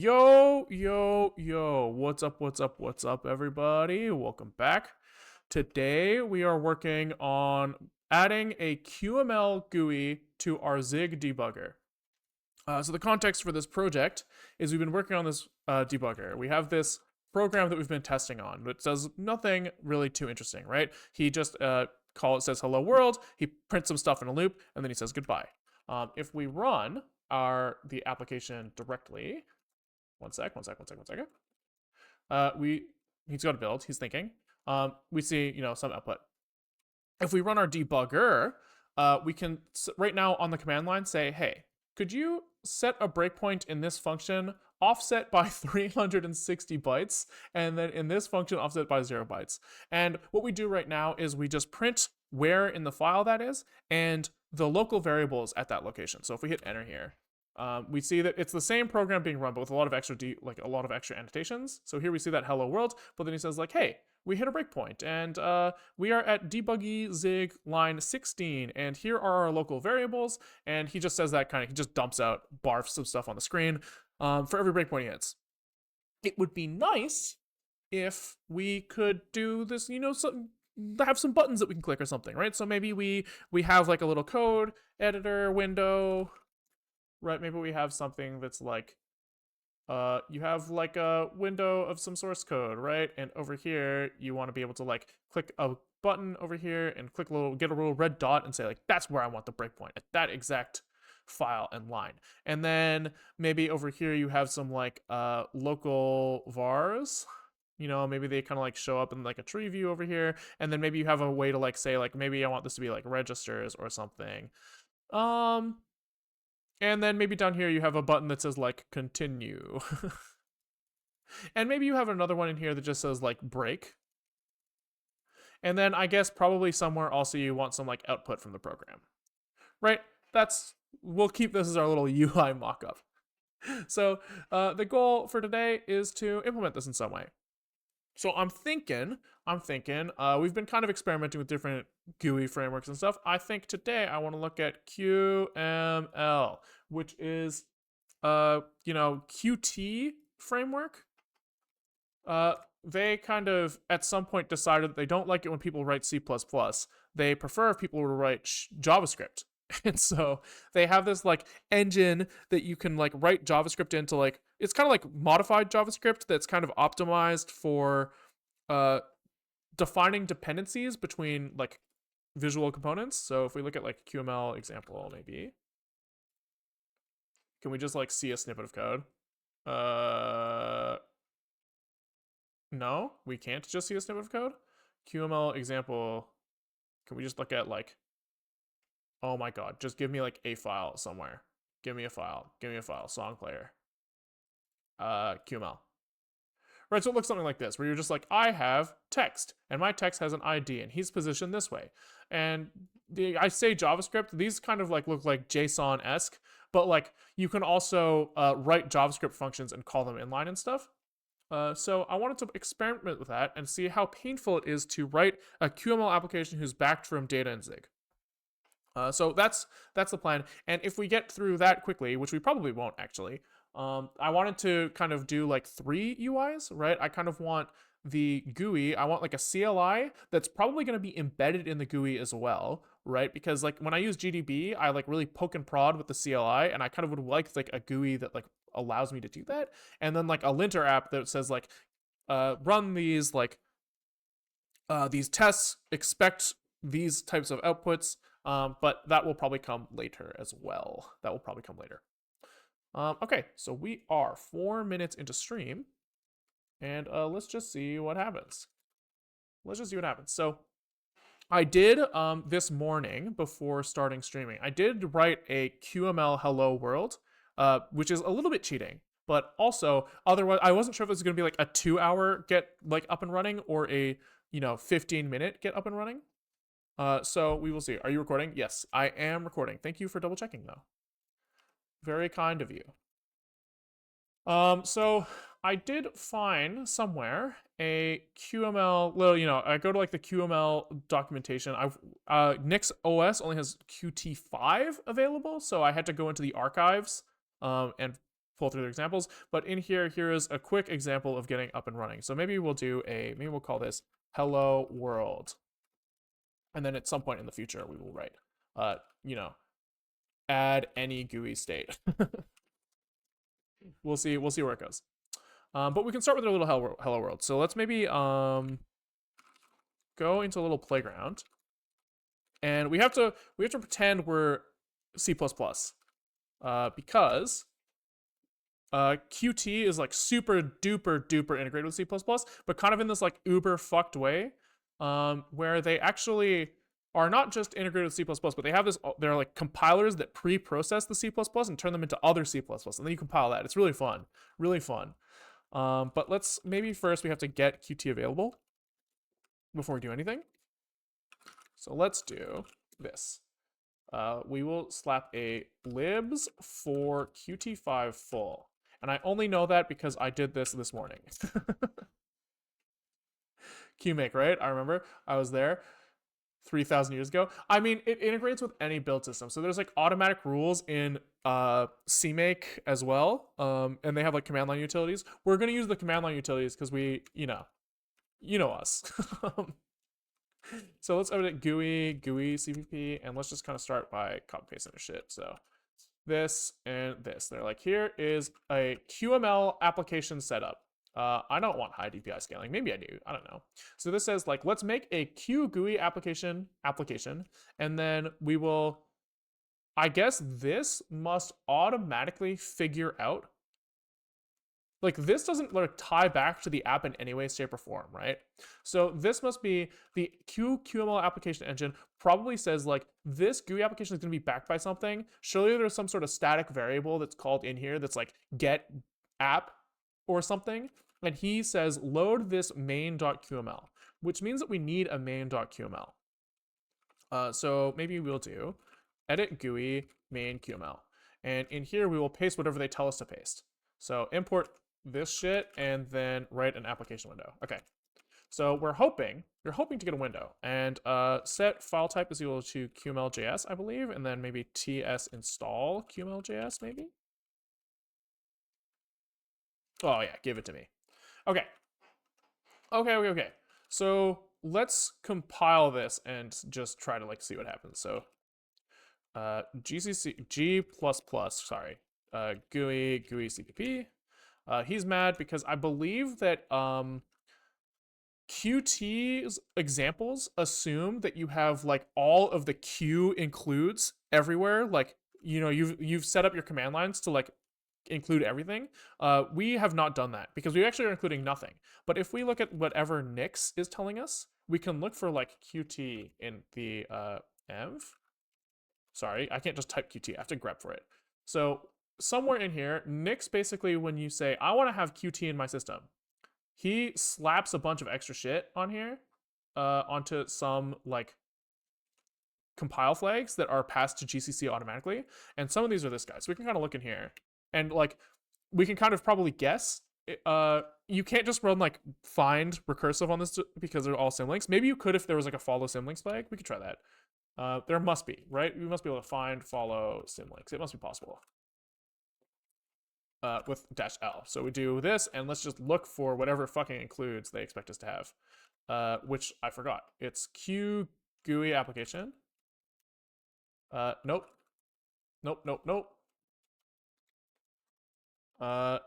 Yo, what's up, everybody? Welcome back. Today, we are working on adding a QML GUI to our Zig debugger. So the context for this project is we've been working on this debugger. We have this program that we've been testing on, but does nothing really too interesting, right? He just says hello world, he prints some stuff in a loop, and then he says goodbye. If we run the application directly, one second. He's got a build. He's thinking. We see some output. If we run our debugger, we can right now on the command line say, hey, could you set a breakpoint in this function offset by 360 bytes, and then in this function offset by 0 bytes. And what we do right now is we just print where in the file that is and the local variables at that location. So if we hit enter here, we see that it's the same program being run, but with a lot of extra annotations. So here we see that hello world, but then he says like, hey, we hit a breakpoint, and we are at debuggy zig line 16, and here are our local variables. And he just says that he just dumps out, barfs some stuff on the screen for every breakpoint he hits. It would be nice if we could do this, have some buttons that we can click or something, right? So maybe we have like a little code editor window. Right, maybe we have something that's like, you have like a window of some source code, right? And over here, you want to be able to like click a button over here and get a little red dot and say like, that's where I want the breakpoint, at that exact file and line. And then maybe over here you have some like local vars. Maybe they kind of like show up in like a tree view over here. And then maybe you have a way to like say like, maybe I want this to be like registers or something. And then maybe down here you have a button that says like continue. And maybe you have another one in here that just says like break. And then I guess probably somewhere also you want some like output from the program. Right? We'll keep this as our little UI mockup. So the goal for today is to implement this in some way. So I'm thinking, we've been kind of experimenting with different GUI frameworks and stuff. I think today I want to look at QML, which is, Qt framework. They kind of, at some point, decided that they don't like it when people write C++. They prefer if people write JavaScript. And so they have this like engine that you can like write JavaScript into, like it's kind of like modified JavaScript that's kind of optimized for defining dependencies between like visual components. So if we look at like QML example, maybe can we just like see a snippet of code? No, we can't just see a snippet of code. QML example, can we just look at like, oh my god, just give me like a file somewhere. Give me a file, song player. QML. Right, so it looks something like this, where you're just like, I have text, and my text has an ID, and he's positioned this way. And I say JavaScript, these kind of like look like JSON-esque, but like you can also write JavaScript functions and call them inline and stuff. So I wanted to experiment with that and see how painful it is to write a QML application who's backed from data in Zig. So that's the plan. And if we get through that quickly, which we probably won't actually, I wanted to kind of do like 3 UIs, right? I kind of want the GUI, I want like a CLI that's probably going to be embedded in the GUI as well, right? Because like when I use GDB, I like really poke and prod with the CLI, and I kind of would like a GUI that like allows me to do that. And then like a linter app that says like, run these like, these tests, expect these types of outputs. But that will probably come later as well. Okay, so we are 4 minutes into stream, and let's just see what happens. So I did, this morning before starting streaming, I did write a QML hello world, which is a little bit cheating, but also otherwise I wasn't sure if it was going to be like a 2-hour get like up and running or a 15-minute get up and running. So we will see. Are you recording? Yes, I am recording. Thank you for double checking though. Very kind of you. So I did find somewhere a QML, I go to like the QML documentation. Nix OS only has Qt5 available, so I had to go into the archives, and pull through the examples. But in here, here is a quick example of getting up and running. So maybe we'll do maybe we'll call this hello world. And then at some point in the future, we will write, you know, add any GUI state. We'll see where it goes. But we can start with a little hello world. So let's maybe go into a little playground, and we have to pretend we're C++, because Qt is like super duper integrated with C++, but kind of in this like uber fucked way, where they actually are not just integrated with C++, but they have this, they're like compilers that pre-process the C++ and turn them into other C++, and then you compile that. It's really fun, really fun. But maybe first we have to get Qt available before we do anything. So let's do this. We will slap a libs for Qt5 full. And I only know that because I did this morning. Qmake, right? I remember I was there 3,000 years ago. I mean, it integrates with any build system. So there's like automatic rules in CMake as well. And they have like command line utilities. We're going to use the command line utilities because we, you know us. So let's edit GUI CPP, and let's just kind of start by copy pasting the shit. So this and this. They're like, here is a QML application setup. I don't want high DPI scaling. Maybe I do. I don't know. So this says like, let's make a QGUI application, and then we will, I guess this must automatically figure out, like this doesn't like tie back to the app in any way, shape, or form, right? So this must be the QML application engine probably says like this GUI application is going to be backed by something. Surely there's some sort of static variable that's called in here that's like get app or something. And he says load this main.qml, which means that we need a main.qml. So maybe we'll do edit GUI main QML. And in here we will paste whatever they tell us to paste. So import this shit and then write an application window. Okay. So you're hoping to get a window, and set file type is equal to QML.js, I believe, and then maybe ts install QML.js, maybe. Oh yeah, give it to me. Okay. Okay. So let's compile this and just try to like see what happens. So G++, sorry, GUI CPP. He's mad because I believe that Qt's examples assume that you have like all of the Q includes everywhere. Like, you know, you've set up your command lines to like include everything. We have not done that because we actually are including nothing. But if we look at whatever Nix is telling us, we can look for like Qt in the env. Sorry, I can't just type Qt. I have to grep for it. So somewhere in here, Nix basically, when you say, I want to have Qt in my system, he slaps a bunch of extra shit on here onto some like compile flags that are passed to GCC automatically. And some of these are this guy. So we can kind of look in here and like, we can kind of probably guess. You can't just run like find recursive on this because they're all symlinks. Maybe you could if there was like a follow symlinks flag. We could try that. There must be, right? We must be able to find, follow symlinks. It must be possible. With -L. So we do this, and let's just look for whatever fucking includes they expect us to have, which I forgot. It's QGUI application. Nope.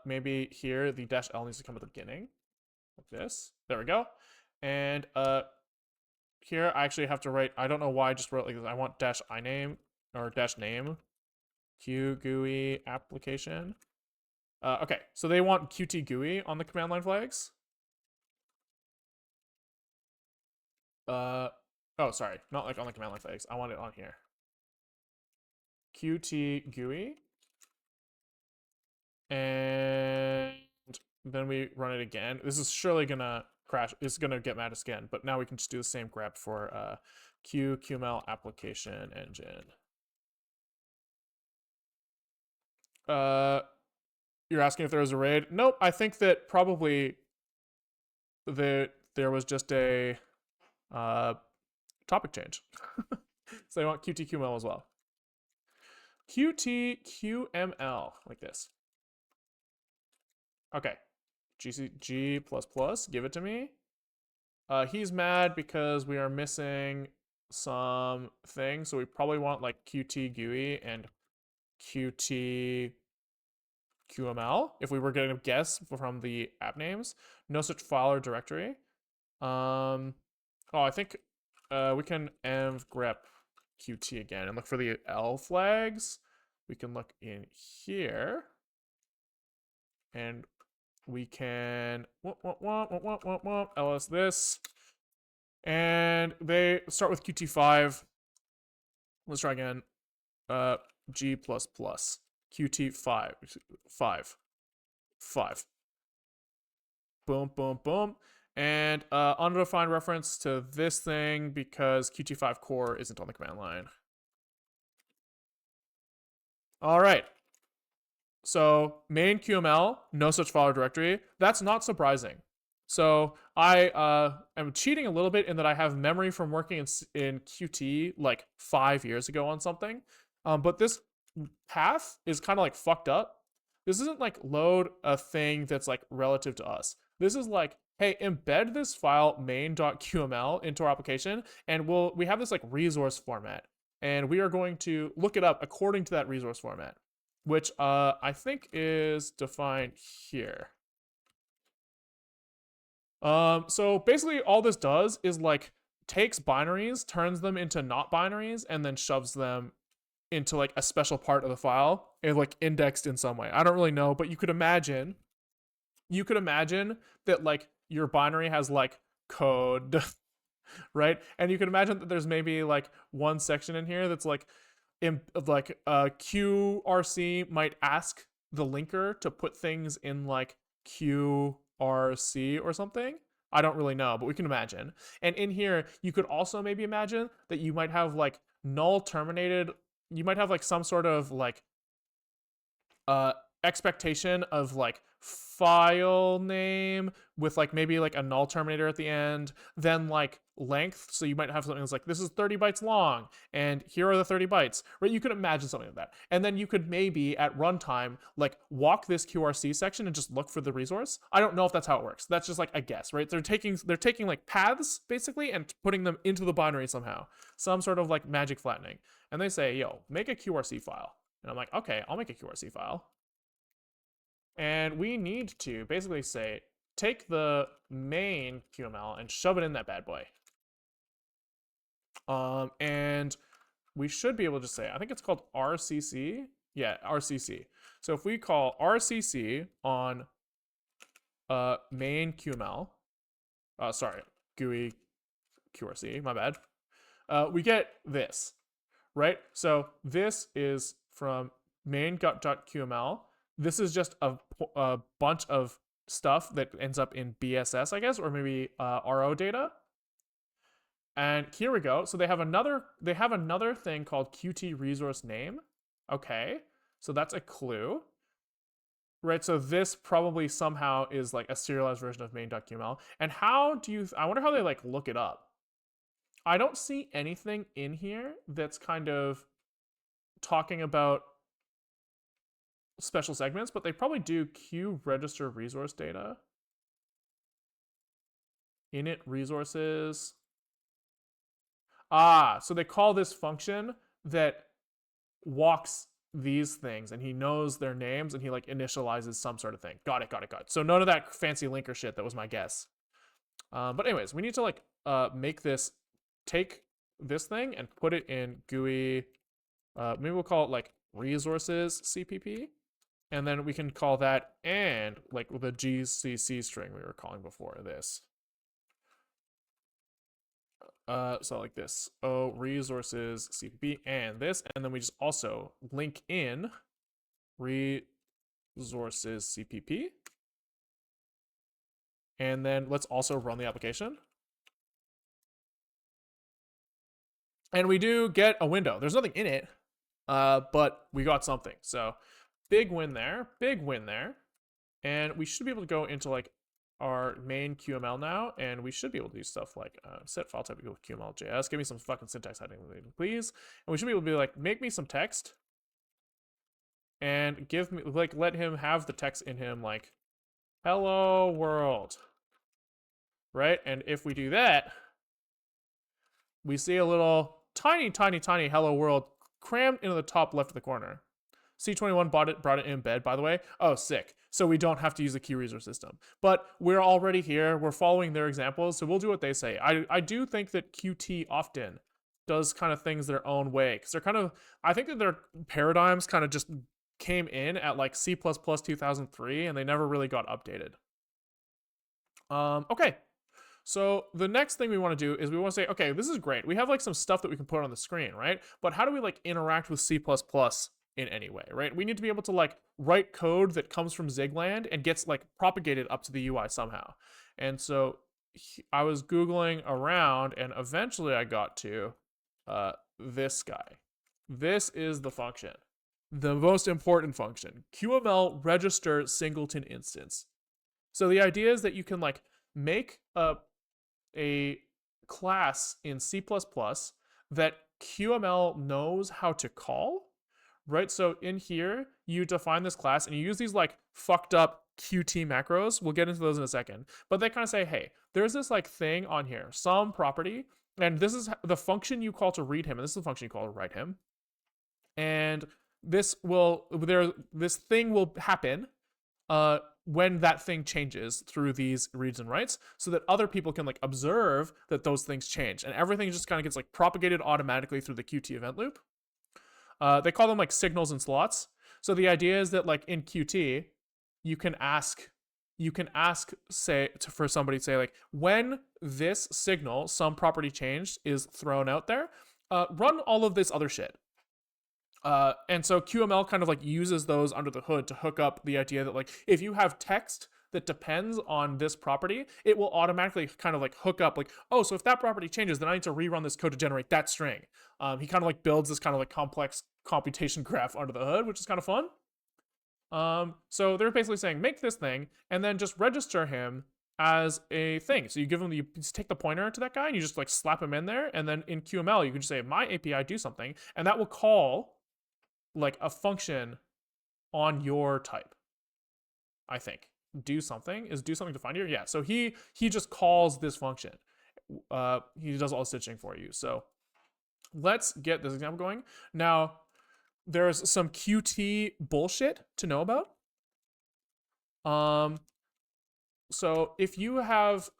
Maybe here the -L needs to come at the beginning, like this. There we go. And here I actually have to write, I don't know why I just wrote like this. I want -iname or -name QGUI application. Okay, so they want Qt GUI on the command line flags. Oh, sorry, not like on the command line flags. I want it on here. Qt GUI. And then we run it again. This is surely gonna crash. It's gonna get mad again, but now we can just do the same grep for QML application engine. You're asking if there was a raid? Nope. I think that probably there was just a topic change. So they want QTQML as well. QTQML, like this. Okay. G plus plus, give it to me. He's mad because we are missing some things, so we probably want like Qt GUI and Qt QML if we were going to guess from the app names. No such file or directory. I think we can env grep Qt again and look for the L flags. We can look in here and we can ls this, and they start with Qt5. Let's try again. G plus plus Qt5 5. Boom, boom, boom. And undefined reference to this thing because Qt5 core isn't on the command line. All right. So main QML, no such file or directory. That's not surprising. So I am cheating a little bit in that I have memory from working in Qt like 5 years ago on something. But this path is kind of like fucked up. This isn't like load a thing that's like relative to us. This is like, hey, embed this file main.qml into our application, and we have this like resource format, and we are going to look it up according to that resource format, which I think is defined here. So basically all this does is like takes binaries, turns them into not binaries, and then shoves them into like a special part of the file and like indexed in some way. I don't really know, but you could imagine that like your binary has like code, right? And you can imagine that there's maybe like one section in here that's like QRC might ask the linker to put things in like QRC or something. I don't really know, but we can imagine. And in here, you could also maybe imagine that you might have like null terminated. You might have like some sort of like expectation of like file name with like maybe like a null terminator at the end, then like length. So you might have something that's like, this is 30 bytes long, and here are the 30 bytes, right? You could imagine something like that. And then you could maybe at runtime, like walk this QRC section and just look for the resource. I don't know if that's how it works. That's just like a guess, right? They're taking like paths basically and putting them into the binary somehow, some sort of like magic flattening. And they say, yo, make a QRC file. And I'm like, okay, I'll make a QRC file. And we need to basically say, take the main QML and shove it in that bad boy. And we should be able to say, I think it's called RCC. Yeah, RCC. So if we call RCC on main QML, sorry, GUI QRC, my bad, we get this, right? So this is from main.qml. This is just a bunch of stuff that ends up in BSS, I guess, or maybe RO data. And here we go. So they have another thing called Qt resource name. Okay, so that's a clue, right? So this probably somehow is like a serialized version of main.qml. And how do you? I wonder how they like look it up. I don't see anything in here that's kind of talking about special segments, but they probably do Q register resource data. Init resources. So they call this function that walks these things, and he knows their names, and he like initializes some sort of thing. Got it. So none of that fancy linker shit. That was my guess. But anyways, we need to like make this, take this thing and put it in GUI. Maybe we'll call it like resources CPP. And then we can call that and like with a GCC string we were calling before this. So like this, resources CPP and this, and then we just also link in resources CPP. And then let's also run the application. And we do get a window. There's nothing in it, but we got something. So big win there. And we should be able to go into like our main QML now, and we should be able to do stuff like set file type equal QML.js. Give me some fucking syntax heading, please. And we should be able to be like, make me some text, and give me like let him have the text in him like hello world, right? And if we do that, we see a little tiny, tiny, tiny hello world crammed into the top left of the corner. C21 brought it in embed, by the way. Oh, sick. So we don't have to use the key resource system. But we're already here. We're following their examples, so we'll do what they say. I do think that Qt often does kind of things their own way, because they're kind of, I think that their paradigms kind of just came in at like C++ 2003, and they never really got updated. Okay. So the next thing we want to do is we want to say, okay, this is great. We have like some stuff that we can put on the screen, right? But how do we like interact with C++ in any way, right? We need to be able to like write code that comes from Zigland and gets like propagated up to the UI somehow. And so I was Googling around and eventually I got to this guy. This is the function. The most important function, QML register singleton instance. So the idea is that you can like make a class in C++ that QML knows how to call, right? So in here, you define this class and you use these like fucked up Qt macros. We'll get into those in a second. But they kind of say, hey, there's this like thing on here, some property, and this is the function you call to read him, and this is the function you call to write him. And this thing will happen when that thing changes through these reads and writes, so that other people can like observe that those things change, and everything just kind of gets like propagated automatically through the Qt event loop. They call them like signals and slots. So the idea is that like in Qt, you can ask say for somebody to say like, when this signal, some property changed, is thrown out there, run all of this other shit. And so QML kind of like uses those under the hood to hook up the idea that like if you have text that depends on this property, it will automatically kind of like hook up like, oh, so if that property changes, then I need to rerun this code to generate that string. He kind of like builds this kind of like complex computation graph under the hood, which is kind of fun. So they're basically saying make this thing and then just register him as a thing. So you give him you just take the pointer to that guy and you just like slap him in there, and then in QML you can just say my API do something, and that will call like a function on your type. I think do something defined here. Yeah, so he just calls this function. He does all the stitching for you. So let's get this example going. Now there's some Qt bullshit to know about. So if you have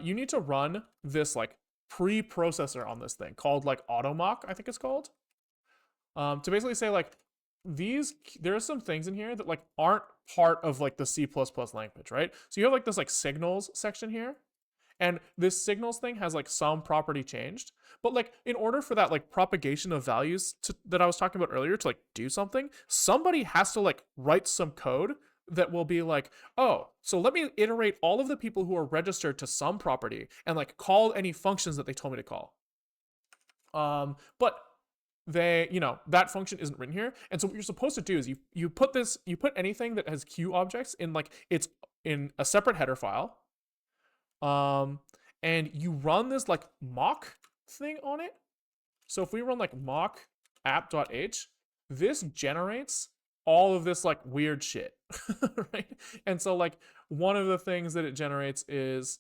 you need to run this like pre-processor on this thing called like automock, I think it's called. To basically say like there are some things in here that like aren't part of like the C++ language, right? So you have like this like signals section here, and this signals thing has like some property changed, but like in order for that like propagation of values that I was talking about earlier to like do something, somebody has to like write some code that will be like, oh, so let me iterate all of the people who are registered to some property and like call any functions that they told me to call. But that function isn't written here. And so what you're supposed to do is you put anything that has Q objects in like it's in a separate header file. And you run this like mock thing on it. So if we run like mock app.h, this generates all of this like weird shit, right? And so like one of the things that it generates is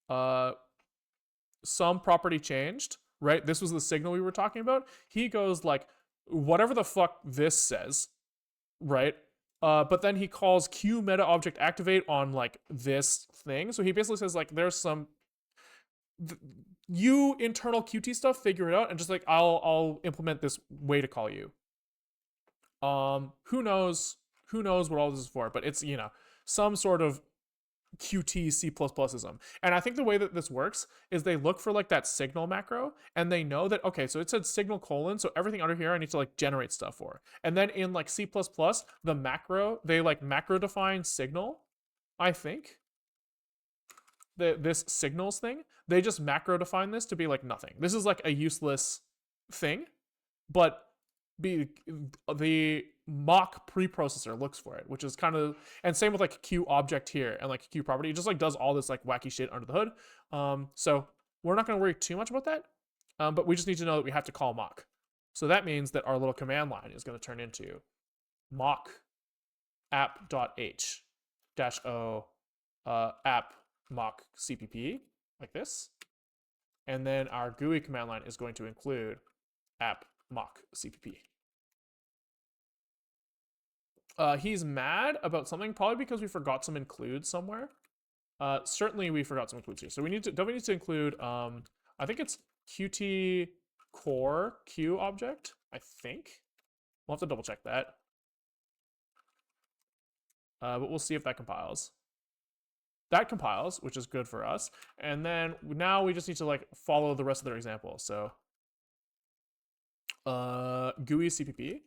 some property changed, right? This was the signal we were talking about. He goes like, whatever the fuck this says, right? But then he calls Q meta object activate on like this thing. So he basically says like, there's some, you internal Qt stuff, figure it out, and just like, I'll implement this way to call you. Who knows what all this is for, but it's, some sort of Qt C++ism. And I think the way that this works is they look for like that signal macro, and they know that, okay, so it said signal colon, so everything under here I need to like generate stuff for. And then in like C++, the macro, they like macro define signal, I think. This signals thing, they just macro define this to be like nothing. This is like a useless thing, but the mock preprocessor looks for it, which is kind of, and same with like Q object here and like Q property. It just like does all this like wacky shit under the hood. So we're not going to worry too much about that, but we just need to know that we have to call mock. So that means that our little command line is going to turn into mock app.h. dash o app mock cpp like this. And then our GUI command line is going to include app mock cpp. He's mad about something, probably because we forgot some includes somewhere. Certainly we forgot some includes here. So we need to definitely need to include, I think it's qt core q object, I think. We'll have to double check that. But we'll see if that compiles. That compiles, which is good for us. And then now we just need to like follow the rest of their example. So GUI CPP.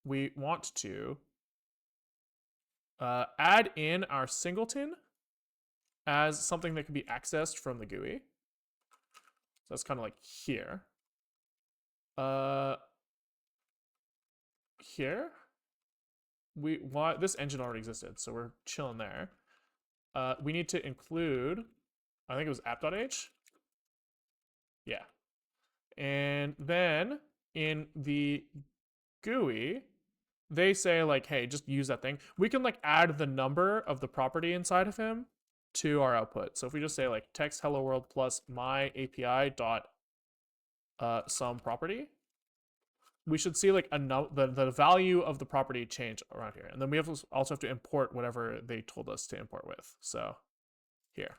We want to add in our singleton as something that can be accessed from the GUI. So that's kind of like here. Here. This engine already existed, so we're chilling there. We need to include, I think it was app.h. Yeah. And then in the GUI, they say like, hey, just use that thing. We can like add the number of the property inside of him to our output. So if we just say like text hello world plus my API dot some property, we should see like the value of the property change around here. And then we also have to import whatever they told us to import with. So here.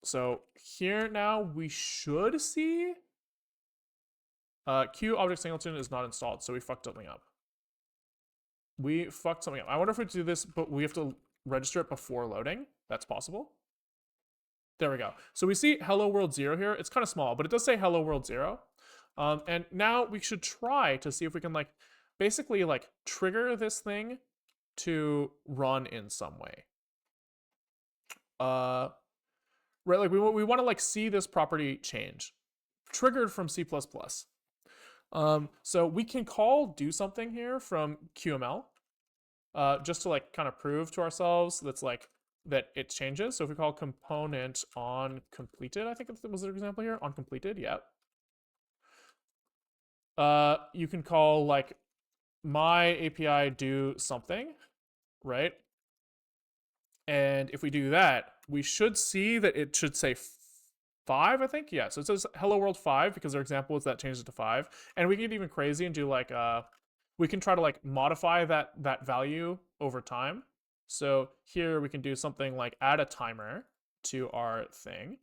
So here now we should see Q object singleton is not installed, so we fucked something up. I wonder if we do this, but we have to register it before loading. That's possible. There we go. So we see hello world 0 here. It's kind of small, but it does say hello world 0. And now we should try to see if we can like basically like trigger this thing to run in some way. Right, like we want to like see this property change triggered from C++. So we can call do something here from QML just to like kind of prove to ourselves that's like that it changes. So if we call component on completed, I think that was an example here, on completed, yeah. You can call like my API do something, right? And if we do that, we should see that it should say 5, I think. Yeah, so it says hello world 5 because our example is that changes it to 5. And we can get even crazy and do like, we can try to like modify that value over time. So here we can do something like add a timer to our thing.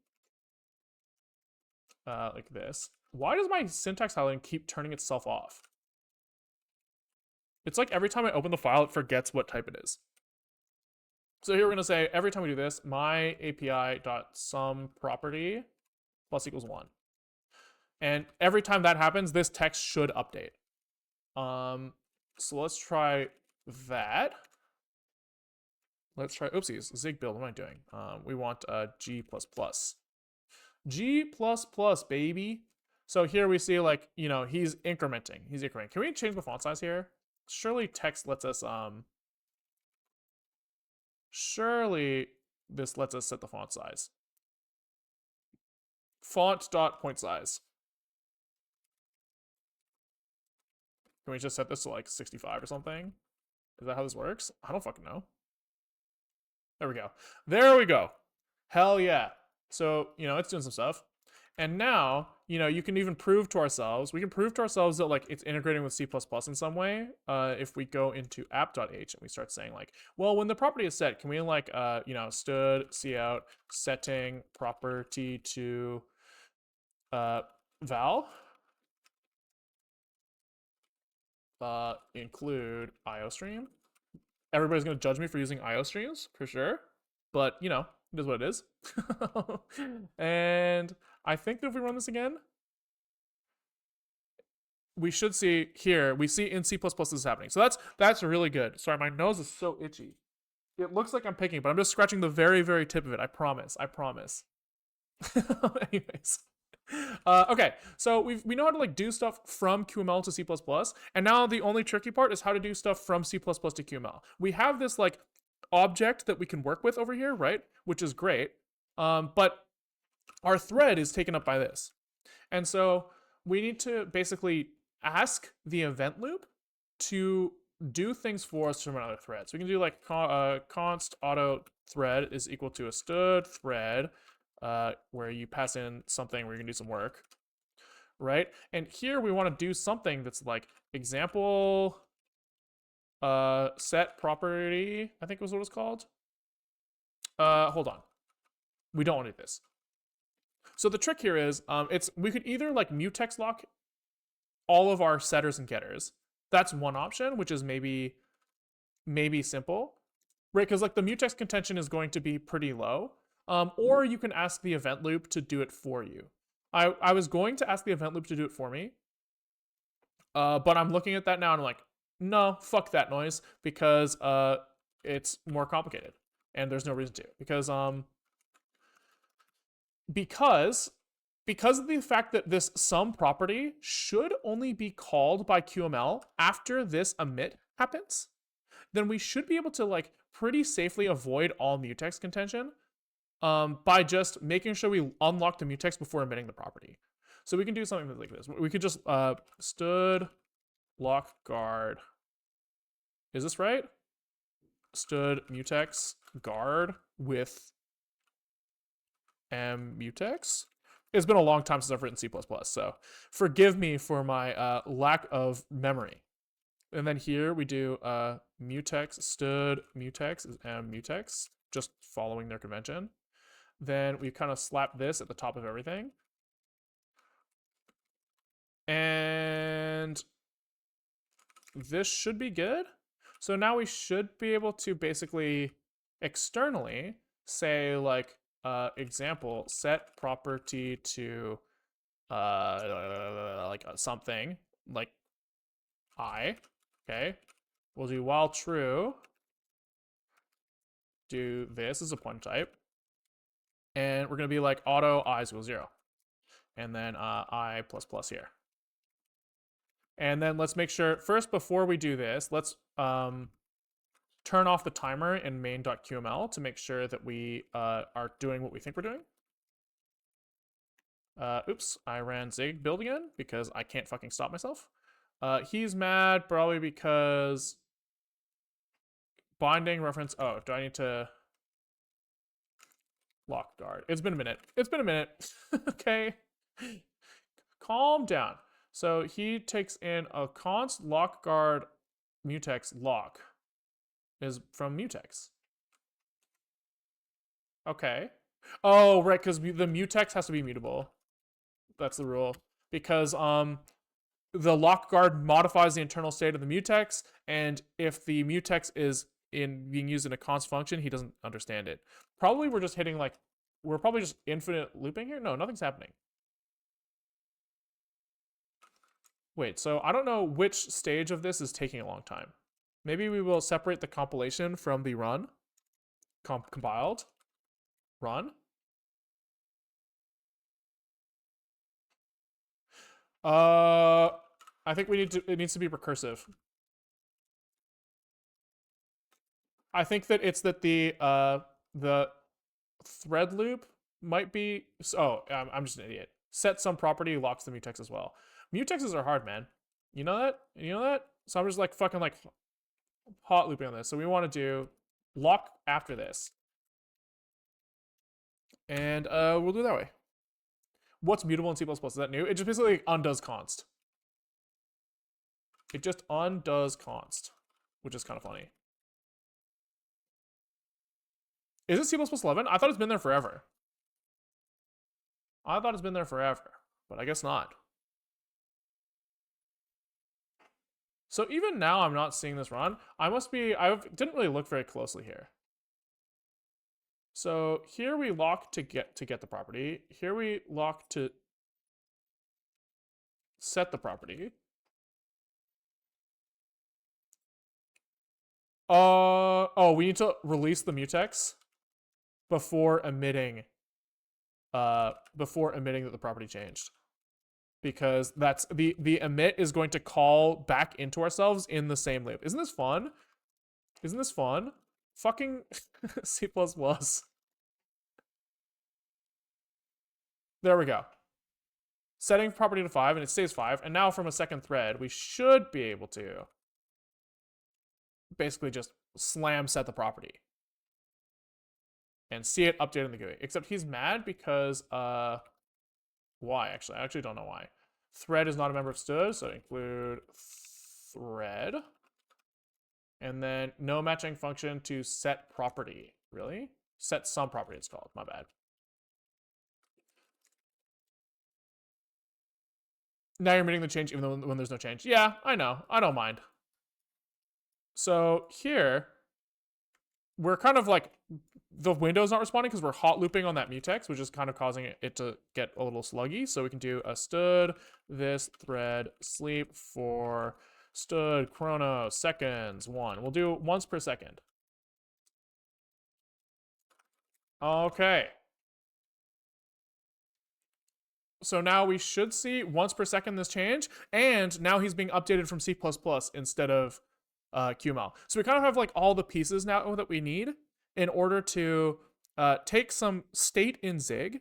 Like this. Why does my syntax highlighting keep turning itself off? It's like every time I open the file, it forgets what type it is. So here we're going to say, every time we do this, my API.sum property plus equals 1. And every time that happens, this text should update. So let's try that. Let's try, oopsies, zig build, what am I doing? We want G++. G++, baby. So here we see like, you know, he's incrementing. Can we change the font size here? Surely text lets us, surely this lets us set the font size. Font.point size. Can we just set this to like 65 or something? Is that how this works? I don't fucking know. There we go. There we go. Hell yeah. So, you know, it's doing some stuff. And now, you know, you can even prove to ourselves, we can prove to ourselves that like it's integrating with C++ in some way. If we go into app.h and we start saying like, well, when the property is set, can we like, you know, stood cout setting property to val include IOStream. Everybody's going to judge me for using IOStreams for sure, but you know, it is what it is. And I think that if we run this again, we should see here, we see in C++ this is happening. So that's really good. Sorry, my nose is so itchy. It looks like I'm picking, but I'm just scratching the very, very tip of it. I promise. Anyways. Okay, so we know how to like do stuff from QML to C++, and now the only tricky part is how to do stuff from C++ to QML. We have this like object that we can work with over here, right? Which is great, but our thread is taken up by this. And so we need to basically ask the event loop to do things for us from another thread. So we can do like const auto thread is equal to a std thread, where you pass in something where you can do some work, right? And here we want to do something that's like example set property, I think was what it's called. Hold on. We don't want to do this. So the trick here is we could either like mutex lock all of our setters and getters. That's one option, which is maybe simple, right? Because like the mutex contention is going to be pretty low. Or you can ask the event loop to do it for you. I was going to ask the event loop to do it for me, but I'm looking at that now and I'm like, no, fuck that noise, because it's more complicated and there's no reason to, because of the fact that this sum property should only be called by QML after this emit happens, then we should be able to like pretty safely avoid all mutex contention by just making sure we unlock the mutex before emitting the property. So we can do something like this. We could just std lock guard. Is this right? Std mutex guard with mutex. It's been a long time since I've written C++, so forgive me for my lack of memory. And then here we do mutex std mutex is mutex, just following their convention. Then we kind of slap this at the top of everything. And this should be good. So now we should be able to basically externally say like example set property to like something like I. Okay, we'll do while true. Do this as a pointer type, and we're gonna be like auto I is equal 0, and then I plus here. And then let's make sure first, before we do this, let's turn off the timer in main.qml to make sure that we are doing what we think we're doing. Oops, I ran zig build again because I can't fucking stop myself. He's mad probably because binding reference. Oh, do I need to lock guard? It's been a minute. It's been a minute. Okay. Calm down. So he takes in a const lock guard mutex lock is from mutex. Okay. Oh, right, because the mutex has to be mutable. That's the rule. Because the lock guard modifies the internal state of the mutex, and if the mutex is being used in a const function, he doesn't understand it. Probably we're just hitting like we're probably just infinite looping here. No, nothing's happening. Wait, so I don't know which stage of this is taking a long time. Maybe we will separate the compilation from the run. Compiled. Run. I think it needs to be recursive. I think that it's that the thread loop might be, oh, I'm just an idiot. Set some property locks the mutex as well. Mutexes are hard, man. You know that? You know that? So I'm just like fucking like hot looping on this. So we want to do lock after this. And we'll do it that way. What's mutable in C++? Is that new? It just basically undoes const. It just undoes const, which is kind of funny. Is it C++ 11? I thought it's been there forever. I thought it's been there forever, but I guess not. So even now, I'm not seeing this run. I didn't really look very closely here. So here we lock to get the property. Here we lock to set the property. Oh, we need to release the mutex before emitting that the property changed. Because that's the emit is going to call back into ourselves in the same loop. Isn't this fun? Isn't this fun? Fucking C++. There we go. Setting property to 5, and it stays 5. And now from a second thread, we should be able to basically just slam set the property and see it updated in the GUI. Except he's mad because why actually? I actually don't know why. Thread is not a member of stud, so include thread. And then no matching function to set property. Really? Set some property it's called. My bad. Now you're making the change even though when there's no change. Yeah, I know. I don't mind. So here, we're kind of like, the window's not responding because we're hot looping on that mutex, which is kind of causing it to get a little sluggy. So we can do a stud this thread sleep for stud chrono seconds 1. We'll do once per second. Okay. So now we should see once per second this change, and now he's being updated from C++ instead of QML. So we kind of have like all the pieces now that we need in order to take some state in Zig.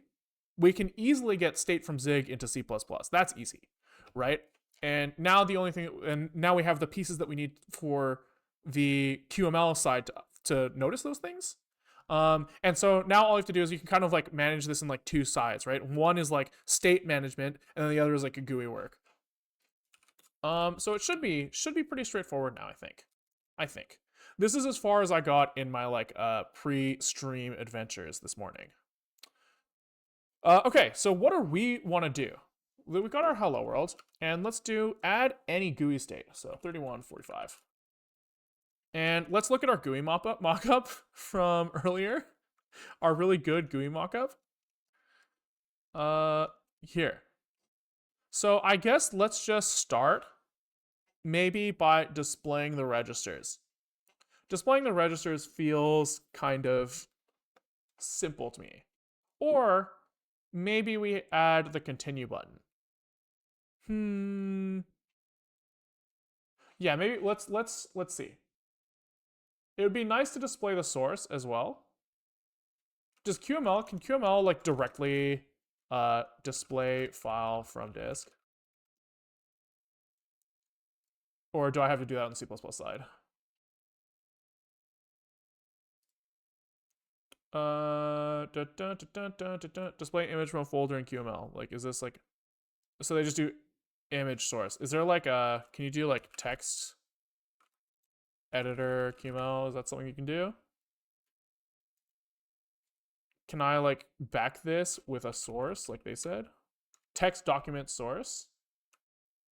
We can easily get state from Zig into C++. That's easy, right? And now the only thing, and now we have the pieces that we need for the QML side to notice those things. And so now all you have to do is you can kind of like manage this in like two sides, right? One is like state management, and then the other is like a GUI work. So it should be pretty straightforward now, I think. This is as far as I got in my like pre-stream adventures this morning. Okay, so what do we want to do? We got our hello world, and let's do add any GUI state. So 3145. And let's look at our GUI mockup from earlier. Our really good GUI mockup. Here. So I guess let's just start maybe by displaying the registers. Displaying the registers feels kind of simple to me. Or maybe we add the continue button. Yeah, maybe let's see. It would be nice to display the source as well. Can QML like directly display file from disk? Or do I have to do that on the C++ side? Display image from a folder in QML. Like, is this like, so they just do image source. Is there like a, can you do like text editor QML? Is that something you can do? Can I like back this with a source like they said? Text document source.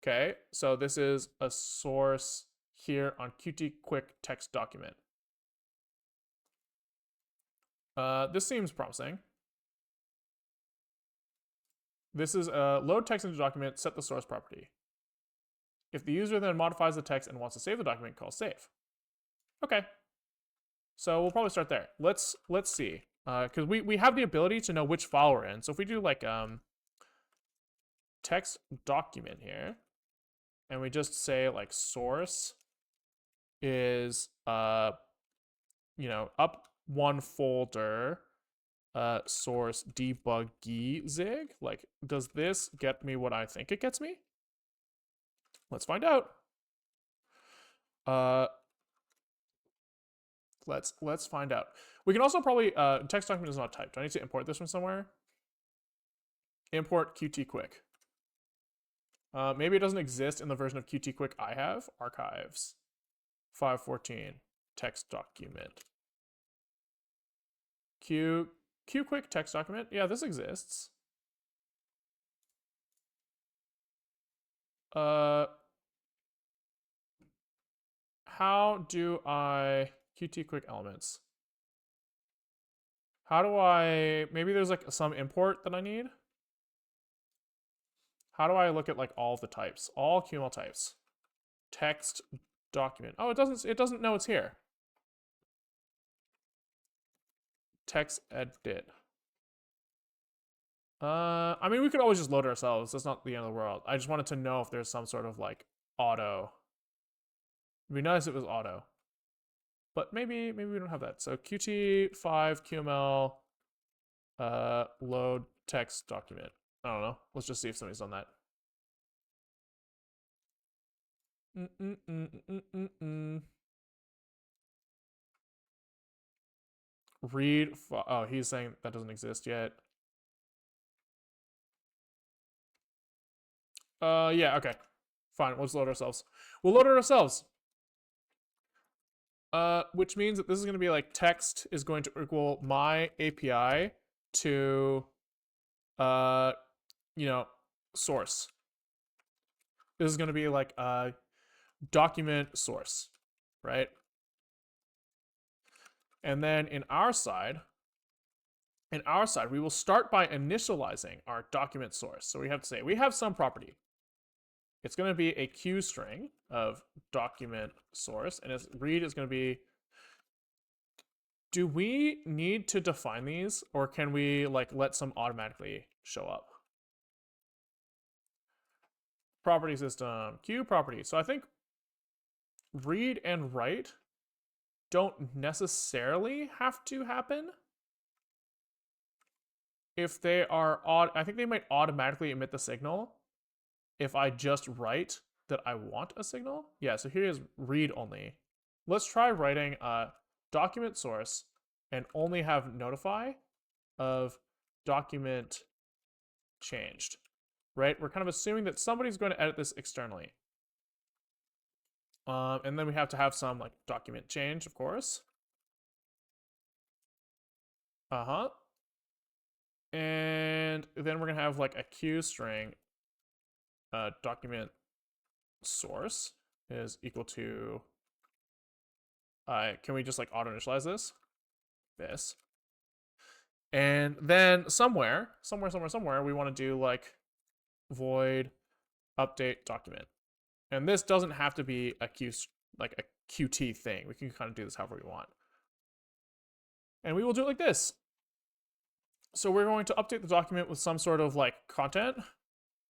Okay, so this is a source here on Qt quick text document. This seems promising. This is a load text into document, set the source property. If the user then modifies the text and wants to save the document, call save. Okay. So we'll probably start there. Let's see. Because we have the ability to know which file we're in. So if we do like text document here, and we just say like source is you know, up one folder, source debuggy zig. Like, does this get me what I think it gets me? Let's find out. Let's find out. We can also probably text document is not typed. Do I need to import this from somewhere? Import Qt quick. Maybe it doesn't exist in the version of Qt quick I have. Archives 514 text document. Q quick text document. Yeah, this exists. How do I Qt quick elements? How do I, maybe there's like some import that I need? How do I look at like all of the types? All QML types. Text document. Oh, it doesn't know it's here. Text edit. I mean, we could always just load it ourselves. That's not the end of the world. I just wanted to know if there's some sort of like auto. It'd be nice if it was auto. But maybe we don't have that. So Qt5 QML load text document. I don't know. Let's just see if somebody's done that. read. Oh, he's saying that doesn't exist yet. Yeah, okay. Fine, we'll just load ourselves. We'll load it ourselves. Which means that this is going to be like text is going to equal my API to, you know, source. This is going to be like a document source, right? And then in our side, we will start by initializing our document source. So we have to say we have some property. It's going to be a Q string of document source, and its read is going to be. Do we need to define these, or can we like let some automatically show up? Property system, Q property. So I think read and write don't necessarily have to happen. If they are odd, I think they might automatically emit the signal if I just write that I want a signal. Yeah, so here is read only. Let's try writing a document source and only have notify of document changed, right? We're kind of assuming that somebody's going to edit this externally. And then we have to have some like document change, of course. And then we're gonna have like a Q string document source is equal to can we just like auto initialize this and then somewhere we want to do like void update document, and this doesn't have to be a QT thing. We can kind of do this however we want, and we will do it like this. So we're going to update the document with some sort of like content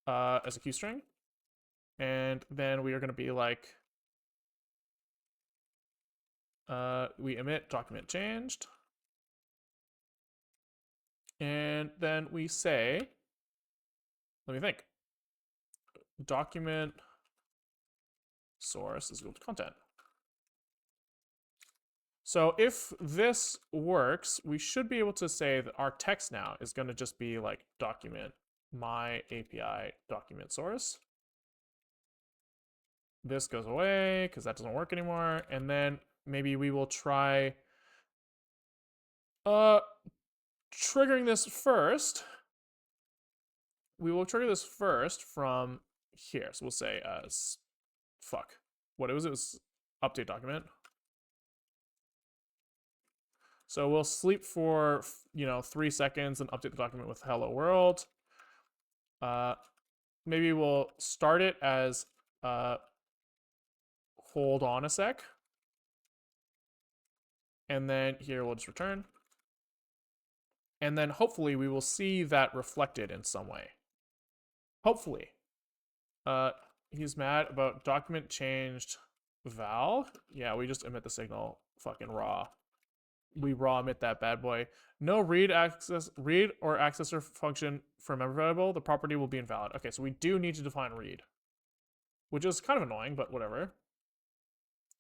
as a Q string. And then we are going to be like, we emit document changed. And then we say, let me think, document source is equal to content. So if this works, we should be able to say that our text now is going to just be like document my API document source. This goes away because that doesn't work anymore. And then maybe we will try triggering this first. We will trigger this first from here. So we'll say fuck. What it was? It was update document. So we'll sleep for 3 seconds and update the document with hello world. Maybe we'll start it as hold on a sec. And then here we'll just return. And then hopefully we will see that reflected in some way. Hopefully. He's mad about document changed val. Yeah, we just emit the signal fucking raw. We raw emit that bad boy. No read or accessor function for a member variable. The property will be invalid. Okay, so we do need to define read, which is kind of annoying, but whatever.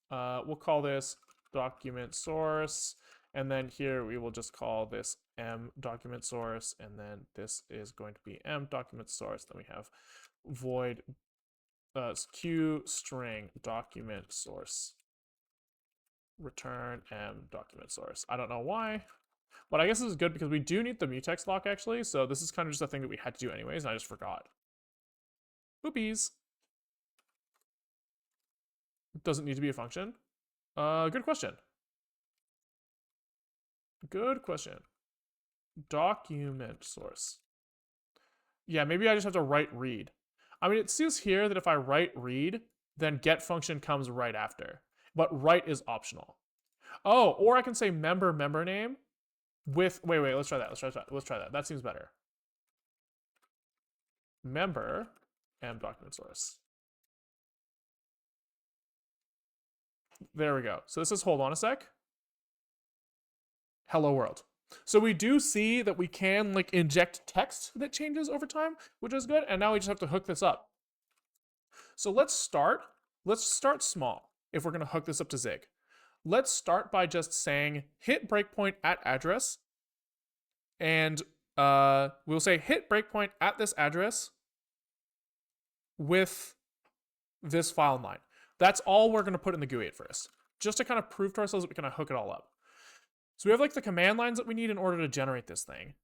We'll call this document source, and then here we will just call this m document source, and then this is going to be m document source. Then we have void q string document source. Return m document source. I don't know why, but I guess this is good because we do need the mutex lock actually, so this is kind of just a thing that we had to do anyways, and I just forgot. Oopies. Doesn't need to be a function. Good question. Good question. Document source. Yeah, maybe I just have to write read. I mean, it says here that if I write read, then get function comes right after. But write is optional. Oh, or I can say member name with, wait, let's try that. Let's try that. That seems better. Member m document source. There we go. So this is hold on a sec. Hello world. So we do see that we can like inject text that changes over time, which is good. And now we just have to hook this up. So let's start small if we're going to hook this up to Zig. let's start by just saying hit breakpoint at address, and we'll say hit breakpoint at this address with this file line. That's all we're going to put in the GUI at first, just to kind of prove to ourselves that we kind of hook it all up. So we have like the command lines that we need in order to generate this thing.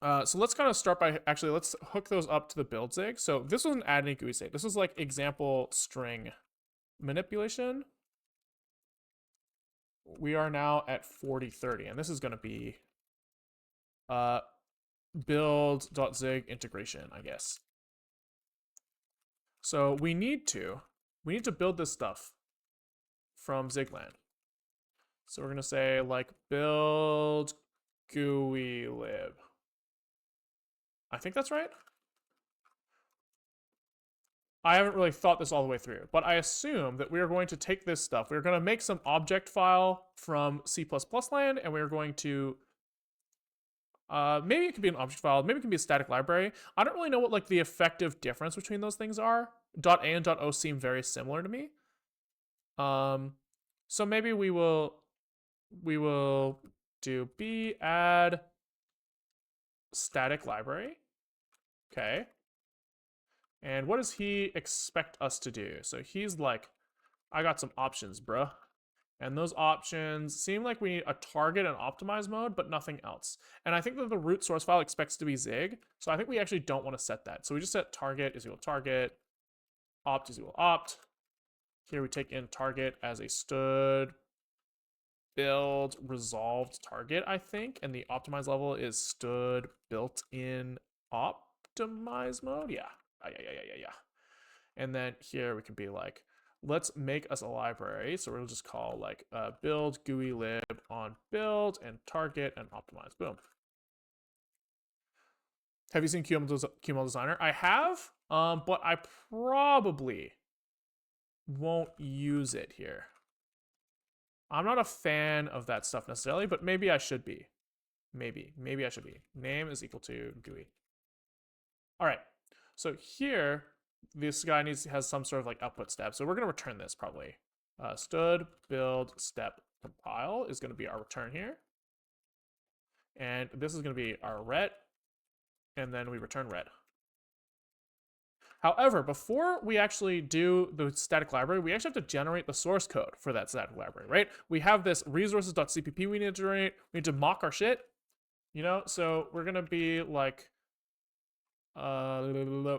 So let's kind of start by actually let's hook those up to the build zig. So this was an add any GUI state. This is like example string manipulation. We are now at 4030, and this is going to be build.zig integration, I guess. So we need to build this stuff from Zigland. So we're going to say like build GUI lib. I think that's right. I haven't really thought this all the way through, but I assume that we are going to take this stuff. We're going to make some object file from C++ land, and we're going to maybe it could be an object file, maybe it can be a static library. I don't really know what like the effective difference between those things are. .a and .o seem very similar to me. So maybe we will do b add static library. Okay. And what does he expect us to do? So he's like, I got some options, bruh. And those options seem like we need a target and optimize mode, but nothing else. And I think that the root source file expects to be Zig. So I think we actually don't want to set that. So we just set target is equal to target, opt is equal to opt. Here we take in target as a std build resolved target, I think. And the optimize level is std built-in optimize mode. Yeah. And then here we can be like, let's make us a library. So we'll just call like build GUI lib on build and target and optimize. Boom. Have you seen QML Designer? I have, but I probably won't use it here. I'm not a fan of that stuff necessarily, but maybe I should be. Maybe I should be. Name is equal to GUI. All right. So here, this guy has some sort of like output step. So we're going to return this probably. Std build step compile is going to be our return here. And this is going to be our ret. And then we return ret. However, before we actually do the static library, we actually have to generate the source code for that static library, right? We have this resources.cpp we need to generate. We need to mock our shit, you know? So we're going to be like, we're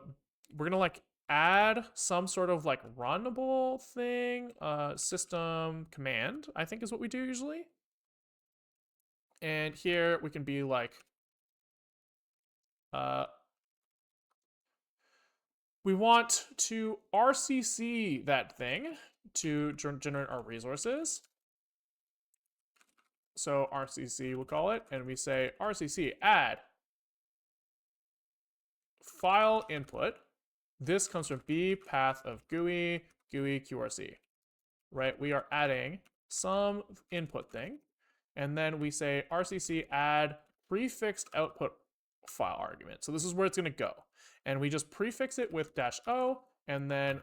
gonna like add some sort of like runnable thing, system command, I think is what we do usually. And here we can be like, we want to RCC that thing to generate our resources. So RCC we'll call it, and we say RCC add file input. This comes from B path of GUI QRC, right? We are adding some input thing, and then we say RCC add prefixed output file argument. So this is where it's going to go, and we just prefix it with -o, and then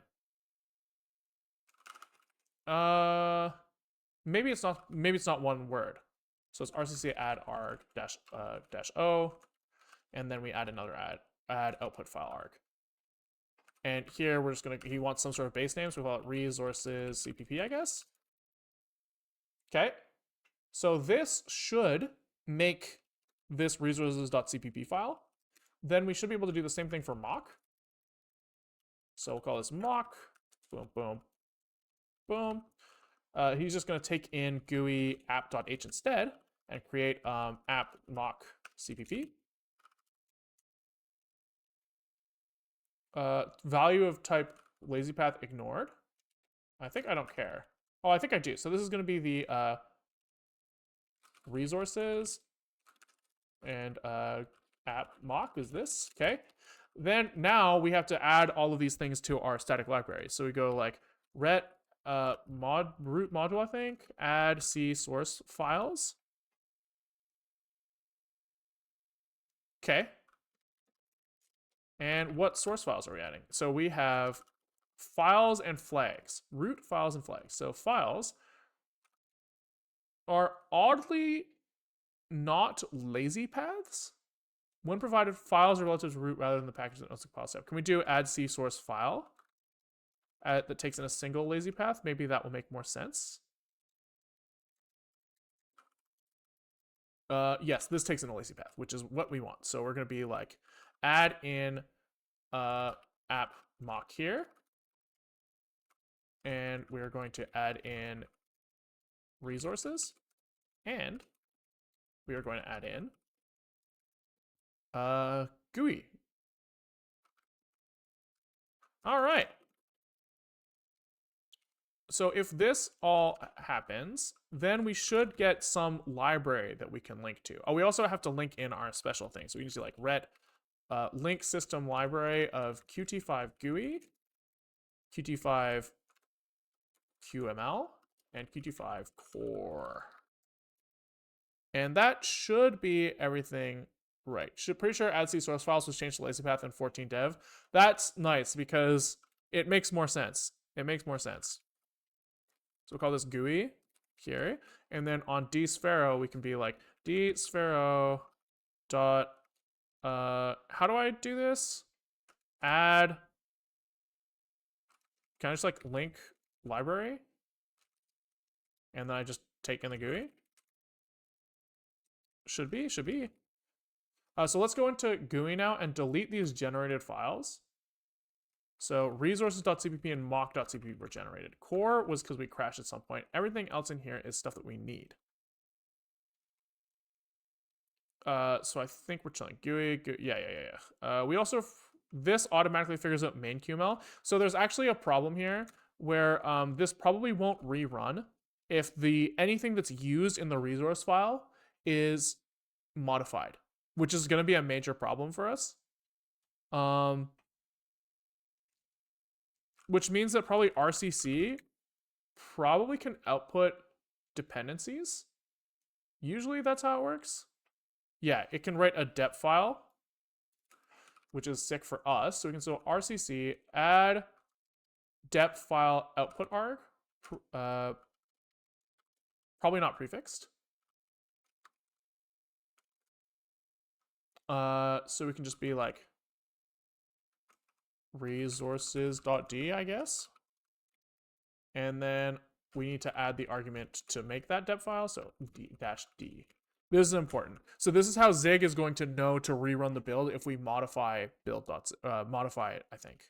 maybe it's not one word. So it's RCC add arg -o, and then we add another add output file arg. And here we're just gonna, he wants some sort of base name, so we call it resources CPP, I guess. Okay, so this should make this resources.cpp file. Then we should be able to do the same thing for mock. So we'll call this mock, boom, boom, boom. He's just gonna take in GUI app.h instead and create app mock CPP. Value of type lazy path ignored. I think I don't care. Oh, I think I do. So this is going to be the resources and app mock is this. Okay. Then now we have to add all of these things to our static library. So we go like ret root module, I think, add C source files. Okay. And what source files are we adding? So we have files and flags, root files and flags. So files, are oddly not lazy paths. When provided, files are relative to root rather than the package that file step. Can we do add C source file that takes in a single lazy path? Maybe that will make more sense. Yes, this takes in a lazy path, which is what we want. So we're going to be like add in app mock here. And we're going to add in resources. And we are going to add in GUI. All right. So if this all happens, then we should get some library that we can link to. Oh, we also have to link in our special things. So we can do like ret link system library of Qt5 GUI, Qt5 QML, and Qt5 core. And that should be everything right. Pretty sure add C source files was changed to lazy path in 14 dev. That's nice because it makes more sense. It makes more sense. So we'll call this GUI here. And then on dsphero, we can be like dsphero dot, how do I do this? Add, can I just like link library? And then I just take in the GUI? Should be. So let's go into GUI now and delete these generated files. So resources.cpp and mock.cpp were generated. Core was because we crashed at some point. Everything else in here is stuff that we need. So I think we're chilling. GUI, yeah. We also, this automatically figures out main QML. So there's actually a problem here where this probably won't rerun if anything that's used in the resource file is modified, which is going to be a major problem for us. Which means that probably RCC probably can output dependencies. Usually that's how it works. Yeah, it can write a dep file, which is sick for us. So we can so RCC add dep file output arg. Probably not prefixed. So we can just be like resources.d, I guess. And then we need to add the argument to make that dep file, so d-d. This is important. So this is how Zig is going to know to rerun the build if we modify modify it, I think.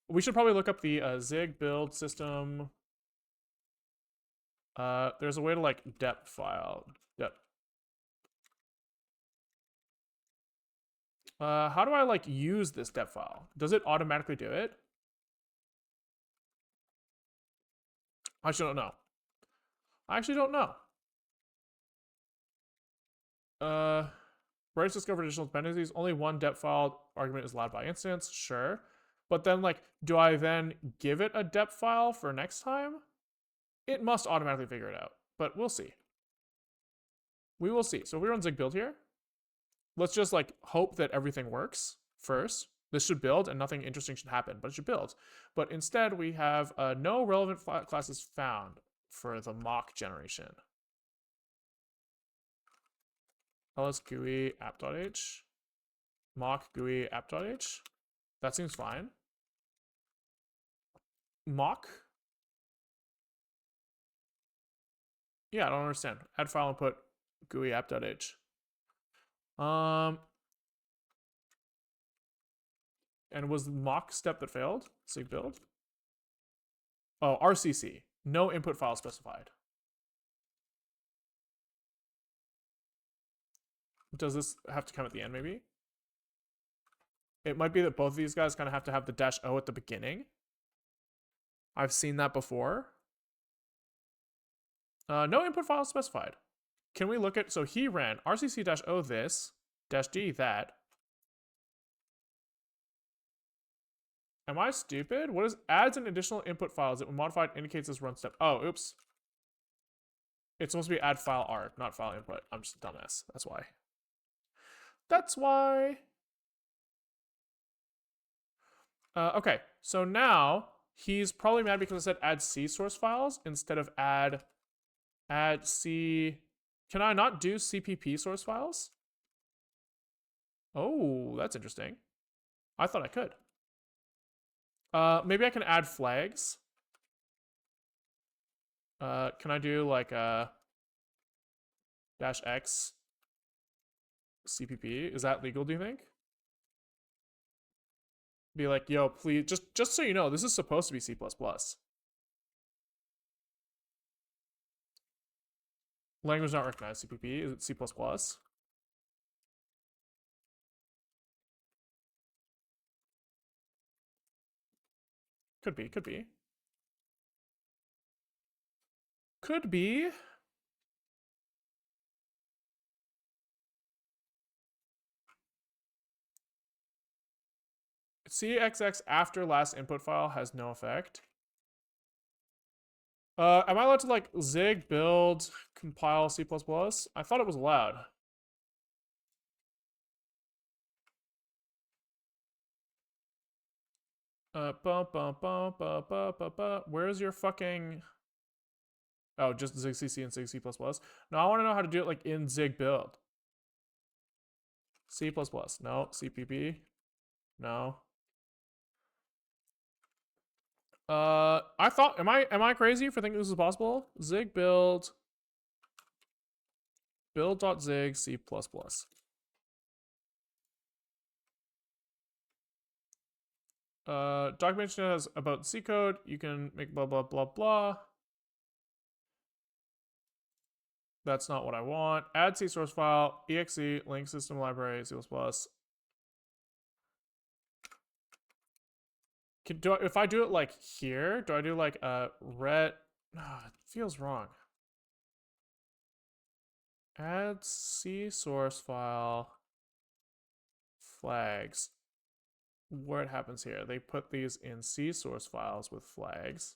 We should probably look up the Zig build system. There's a way to like dep file. Dep. How do I like use this dep file? Does it automatically do it? I actually don't know. I actually don't know. Where it's discovered additional dependencies, only one dep file argument is allowed by instance, sure. But then like, do I then give it a dep file for next time? It must automatically figure it out, but we'll see. We will see. So if we run Zig build here, let's just like hope that everything works first. This should build and nothing interesting should happen, but it should build. But instead we have no relevant classes found for the mock generation. ls GUI app.h, mock GUI app.h. That seems fine. Mock? Yeah, I don't understand. Add file input GUI app.h. And was the mock step that failed? Sig build? Oh, RCC. No input file specified. Does this have to come at the end, maybe? It might be that both of these guys kind of have to have the -o at the beginning. I've seen that before. No input file specified. Can we look at, so he ran RCC-O this, -d that. Am I stupid? What is adds an additional input files that when modified indicates this run step? Oh, oops. It's supposed to be add file arg, not file input. I'm just a dumbass. That's why. That's why. Okay, so now he's probably mad because I said add C source files instead of add Add C. Can I not do CPP source files? Oh, that's interesting. I thought I could. Maybe I can add flags. Can I do like -x CPP? Is that legal, do you think? Be like, yo, please, just so you know, this is supposed to be C++. Language not recognized, CPP. Is it C++? Could be, could be. Could be. CXX after last input file has no effect. Am I allowed to like zig build compile C++? I thought it was allowed. Where's your fucking? Oh, just zig CC and zig C++. No, I want to know how to do it like in zig build. C++. No. CPP. No. I thought, am I crazy for thinking this is possible? Zig build build.zig C++. Documentation has about C code. You can make blah blah blah blah. That's not what I want. Add C source file, exe, link system library, C++. If I do it like here, do I do like a ret? It feels wrong. Add C source file flags. What happens here? They put these in C source files with flags.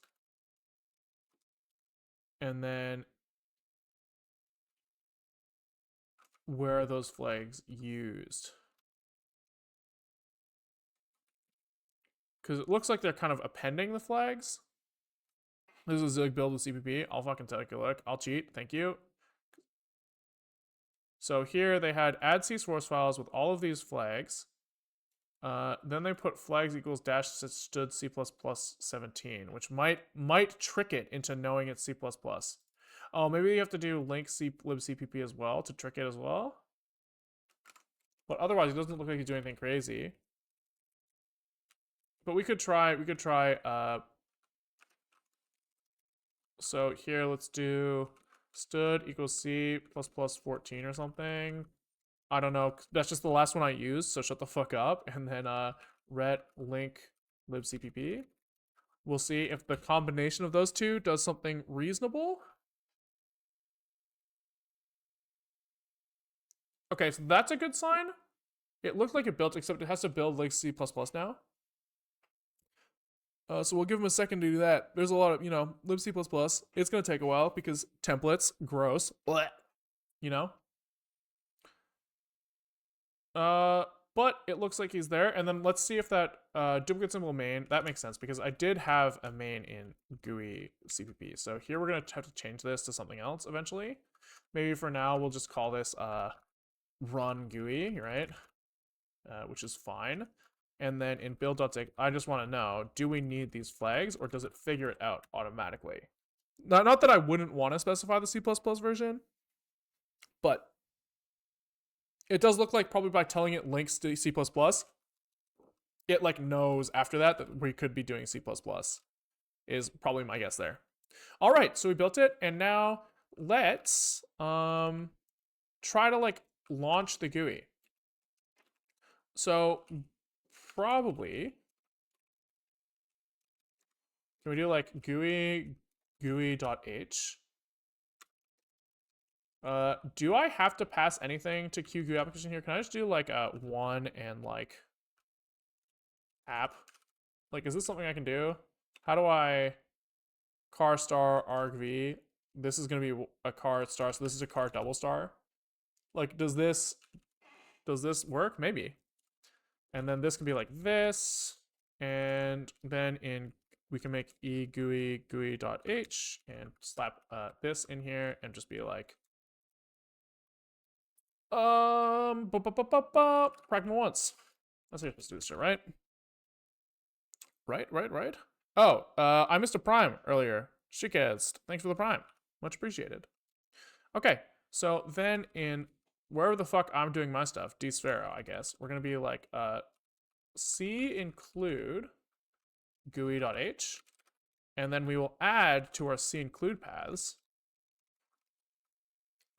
And then where are those flags used? Because it looks like they're kind of appending the flags. This is a zig build with CPP. I'll fucking take a look. I'll cheat. Thank you. So here they had add C source files with all of these flags. Then they put flags equals dash stood C++ 17, which might trick it into knowing it's C++. Oh, maybe you have to do link libcpp as well to trick it as well. But otherwise, it doesn't look like he's doing anything crazy. But we could try. So here, let's do stood equals C++ 14 or something. I don't know. That's just the last one I used, so shut the fuck up. And then ret link libcpp. We'll see if the combination of those two does something reasonable. Okay, so that's a good sign. It looked like it built, except it has to build like C++ now. So we'll give them a second to do that. There's a lot of, lib C++. It's going to take a while because templates, gross. Blech, you know? But it looks like he's there. And then let's see if that duplicate symbol main, that makes sense because I did have a main in GUI CPP. So here we're going to have to change this to something else eventually. Maybe for now, we'll just call this run GUI, right? Which is fine. And then in build.zig, I just want to know, do we need these flags or does it figure it out automatically? Not that I wouldn't want to specify the C++ version, but it does look like probably by telling it links to C++, it like knows after that we could be doing C++, is probably my guess there. All right, so we built it, and now let's try to like launch the GUI. So probably, can we do like GUI.h? Do I have to pass anything to QGUI application here? Can I just do like a one and like app? Like, is this something I can do? How do I car star argv? This is gonna be a car star, so this is a car double star. Like, does this work? Maybe. And then this can be like this, and then in we can make e GUI.h and slap this in here and just be like, pragma once. That's how you're supposed to do this shit, right? Right. Oh, I missed a prime earlier. Shikest, thanks for the prime. Much appreciated. Okay, so then in wherever the fuck I'm doing my stuff, dsphero, I guess, we're gonna be like, c include GUI.h, and then we will add to our c include paths,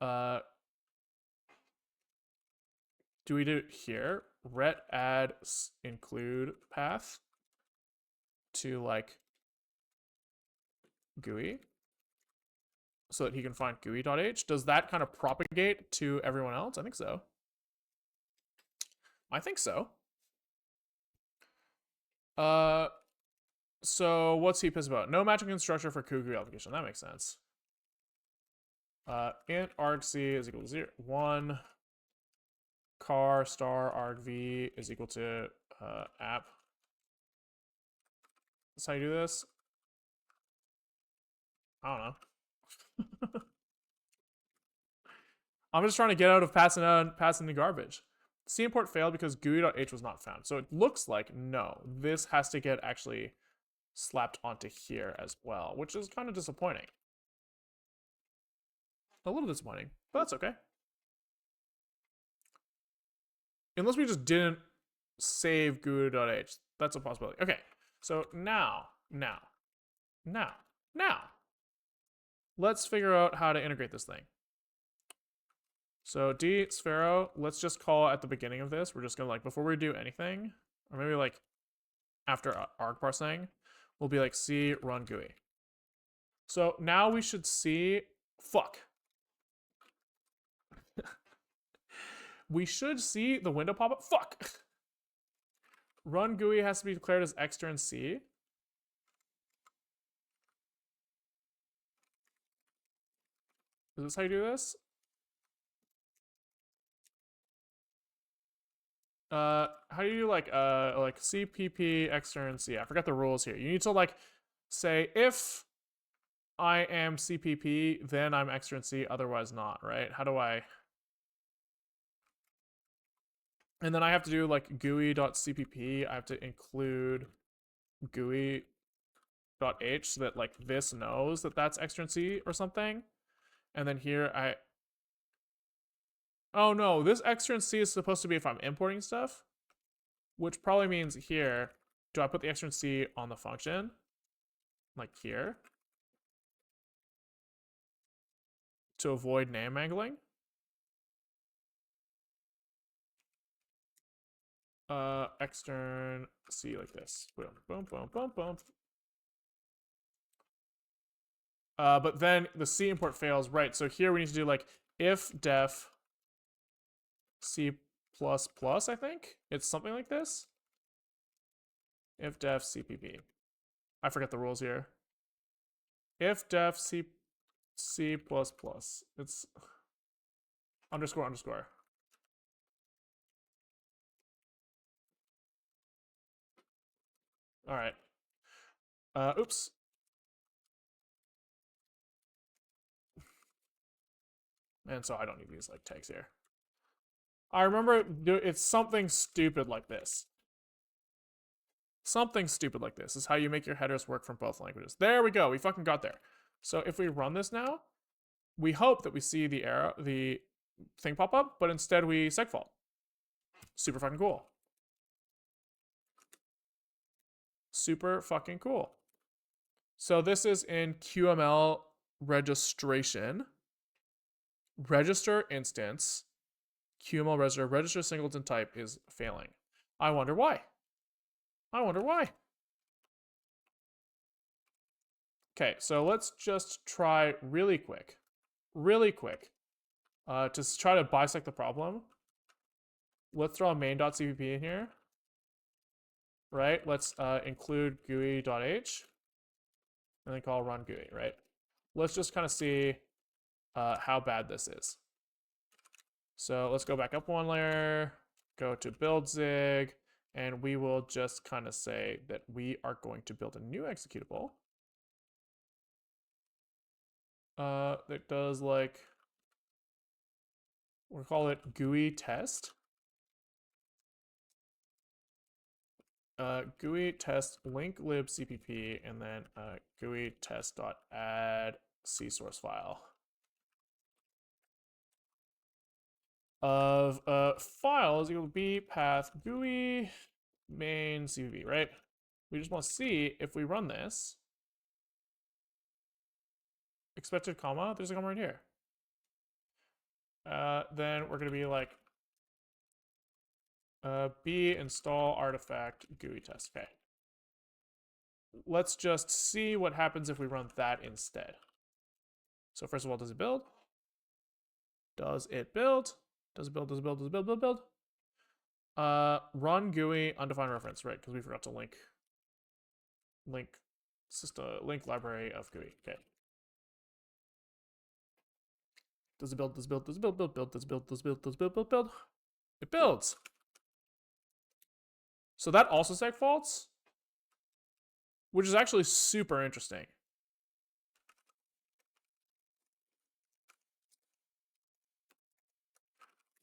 do we do it here? Ret add include path to like GUI so that he can find GUI.h. Does that kind of propagate to everyone else? I think so. So what's he pissed about? No matching constructor for GUI application. That makes sense. Int argc is equal to 0, 1. Car star argv is equal to app. That's how you do this? I don't know. I'm just trying to get out of passing the garbage. C import failed because GUI.h was not found. So it looks like, no, this has to get actually slapped onto here as well, which is kind of disappointing. A little disappointing, but that's okay. Unless we just didn't save GUI.h. That's a possibility. Okay, so now, let's figure out how to integrate this thing. So dsphero, let's just call at the beginning of this. We're just gonna like, before we do anything, or maybe like after arg parsing, we'll be like c run GUI. So now we should see, fuck. We should see the window pop up, fuck. Run GUI has to be declared as extern C. Is this how you do this? How do you do like CPP extern C? I forgot the rules here. You need to like say if I am CPP, then I'm extern C, otherwise not, right? How do I? And then I have to do like GUI.cpp. I have to include GUI.h so that like this knows that that's extern C or something. And then here I, oh no, this extern C is supposed to be if I'm importing stuff, which probably means here, do I put the extern C on the function? Like here? To avoid name mangling? Extern C like this. Boom. But then the C import fails, right? So here we need to do like if def C++, I think? It's something like this. If def CPP. I forget the rules here. If def C++. It's underscore. All right. Oops. And so I don't need these like tags here. I remember it's something stupid like this. Something stupid like this is how you make your headers work from both languages. There we go. We fucking got there. So if we run this now, we hope that we see the error, the thing pop up, but instead we segfault. Super fucking cool. Super fucking cool. So this is in QML registration. Register instance, QML register singleton type is failing. I wonder why. Okay, so let's just try really quick, to try to bisect the problem. Let's throw a main.cpp in here, right? Let's include GUI.h, and then call run GUI, right? Let's just kind of see how bad this is. So let's go back up one layer, go to build zig, And we will just kind of say that we are going to build a new executable that does like, we'll call it GUI test. GUI test link lib cpp, and then GUI test dot add c source file of file is equal to b path GUI main cpp, right? We just want to see if we run this. Expected comma, there's a comma right here. Then we're gonna be like b install artifact GUI test. Okay. Let's just see what happens if we run that instead. So first of all, does it build? Does it build? Does it build? Does it build? Does it build? Build? Run GUI undefined reference, right? Because we forgot to link system link library of GUI. Okay. Does it build? Does it build? Does it build? Build? Build? Does it build? Does it build? Does it build? Build? Build? It builds. So that also segfaults, which is actually super interesting.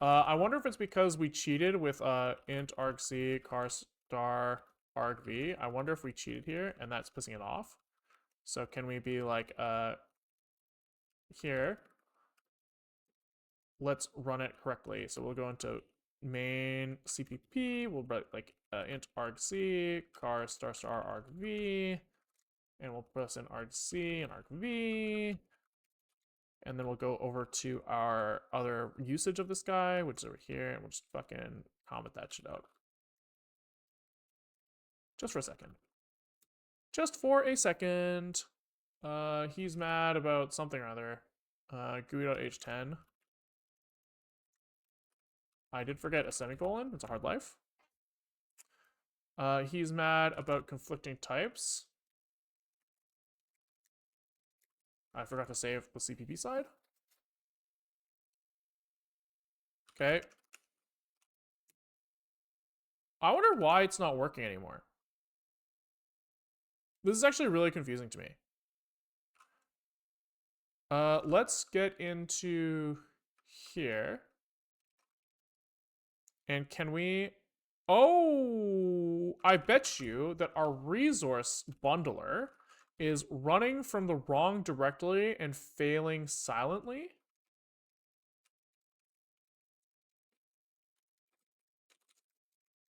I wonder if it's because we cheated with int argc car star argv. I wonder if we cheated here and that's pissing it off. So can we be like here, let's run it correctly. So we'll go into main cpp, we'll write like int argc car star argv, and we'll press in argc and argv. And then we'll go over to our other usage of this guy, which is over here, and we'll just fucking comment that shit out. Just for a second. Just for a second. He's mad about something or other. GUI.h10. I did forget a semicolon. It's a hard life. He's mad about conflicting types. I forgot to save the CPP side. Okay. I wonder why it's not working anymore. This is actually really confusing to me. Let's get into here. And can we... Oh, I bet you that our resource bundler is running from the wrong directory and failing silently.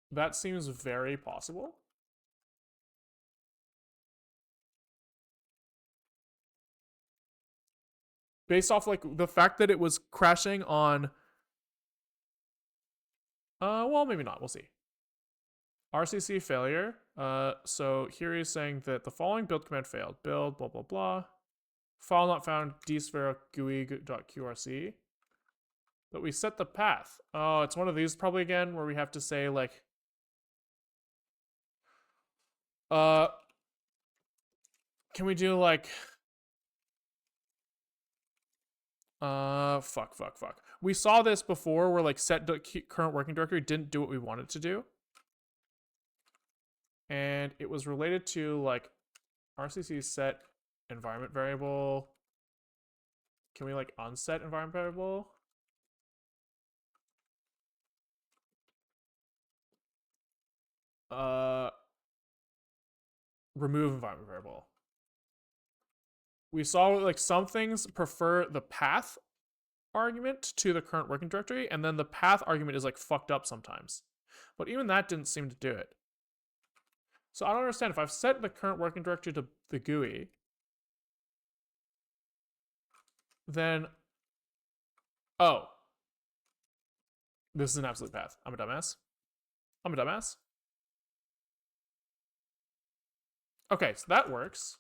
That seems very possible. Based off like the fact that it was crashing on... well, maybe not. We'll see. RCC failure. So here he's saying that the following build command failed. Build, blah, blah, blah. File not found, dsphere GUI.qrc. But we set the path. Oh, it's one of these probably again where we have to say like... can we do like... fuck. We saw this before where like set current working directory didn't do what we wanted to do. And it was related to like RCC set environment variable. Can we like unset environment variable? Remove environment variable. We saw like some things prefer the path argument to the current working directory, and then the path argument is like fucked up sometimes. But even that didn't seem to do it. So I don't understand. If I've set the current working directory to the GUI, then... Oh. This is an absolute path. I'm a dumbass. Okay, so that works.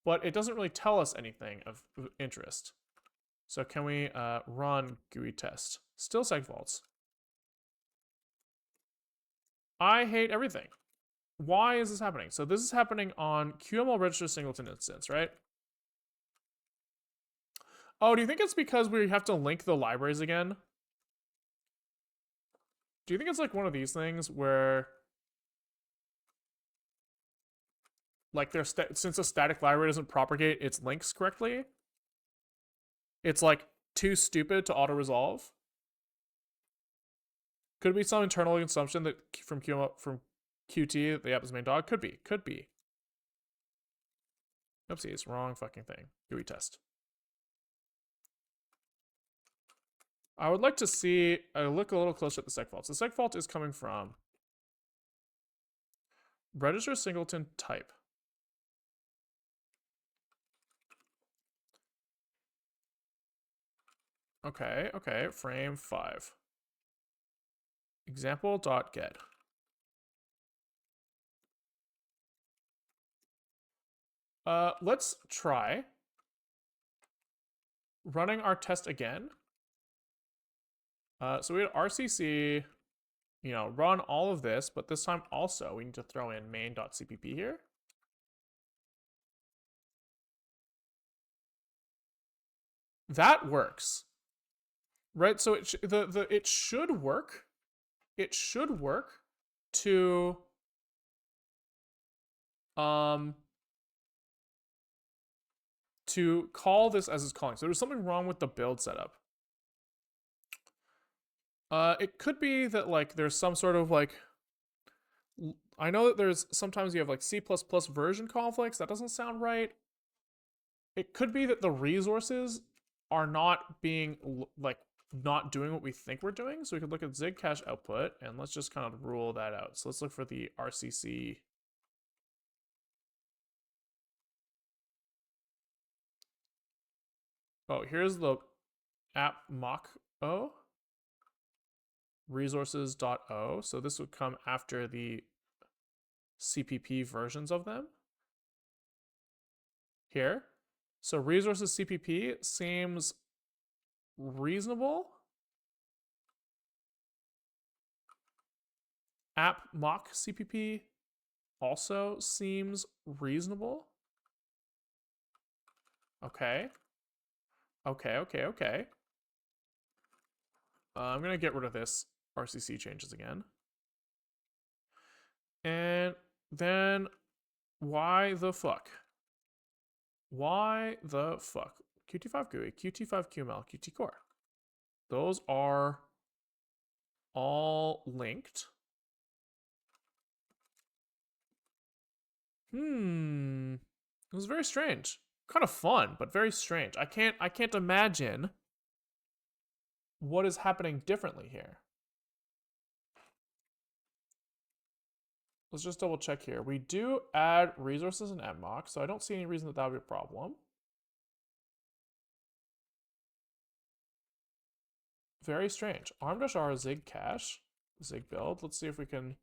But it doesn't really tell us anything of interest. So can we run GUI test? Still segfaults. I hate everything. Why is this happening? So this is happening on QML register singleton instance, right? Oh, do you think it's because we have to link the libraries again? Do you think it's like one of these things where like since a static library doesn't propagate its links correctly, it's like too stupid to auto resolve. Could it be some internal assumption that from Qt that the app is main dog? Could be. Oopsies, wrong fucking thing. GUI test. I would like to see, look a little closer at the segfault. So the segfault is coming from register singleton type. Okay, frame 5. Example.get. Let's try running our test again. So we had RCC, run all of this, but this time also we need to throw in main.cpp here. That works, right? So it should work. It should work to call this as it's calling. So there's something wrong with the build setup. It could be that like there's some sort of like, I know that there's sometimes you have like C++ version conflicts. That doesn't sound right. It could be that the resources are not being like not doing what we think we're doing. So we could look at zig cache output and let's just kind of rule that out. So let's look for the RCC. Oh, here's the app mock-o. Resources.o. So this would come after the CPP versions of them. Here. So resources CPP seems reasonable. App mock CPP also seems reasonable. Okay. I'm going to get rid of this RCC changes again. And then why the fuck? Why the fuck? Qt5 GUI, Qt5 QML, Qt Core. Those are all linked. It was very strange. Kind of fun, but very strange. I can't imagine what is happening differently here. Let's just double check here. We do add resources in mmock, so I don't see any reason that would be a problem. Very strange. arm-r zig cache, zig build. Let's see if we can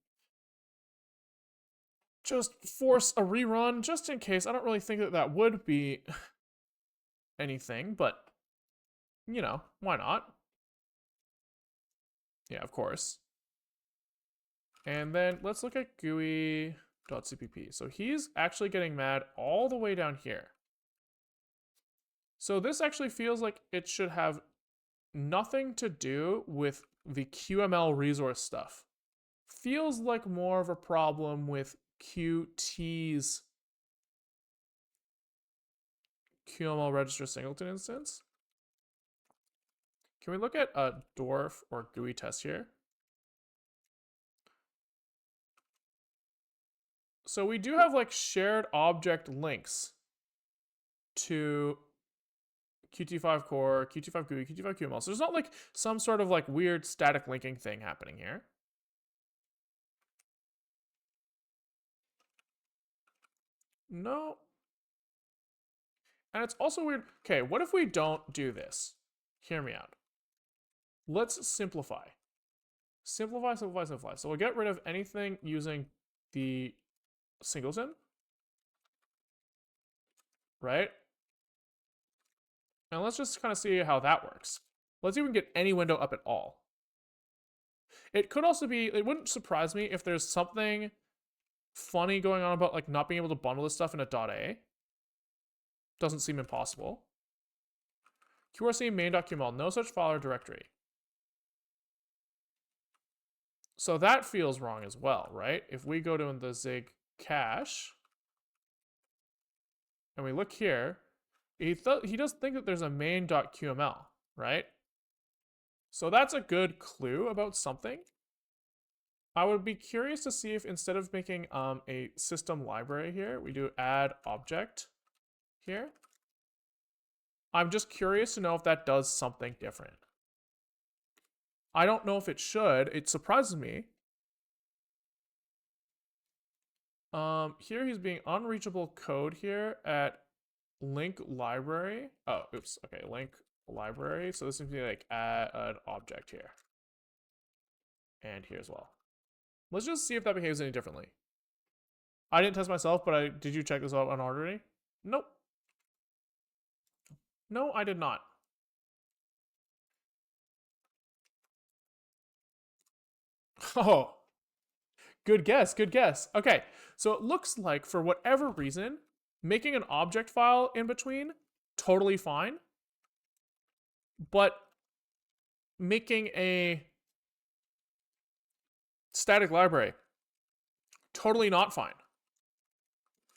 just force a rerun just in case. I don't really think that that would be anything, but why not? Yeah, of course. And then let's look at GUI.cpp. So he's actually getting mad all the way down here. So this actually feels like it should have nothing to do with the QML resource stuff. Feels like more of a problem with Qt's QML register singleton instance. Can we look at a dwarf or GUI test here? So we do have like shared object links to Qt5 core, Qt5 GUI, Qt5 QML. So there's not like some sort of like weird static linking thing happening here. No. And it's also weird. Okay, what if we don't do this? Hear me out. Let's simplify. Simplify. So we'll get rid of anything using the singleton. Right? And let's just kind of see how that works. Let's see if we can get any window up at all. It could also be, it wouldn't surprise me if there's something funny going on about like not being able to bundle this stuff in a .a. Doesn't seem impossible. QRC main.qml, no such file or directory. So that feels wrong as well, right? If we go to the zig cache, and we look here, he does think that there's a main.qml, right? So that's a good clue about something. I would be curious to see if instead of making a system library here, we do add object here. I'm just curious to know if that does something different. I don't know if it should. It surprises me. Here he's being unreachable code here at link library. Oh, oops. Okay, link library. So this seems to be like add an object here. And here as well. Let's just see if that behaves any differently. I didn't test myself, but did you check this out on already? Nope. No, I did not. Oh, good guess, good guess. Okay, so it looks like for whatever reason, making an object file in between, totally fine. But making a static library, totally not fine.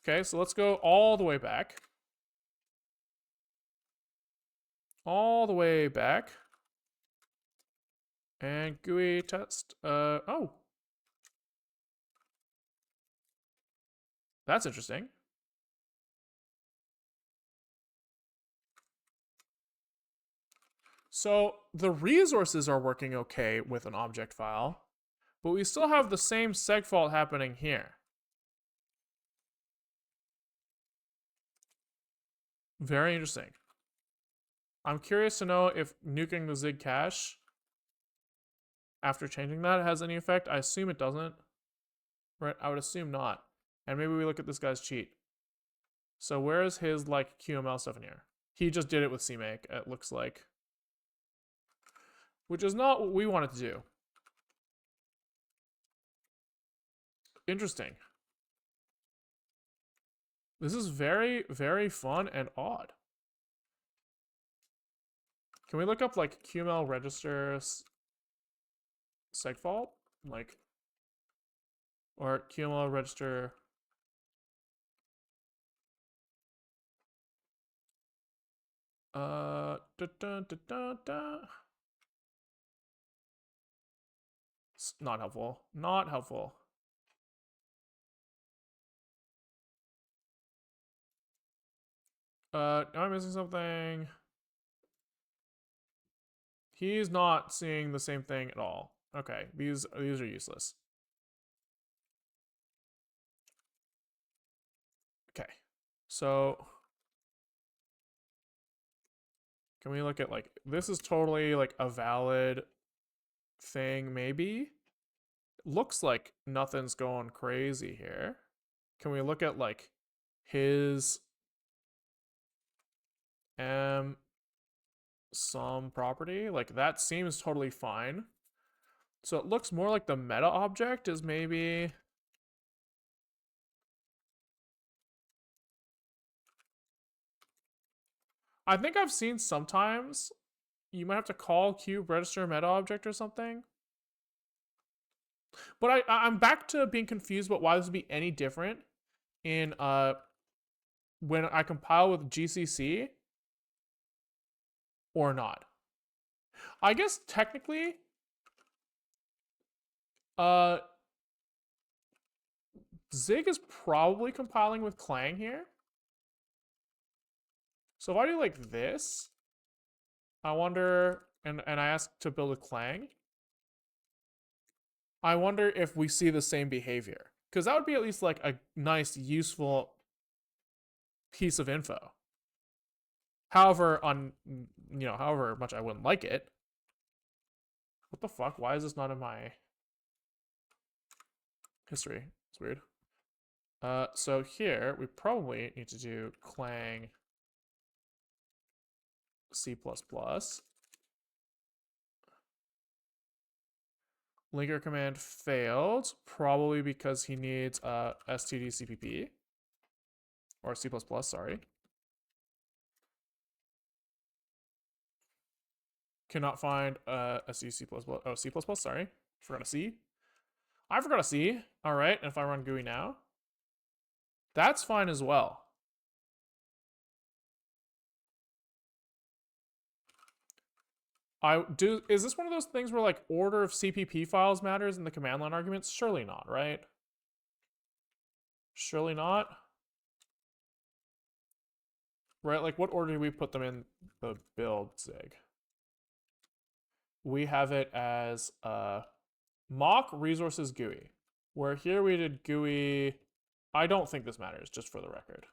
Okay, so let's go all the way back. All the way back. And GUI test. Oh. That's interesting. So the resources are working okay with an object file, but we still have the same segfault happening here. Very interesting. I'm curious to know if nuking the zig cache after changing that has any effect. I assume it doesn't. Right? I would assume not. And maybe we look at this guy's cheat. So where is his like QML stuff in here? He just did it with CMake, it looks like. Which is not what we wanted to do. Interesting. This is very, very fun and odd. Can we look up like QML register segfault? Like, or QML register. Da, da, da, da, da. It's not helpful. Not helpful. Am I missing something? He's not seeing the same thing at all. Okay, these are useless. Okay, so can we look at like, this is totally like a valid thing maybe? Looks like nothing's going crazy here. Can we look at like his some property? Like that seems totally fine. So it looks more like the meta object is maybe. I think I've seen sometimes you might have to call cube register meta object or something. But I'm back to being confused about why this would be any different in when I compile with GCC or not. I guess technically Zig is probably compiling with Clang here. So if I do like this, I wonder, and I ask to build a Clang, I wonder if we see the same behavior. Because that would be at least like a nice, useful piece of info. However, however much I wouldn't like it. What the fuck? Why is this not in my history? It's weird. So here, we probably need to do Clang C++. Linker command failed, probably because he needs stdcpp. Or C++, sorry. Cannot find std C++. Oh, C++, sorry. Forgot a C. I forgot a C. All right, and if I run GUI now, that's fine as well. Is this one of those things where like order of CPP files matters in the command line arguments? Surely not, right? Surely not. Right, like what order do we put them in the build zig? We have it as mock resources GUI. Where here we did GUI. I don't think this matters, just for the record.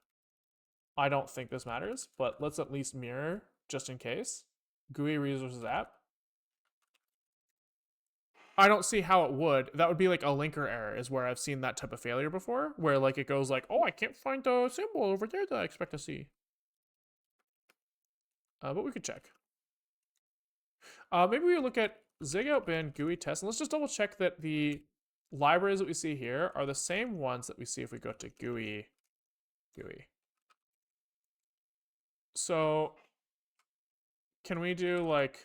I don't think this matters, but let's at least mirror just in case. GUI resources app. I don't see how it would. That would be like a linker error is where I've seen that type of failure before, where like it goes like, oh, I can't find the symbol over there that I expect to see. But we could check. Maybe we look at zig out bin GUI test, and let's just double check that the libraries that we see here are the same ones that we see if we go to GUI. So can we do like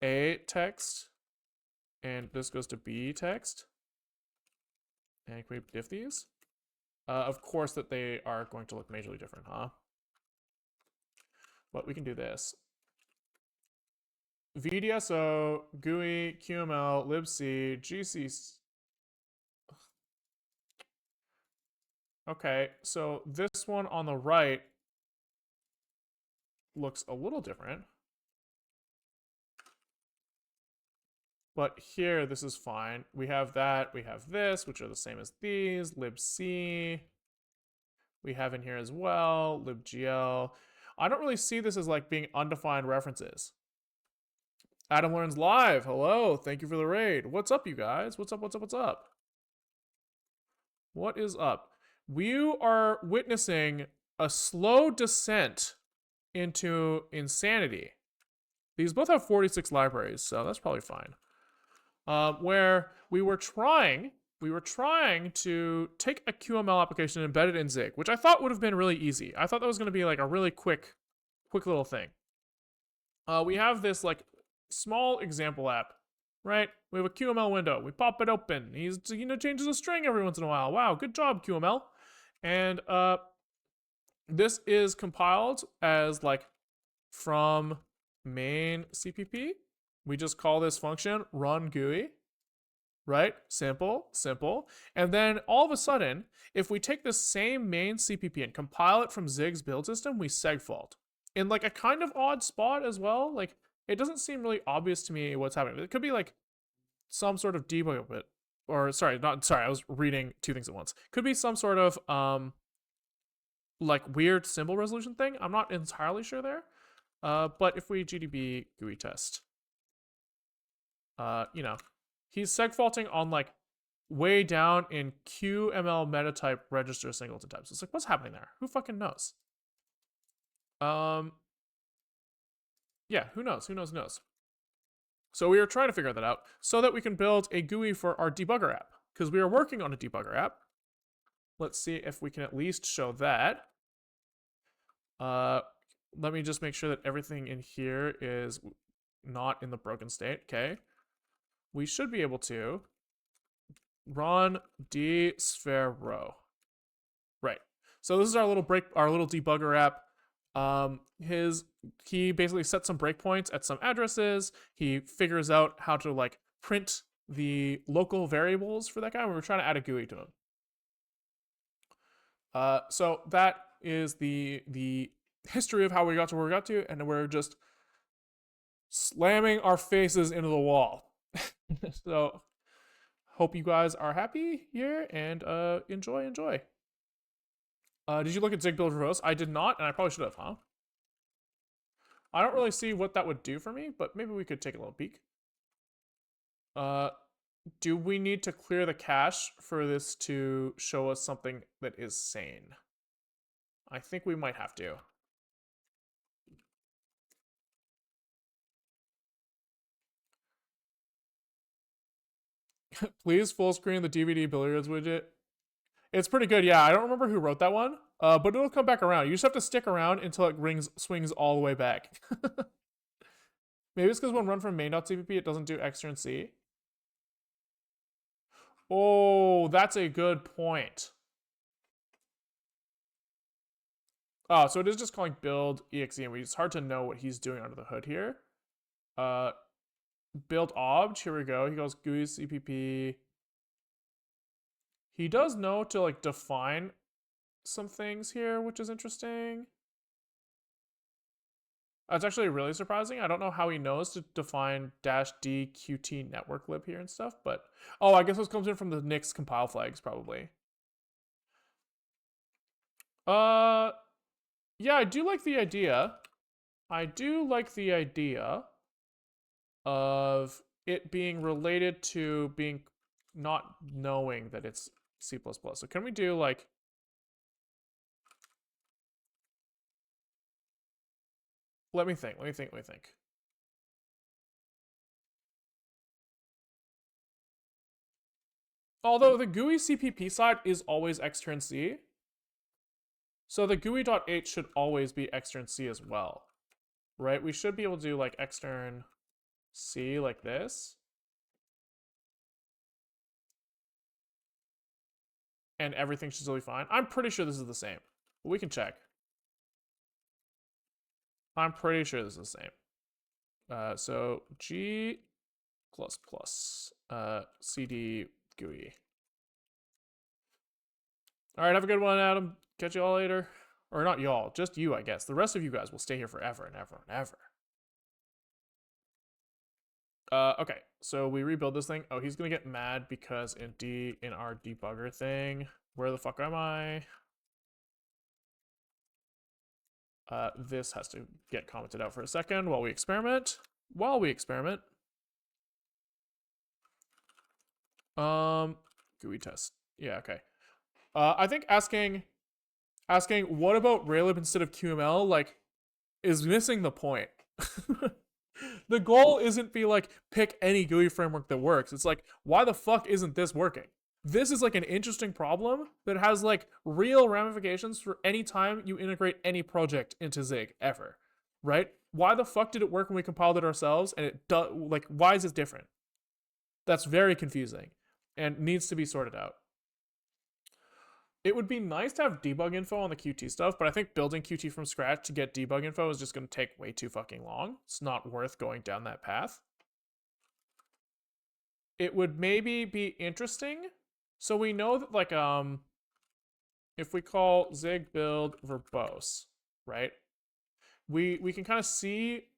A text and this goes to B text? And can we diff these? Of course that they are going to look majorly different, huh? But we can do this. VDSO, GUI, QML, libc, GC. Okay, so this one on the right looks a little different. But here, this is fine. We have that, we have this, which are the same as these, libc. We have in here as well, libgl. I don't really see this as like being undefined references. Adam Learns Live, hello, thank you for the raid. What's up, you guys? What's up, what's up, what's up? What is up? We are witnessing a slow descent into insanity. These both have 46 libraries, so that's probably fine. Where we were trying to take a QML application and embed it in Zig, which I thought would have been really easy. I thought that was going to be like a really quick little thing. We have this like small example app, right? We have a QML window. We pop it open. He's changes a string every once in a while. Wow, good job, QML. And this is compiled as like from main CPP. We just call this function run GUI, right? Simple. And then all of a sudden, if we take the same main CPP and compile it from Zig's build system, we segfault. In like a kind of odd spot as well. Like it doesn't seem really obvious to me what's happening. It could be like some sort of debug bit. Or sorry, I was reading two things at once. Could be some sort of like weird symbol resolution thing. I'm not entirely sure there. But if we GDB GUI test, he's segfaulting on like way down in QML meta type register singleton types. It's like, what's happening there? Who fucking knows? Yeah, who knows? So we are trying to figure that out so that we can build a GUI for our debugger app, because we are working on a debugger app. Let's see if we can at least show that. Let me just make sure that everything in here is not in the broken state. Okay. We should be able to run dsphere row. Right. So this is our little debugger app. He basically sets some breakpoints at some addresses. He figures out how to like print the local variables for that guy. We were trying to add a GUI to him. So that is the history of how we got to where we got to, and we're just slamming our faces into the wall. So hope you guys are happy here and enjoy. Did you look at Zig build reverse? I did not, and I probably should have, huh? I don't really see what that would do for me, but maybe we could take a little peek. Do we need to clear the cache for this to show us something that is sane? I think we might have to. Please full screen the DVD billiards widget. It's pretty good, yeah. I don't remember who wrote that one, but it'll come back around. You just have to stick around until it swings all the way back. Maybe it's because when run from main.cpp, it doesn't do extern C. Oh, that's a good point. Oh, so it is just calling build exe, and it's hard to know what he's doing under the hood here. build obj. Here we go. He goes GUI CPP. He does know to like define some things here, which is interesting. That's actually really surprising. I don't know how he knows to define -d qt network lib here and stuff, but oh, I guess this comes in from the Nix compile flags probably. Yeah, I do like the idea. I do like the idea of it being related to being not knowing that it's C++. So can we do like, let me think. Although the GUI CPP side is always extern C, so the GUI.h should always be extern C as well, right? We should be able to do like extern C like this. And everything should still be fine. I'm pretty sure this is the same, but we can check. I'm pretty sure this is the same. So G++, CD GUI. All right, have a good one, Adam. Catch you all later. Or not y'all, just you, I guess. The rest of you guys will stay here forever and ever and ever. Okay, so we rebuild this thing. Oh, he's gonna get mad because in our debugger thing, where the fuck am I? This has to get commented out for a second while we experiment. GUI test. Yeah, okay. I think asking what about Raylib instead of QML like is missing the point. The goal isn't be like pick any GUI framework that works. It's like why the fuck isn't this working? This is like an interesting problem that has like real ramifications for any time you integrate any project into Zig ever, right? Why the fuck did it work when we compiled it ourselves and it does like why is it different? That's very confusing and needs to be sorted out. It would be nice to have debug info on the Qt stuff, but I think building Qt from scratch to get debug info is just going to take way too fucking long. It's not worth going down that path. It would maybe be interesting. So we know that like if we call zig build verbose, right? We can kind of see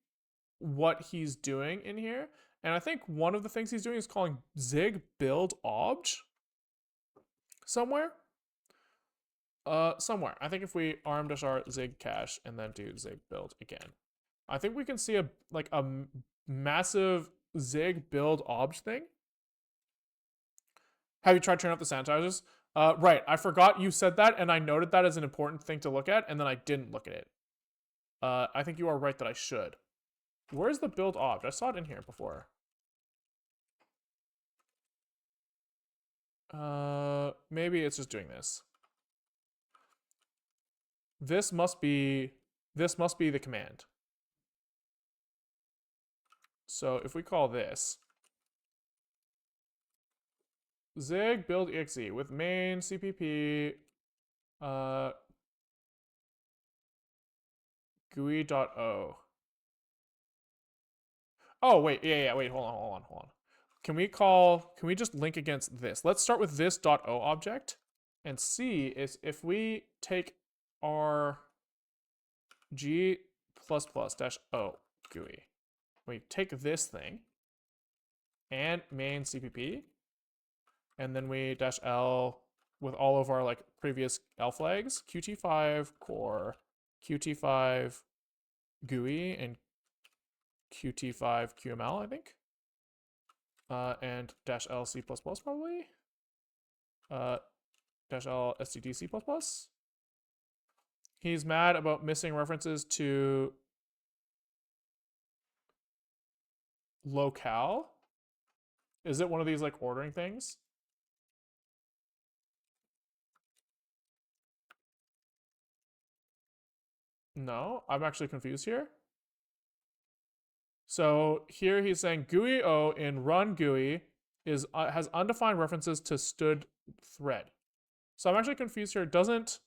what he's doing in here. And I think one of the things he's doing is calling zig build obj somewhere. Somewhere. I think if we arm-r zig cache and then do zig build again, I think we can see a massive zig build obj thing. Have you tried turning off the sanitizers? Right. I forgot you said that, and I noted that as an important thing to look at, and then I didn't look at it. I think you are right that I should. Where's the build obj? I saw it in here before. Maybe it's just doing this. This must be the command. So if we call this zig build exe with main cpp GUI.o. Oh wait, yeah, wait, hold on. Can we just link against this? Let's start with this .o object and see if we take our G++-o GUI. We take this thing and main CPP, and then we -l with all of our like previous L flags, Qt5 core, Qt5 GUI, and Qt5 QML, I think. And -l C++ probably. -l std C++. He's mad about missing references to locale. Is it one of these like ordering things? No, I'm actually confused here. So here he's saying GUI-o in run GUI is has undefined references to stood thread. So I'm actually confused here. Doesn't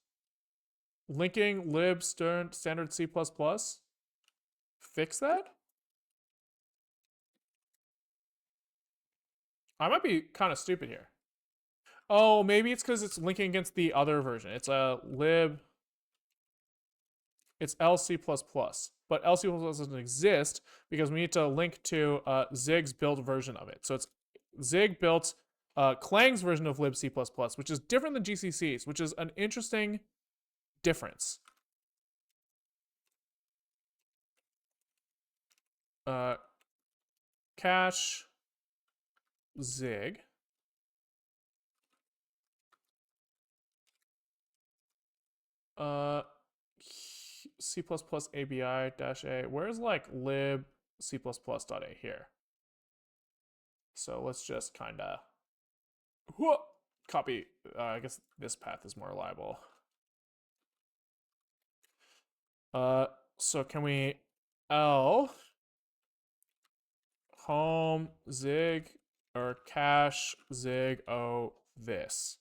linking lib standard C++ fix that? I might be kind of stupid here. Oh, maybe it's because it's linking against the other version. It's a lib. It's LC++, but LC++ doesn't exist because we need to link to Zig's built version of it. So it's Zig built Clang's version of libc++, which is different than GCC's, which is an interesting difference. Cache Zig. C++ ABI-A. Where's like lib C++.a here? So let's just kind of copy. I guess this path is more reliable. So can we L home Zig or cache Zig this?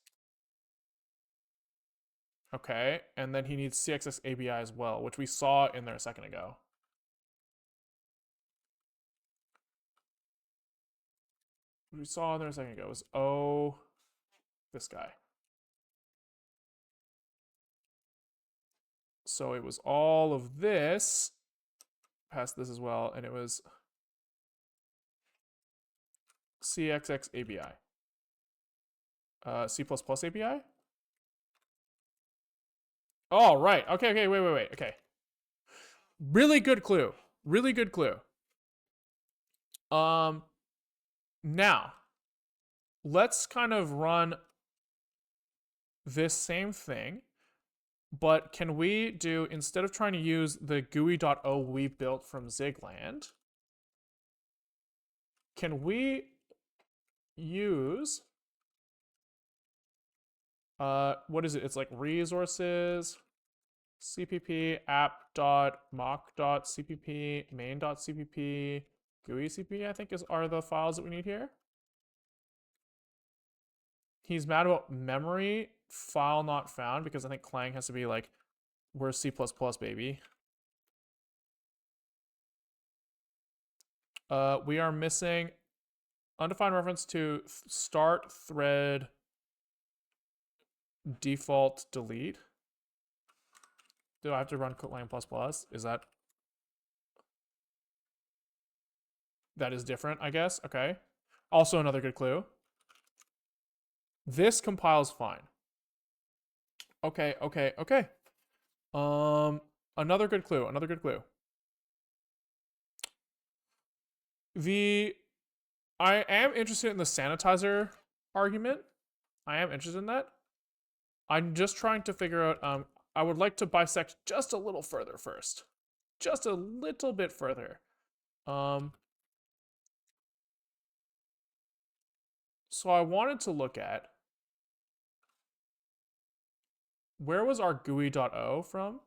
Okay, and then he needs CXX ABI as well, which we saw in there a second ago. What we saw in there a second ago was this guy. So it was all of this, past this as well, and it was CXX ABI. C++ ABI? Oh, right. Okay, wait. Okay. Really good clue. Really good clue. Now, let's kind of run this same thing, but can we do, instead of trying to use the GUI.o we built from Zigland, can we use, what is it? It's like resources, cpp app.mock.cpp main.cpp GUI.cpp, I think are the files that we need here. He's mad about memory file not found because I think Clang has to be like, we're C++, baby. We are missing undefined reference to start thread default delete. Do I have to run Clang++? Is that is different, I guess? Okay. Also another good clue. This compiles fine. Okay. Another good clue. I am interested in the sanitizer argument. I am interested in that. I'm just trying to figure out, I would like to bisect just a little further first. Just a little bit further. So I wanted to look at, where was our GUI.o from?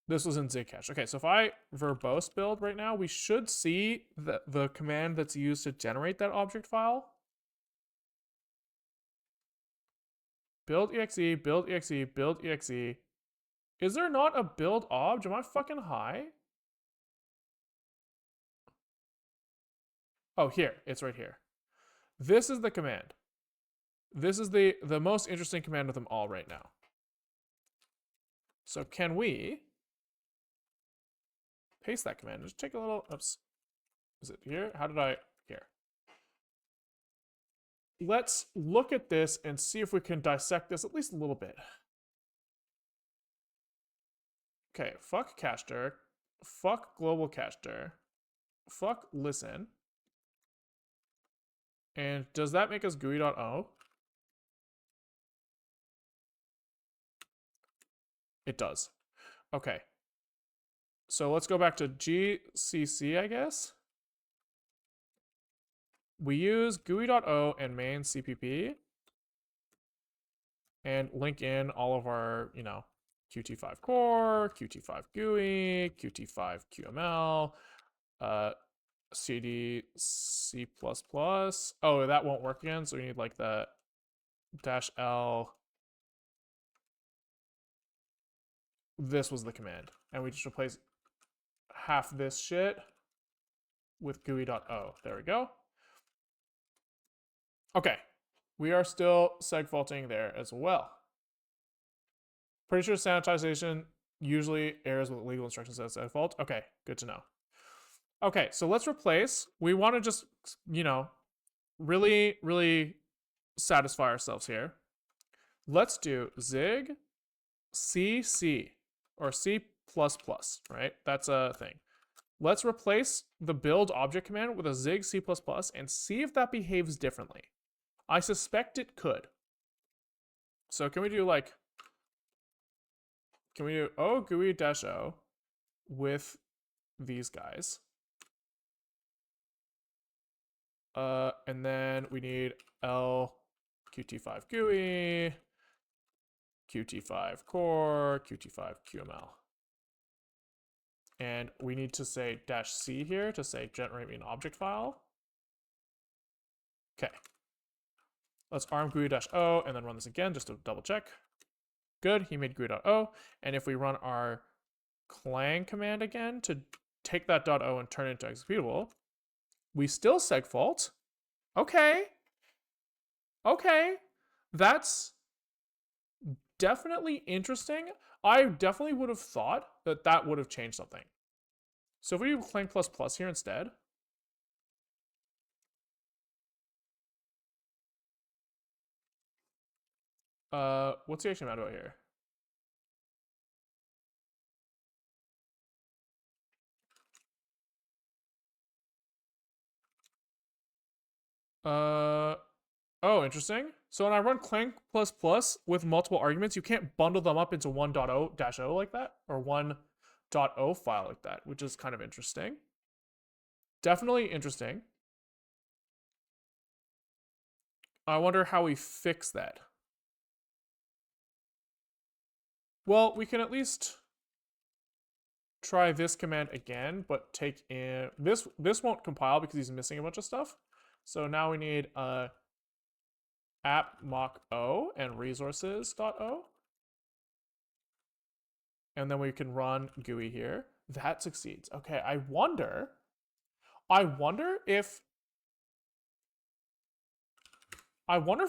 This was in Zcash. Okay, so if I verbose build right now, we should see the command that's used to generate that object file. Build exe, build exe, build exe. Is there not a build obj? Am I fucking high? Oh, here. It's right here. This is the command. This is the most interesting command of them all right now. So can we paste that command? Just take a little, oops. Is it here? How did I, here. Let's look at this and see if we can dissect this at least a little bit. Okay, fuck cachedir, fuck global cachedir, fuck listen. And does that make us GUI.o? It does. Okay. So let's go back to GCC, I guess. We use GUI.o and main CPP and link in all of our, Qt5 core, Qt5 GUI, Qt5 QML, CD C++. Oh, that won't work again, so we need like the -L. This was the command, and we just replace half this shit with GUI.o. There we go. Okay, we are still segfaulting there as well. Pretty sure sanitization usually errors with legal instructions as segfault. Okay, good to know. Okay, so let's replace. We want to just, really, really satisfy ourselves here. Let's do zig cc or C++, right? That's a thing. Let's replace the build object command with a zig C++ and see if that behaves differently. I suspect it could. So can we do o GUI-o with these guys? And then we need L Qt5 GUI, Qt5 core, Qt5 QML. And we need to say -c here to say generate me an object file. Okay. Let's arm GUI-o and then run this again just to double check. Good, he made GUI.o. And if we run our clang command again to take that .o and turn it into executable, we still segfault. Okay. Okay. That's definitely interesting. I definitely would have thought that that would have changed something. So if we do clang ++ here instead, what's he actually mad about here? Oh, interesting. So when I run clang ++ with multiple arguments, you can't bundle them up into one .o-o like that, or one .o file like that, which is kind of interesting. Definitely interesting. I wonder how we fix that. Well, we can at least try this command again, but take in this won't compile because he's missing a bunch of stuff. So now we need app mock o and resources.o. And then we can run GUI here. That succeeds. Okay, I wonder if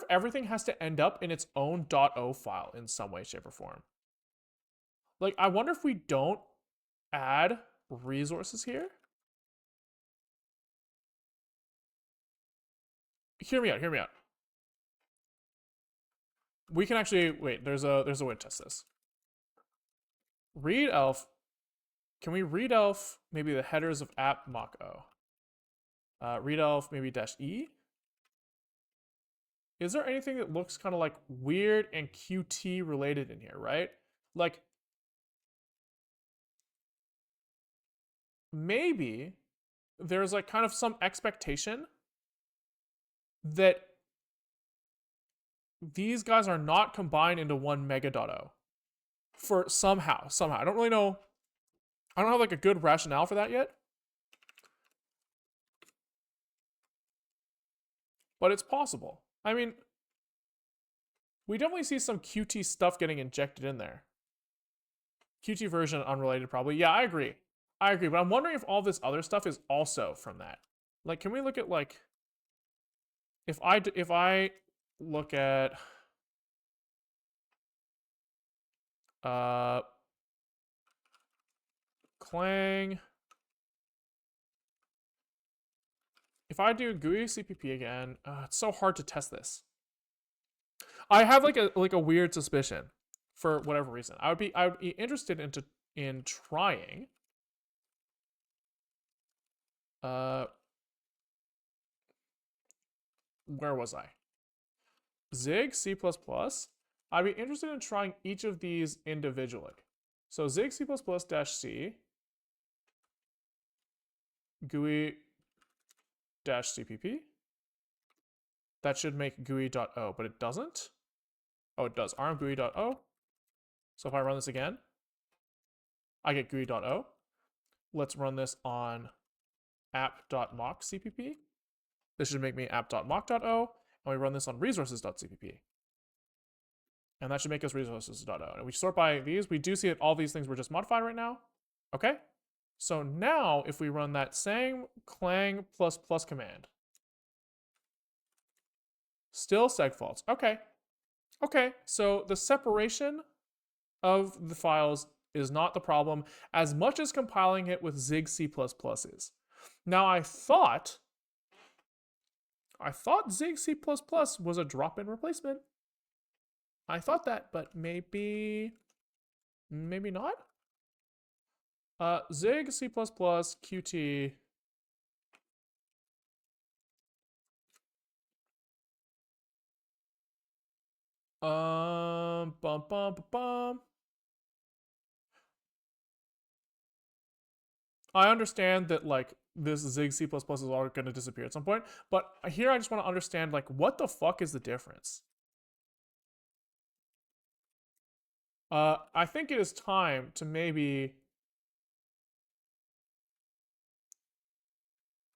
everything has to end up in its own .o file in some way, shape, or form. Like, I wonder if we don't add resources here. Hear me out. We can actually wait. There's a way to test this. Read elf. Can we read elf maybe the headers of app mock o? Read elf maybe -e. Is there anything that looks kind of like weird and Qt related in here, right? Like maybe there's like kind of some expectation that these guys are not combined into one mega.o for somehow. I don't really know. I don't have like a good rationale for that yet. But it's possible. I mean, we definitely see some Qt stuff getting injected in there. Qt version unrelated probably. Yeah, I agree. But I'm wondering if all this other stuff is also from that. Like, can we look at like, if I look at clang, if I do GUI CPP again, it's so hard to test this. I have like a weird suspicion for whatever reason. I would be interested in trying. Where was I? Zig C++. I'd be interested in trying each of these individually. So zig C++ -c GUI -cpp. That should make GUI.o, but it doesn't. Oh, it does. Arm GUI.o. So if I run this again, I get GUI.o. Let's run this on app.mock CPP. This should make me app.mock.o. And we run this on resources.cpp. And that should make us resources.o. And we sort by these. We do see that all these things were just modified right now. Okay. So now if we run that same clang plus plus command, still segfaults. Okay. Okay. So the separation of the files is not the problem as much as compiling it with Zig C++ is. Now I thought Zig C++ was a drop-in replacement. I thought that, but maybe not. Zig C++ Qt. Bum bum bum. I understand that like this Zig C++ is all going to disappear at some point, but here I just want to understand like what the fuck is the difference? I think it is time to maybe.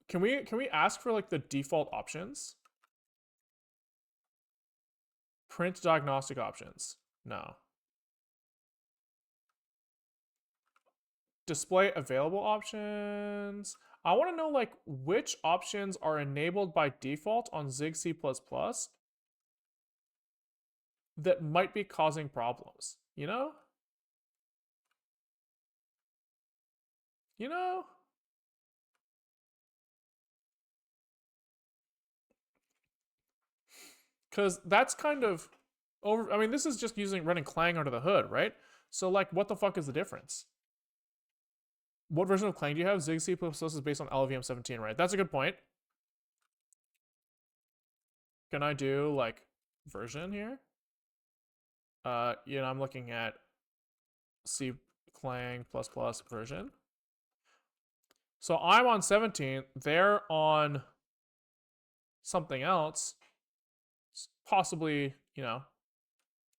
Can we ask for like the default options? Print diagnostic options. No. Display available options. I want to know like which options are enabled by default on Zig C++ that might be causing problems. You know? You know? Because that's kind of over. I mean, this is just running Clang under the hood, right? So like, what the fuck is the difference? What version of Clang do you have? Zig C++ is based on LVM 17, right? That's a good point. Can I do like version here? I'm looking at C Clang version. So I'm on 17. They're on something else. Possibly,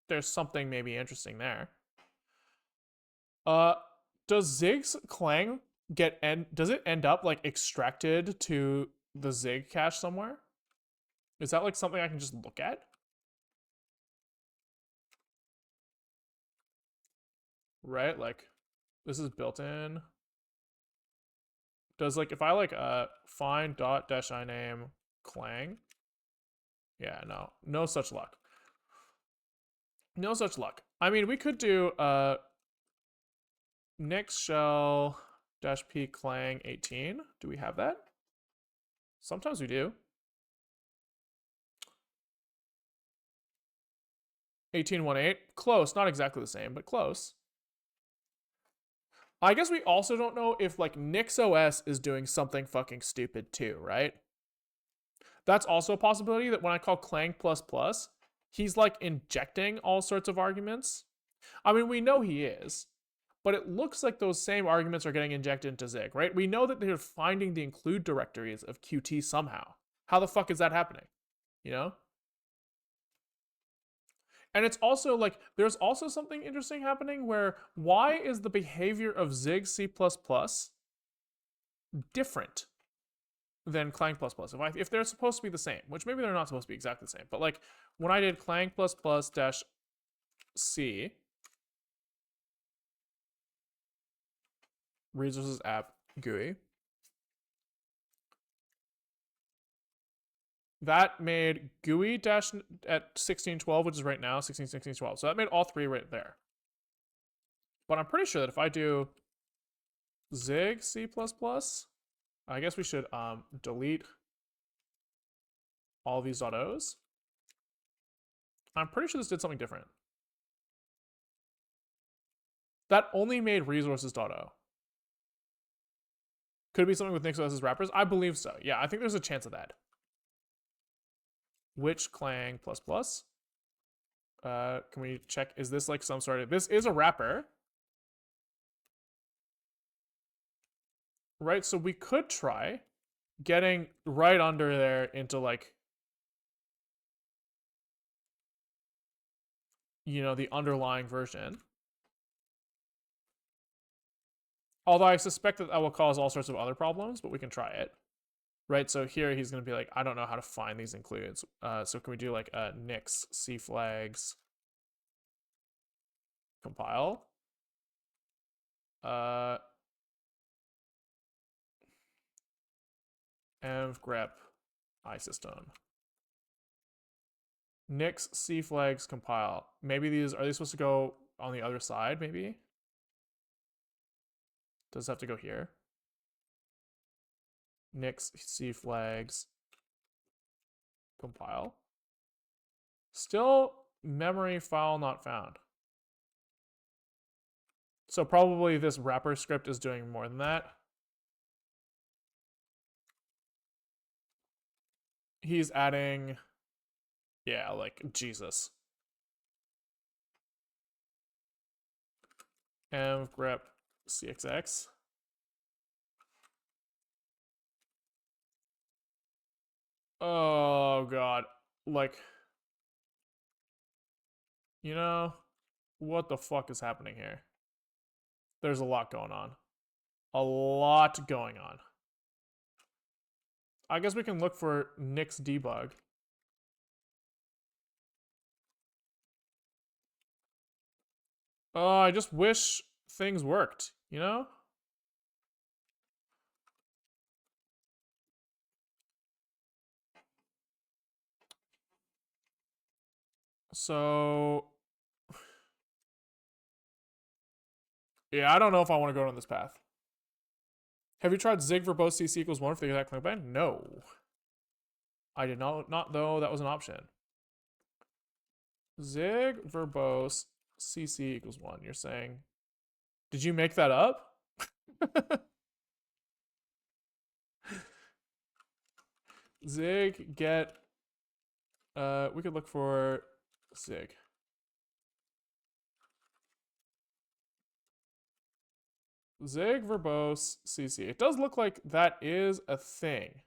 there's something maybe interesting there. Does Zig's Clang does it end up like extracted to the Zig cache somewhere? Is that like something I can just look at? Right, like this is built in. Does like if I like find dot dash iname Clang? Yeah, no such luck. No such luck. I mean, we could do nix shell dash p Clang 18. Do we have that? Sometimes we do. 1818. Close, not exactly the same, but close. I guess we also don't know if like NixOS is doing something fucking stupid too, right? That's also a possibility that when I call Clang++, he's like injecting all sorts of arguments. I mean, we know he is, but it looks like those same arguments are getting injected into Zig, right? We know that they're finding the include directories of Qt somehow. How the fuck is that happening? You know? And it's also like, there's also something interesting happening where why is the behavior of Zig C++ different than Clang++? If they're supposed to be the same, which maybe they're not supposed to be exactly the same, but like when I did Clang++ dash C, resources app GUI, that made GUI dash at 1612, which is right now 16.16.12. So that made all three right there. But I'm pretty sure that if I do Zig C++, I guess we should delete all these .o's. I'm pretty sure this did something different. That only made resources.o. Could it be something with NixOS's wrappers? I believe so. Yeah, I think there's a chance of that. Which Clang++? Can we check? Is this like some sort of... This is a wrapper. Right, so we could try getting right under there into like, the underlying version. Although I suspect that will cause all sorts of other problems, but we can try it. Right, so here he's going to be like, I don't know how to find these includes. So can we do like nix C flags compile? env grep isystem. Nix C flags compile. Maybe these, are they supposed to go on the other side, maybe? Does it have to go here? Nix C flags compile. Still memory file not found. So probably this wrapper script is doing more than that. He's adding, yeah, like Jesus. Env grep cxx. Oh god. Like, you know, what the fuck is happening here? There's a lot going on. A lot going on. I guess we can look for Nix debug. I just wish things worked, you know? So, yeah, I don't know if I want to go down this path. Have you tried zig verbose cc equals 1 for the exact click band? No. I did not though that was an option. Zig verbose cc equals 1. You're saying, did you make that up? Zig get, we could look for zig. Zig verbose cc. It does look like that is a thing.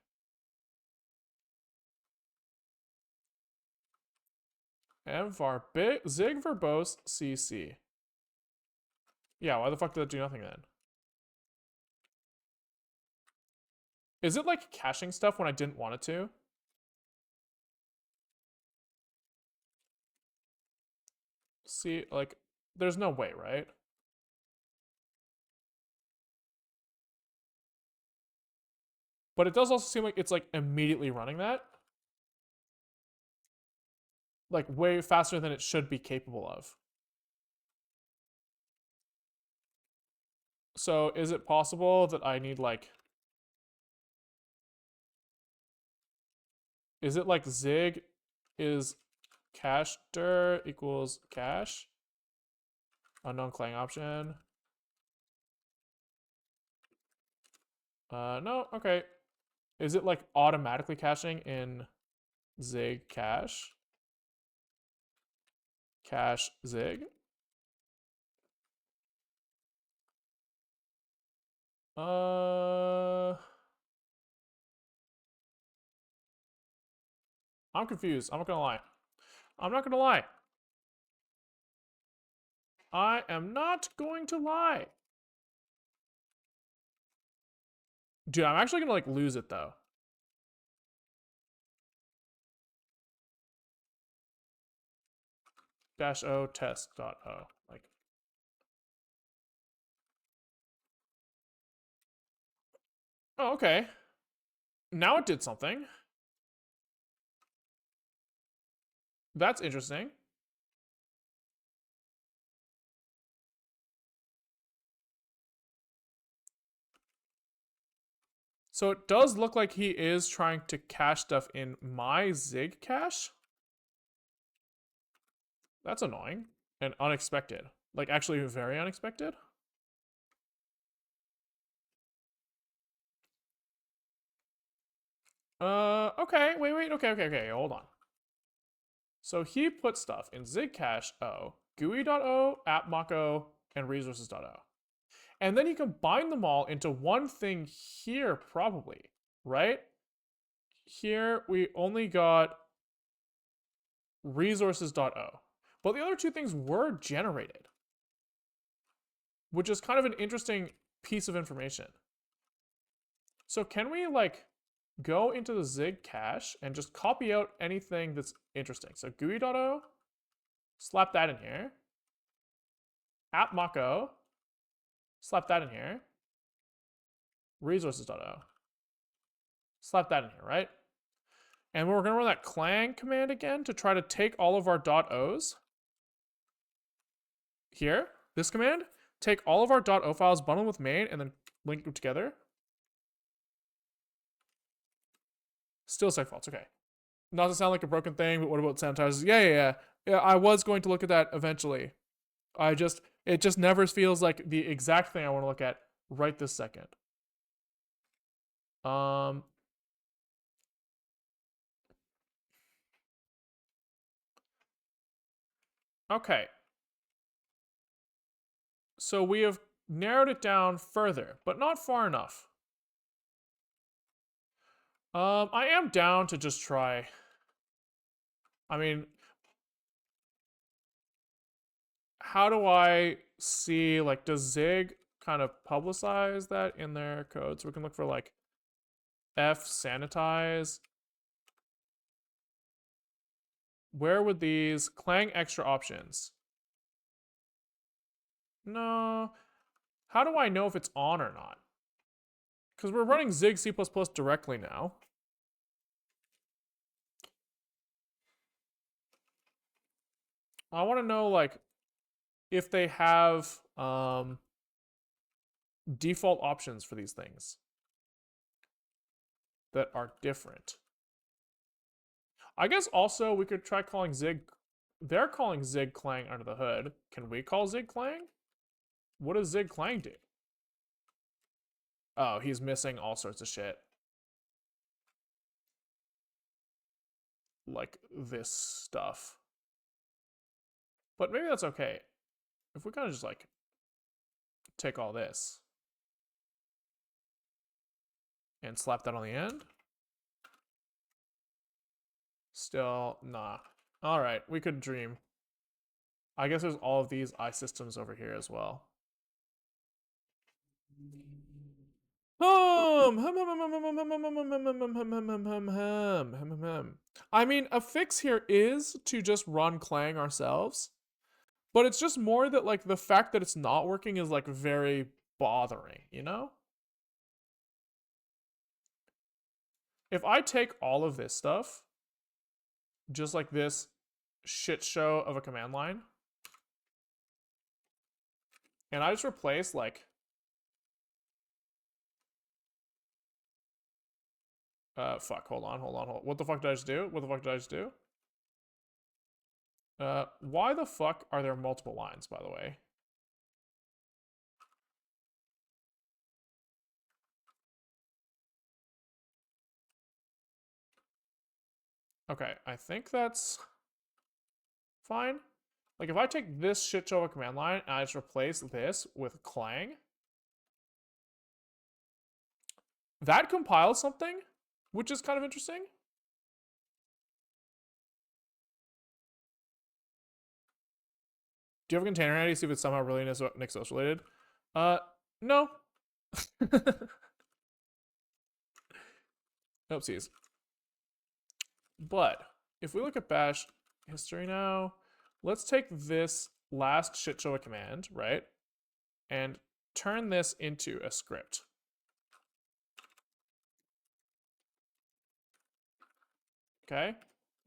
Mvar zig verbose cc. Yeah, why the fuck did that do nothing then? Is it like caching stuff when I didn't want it to? See, like, there's no way, right? But it does also seem like it's like immediately running that. Like way faster than it should be capable of. So is it possible that I need like, is it like zig is cache dir equals cache? Unknown clang option. No, okay. Is it like automatically caching in zig cache? Cache zig? I'm confused. I'm not gonna lie. I'm not gonna lie. I am not going to lie. Dude, I'm actually gonna like lose it though. -o test.o. Like, oh, okay. Now it did something. That's interesting. So it does look like he is trying to cache stuff in my zig cache. That's annoying and unexpected. Like actually very unexpected. Okay, wait, okay, hold on. So he put stuff in zig cache o, GUI.o, app.mocko, and resources.o. And then he combined them all into one thing here, probably, right? Here we only got resources.o. But the other two things were generated, which is kind of an interesting piece of information. So can we like go into the zig cache and just copy out anything that's interesting? So GUI.o, slap that in here. App.mocko, slap that in here. Resources.o. Slap that in here, right? And we're going to run that clang command again to try to take all of our .os. Here, this command, take all of our .o files, bundle them with main, and then link them together. Still segfaults, okay. Not to sound like a broken thing, but what about sanitizers? Yeah. I was going to look at that eventually. It just never feels like the exact thing I want to look at right this second. Okay. So we have narrowed it down further, but not far enough. I am down to just try. I mean, how do I see, like, does Zig kind of publicize that in their code? So we can look for, like, F sanitize. Where would these clang extra options? No. How do I know if it's on or not? Because we're running Zig C++ directly now. I want to know, like, if they have default options for these things that are different. I guess also we could try calling Zig. They're calling Zig clang under the hood. Can we call Zig clang? What does Zig clang do? Oh, he's missing all sorts of shit. Like this stuff. But maybe that's okay. If we kind of just like take all this and slap that on the end. Still, nah. All right, we could dream. I guess there's all of these iSystems over here as well. I mean, a fix here is to just run clang ourselves, but it's just more that, like, the fact that it's not working is, like, very bothering, you know? If I take all of this stuff, just like this shit show of a command line, and I just replace, like, fuck, hold on. What the fuck did I just do? Why the fuck are there multiple lines, by the way? Okay, I think that's fine. Like, if I take this shit show of a command line and I just replace this with clang, that compiles something, which is kind of interesting. Do you have a container handy to see if it's somehow really Nixos related? No. Oopsies. But if we look at bash history now, let's take this last shit show a command, right? And turn this into a script. Okay?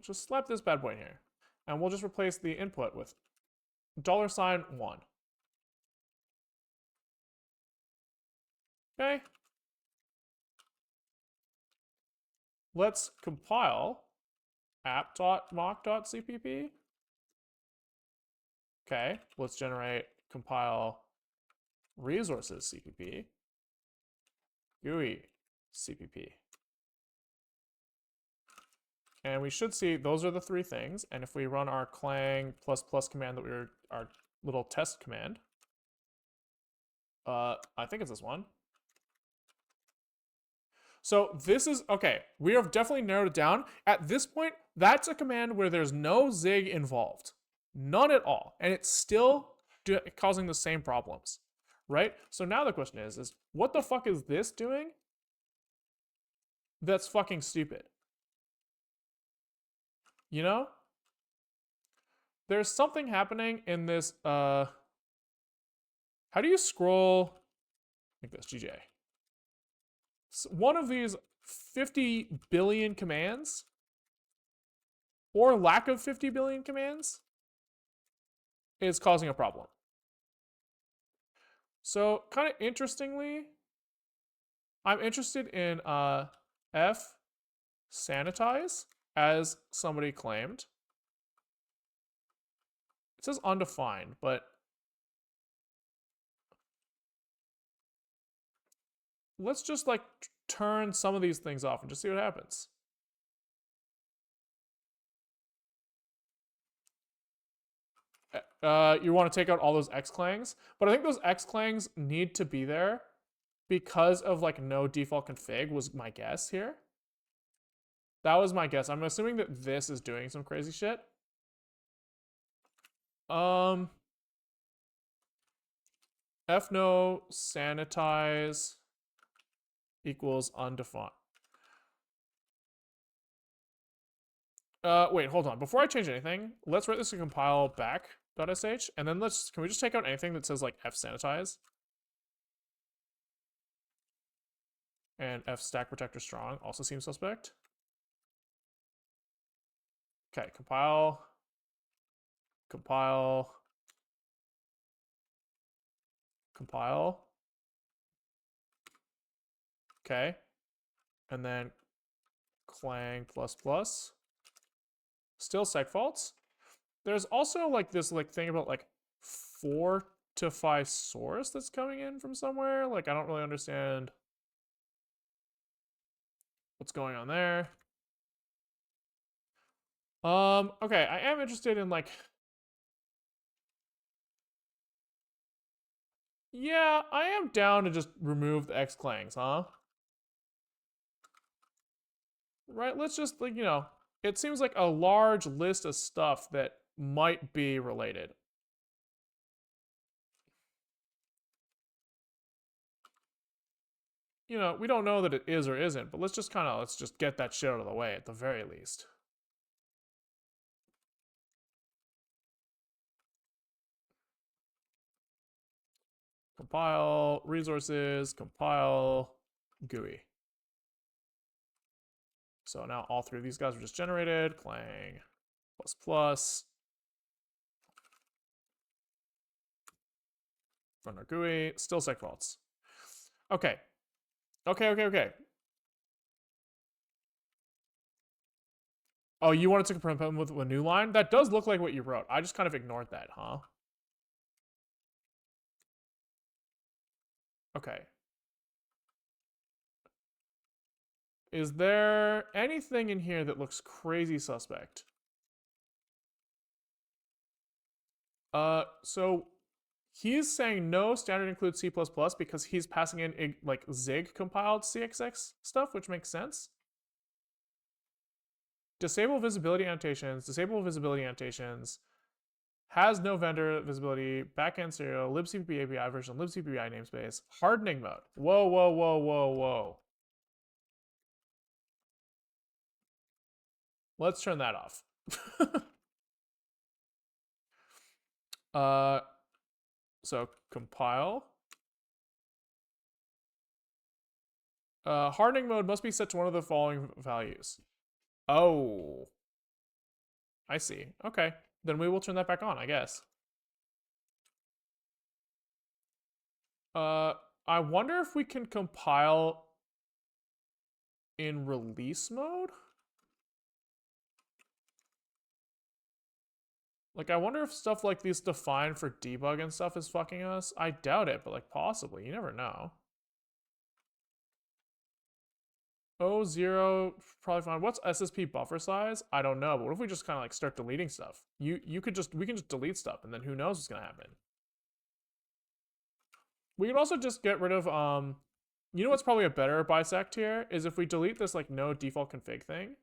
Just slap this bad boy in here. And we'll just replace the input with $1. Okay? Let's compile app.mock.cpp. Okay, let's generate compile resources CPP, GUI CPP. And we should see those are the three things. And if we run our clang ++ command that our little test command, I think it's this one. So this is, okay, we have definitely narrowed it down. At this point, that's a command where there's no Zig involved. None at all. And it's still causing the same problems, right? So now the question is what the fuck is this doing that's fucking stupid? You know? There's something happening in this, how do you scroll like this, GJ? So one of these 50 billion commands or lack of 50 billion commands is causing a problem. So kind of interestingly, I'm interested in F sanitize, as somebody claimed. It says undefined, but let's just like turn some of these things off and just see what happens. You want to take out all those X-clangs, but I think those X-clangs need to be there because of like no default config was my guess here. That was my guess. I'm assuming that this is doing some crazy shit. Fno sanitize equals undefined. Wait, hold on. Before I change anything, let's write this to compile back.sh, and then can we just take out anything that says like f sanitize? And f stack protector strong also seems suspect. Okay, compile. Okay. And then clang plus plus. Still segfaults. There's also like this like thing about like fortify source that's coming in from somewhere. Like I don't really understand what's going on there. Okay, I am interested in like, yeah, I am down to just remove the X-clangs, huh? Right, let's just like, it seems like a large list of stuff that might be related. We don't know that it is or isn't, but let's just get that shit out of the way at the very least. Compile resources, compile GUI. So now all three of these guys were just generated. Clang plus plus. Run our GUI. Still segfaults. Okay. Okay. Oh, you wanted to confirm with a new line? That does look like what you wrote. I just kind of ignored that, huh? Okay. Is there anything in here that looks crazy suspect? So he's saying no, standard includes C++ because he's passing in like Zig compiled CXX stuff, which makes sense. Disable visibility annotations, has no vendor visibility, backend serial, libcpp API version, libcpp namespace, hardening mode. Whoa. Let's turn that off. So compile. Hardening mode must be set to one of the following values. Oh. I see. Okay. Then we will turn that back on, I guess. I wonder if we can compile in release mode? Like, I wonder if stuff like this defined for debug and stuff is fucking us. I doubt it, but like possibly. You never know. 0 probably fine. What's SSP buffer size? I don't know, but what if we just kind of like start deleting stuff? We can just delete stuff, and then who knows what's gonna happen. We could also just get rid of you know what's probably a better bisect here is if we delete this like no default config thing,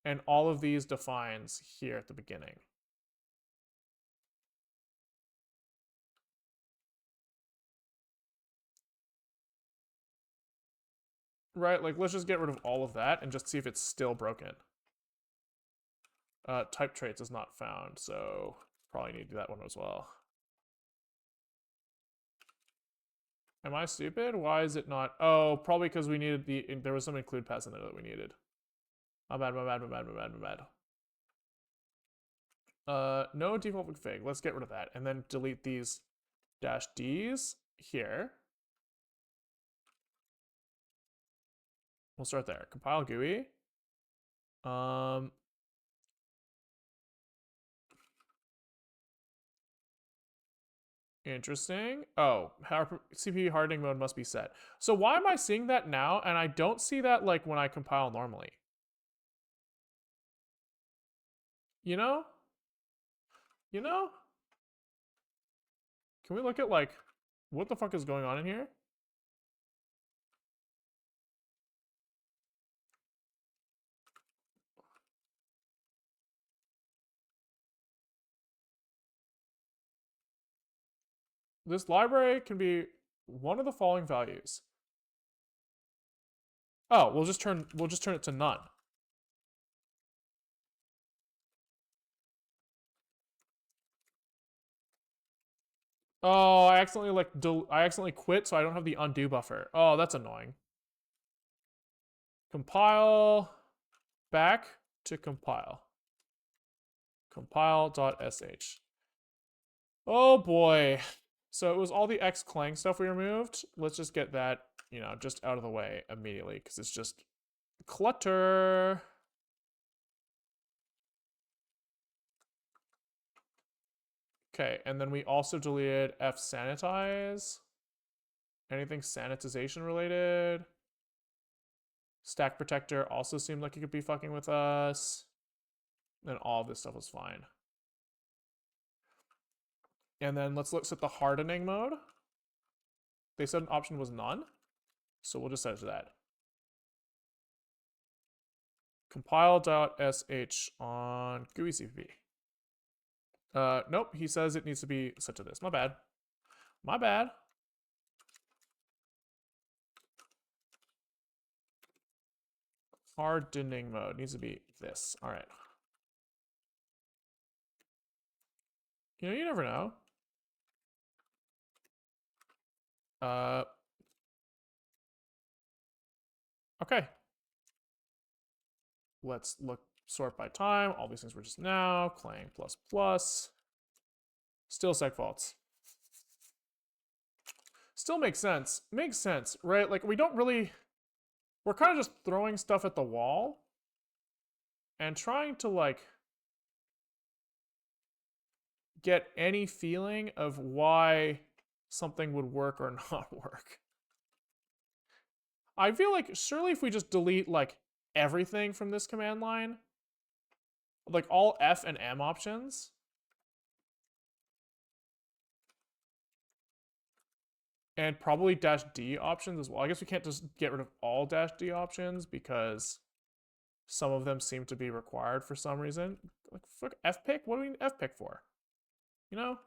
and all of these defines here at the beginning. Right, like let's just get rid of all of that and just see if it's still broken. Type traits is not found, so probably need to do that one as well. Am I stupid? Why is it not? Oh, probably because we needed there was some include pass in there that we needed. My bad, my bad, my bad, my bad, my bad. No default config. Let's get rid of that. And then delete these dash Ds here. We'll start there. Compile GUI. Interesting. Oh, CPU hardening mode must be set. So why am I seeing that now and I don't see that like when I compile normally? You know? You know? Can we look at like what the fuck is going on in here? This library can be one of the following values. Oh, we'll just turn it to none. Oh, I accidentally quit, so I don't have the undo buffer. Oh, that's annoying. Compile back to compile. Compile.sh. Oh boy. So it was all the X Clang stuff we removed. Let's just get that, just out of the way immediately because it's just clutter. Okay, and then we also deleted fsanitize. Anything sanitization related? Stack protector also seemed like it could be fucking with us. And all of this stuff was fine. And then let's look at the hardening mode. They said an option was none, so we'll just set it to that. Compile.sh on GUI CPP. Nope, he says it needs to be set to this. My bad. My bad. Hardening mode needs to be this. All right. You never know. Okay. Let's sort by time. All these things were just now. Clang plus plus. Still segfaults. Still makes sense. Makes sense, right? Like we're kind of just throwing stuff at the wall and trying to like get any feeling of why something would work or not work. I feel like surely if we just delete like everything from this command line, like all F and M options, and probably dash D options as well. I guess we can't just get rid of all dash D options because some of them seem to be required for some reason. Like fuck fpic? What do we need fpic for? You know?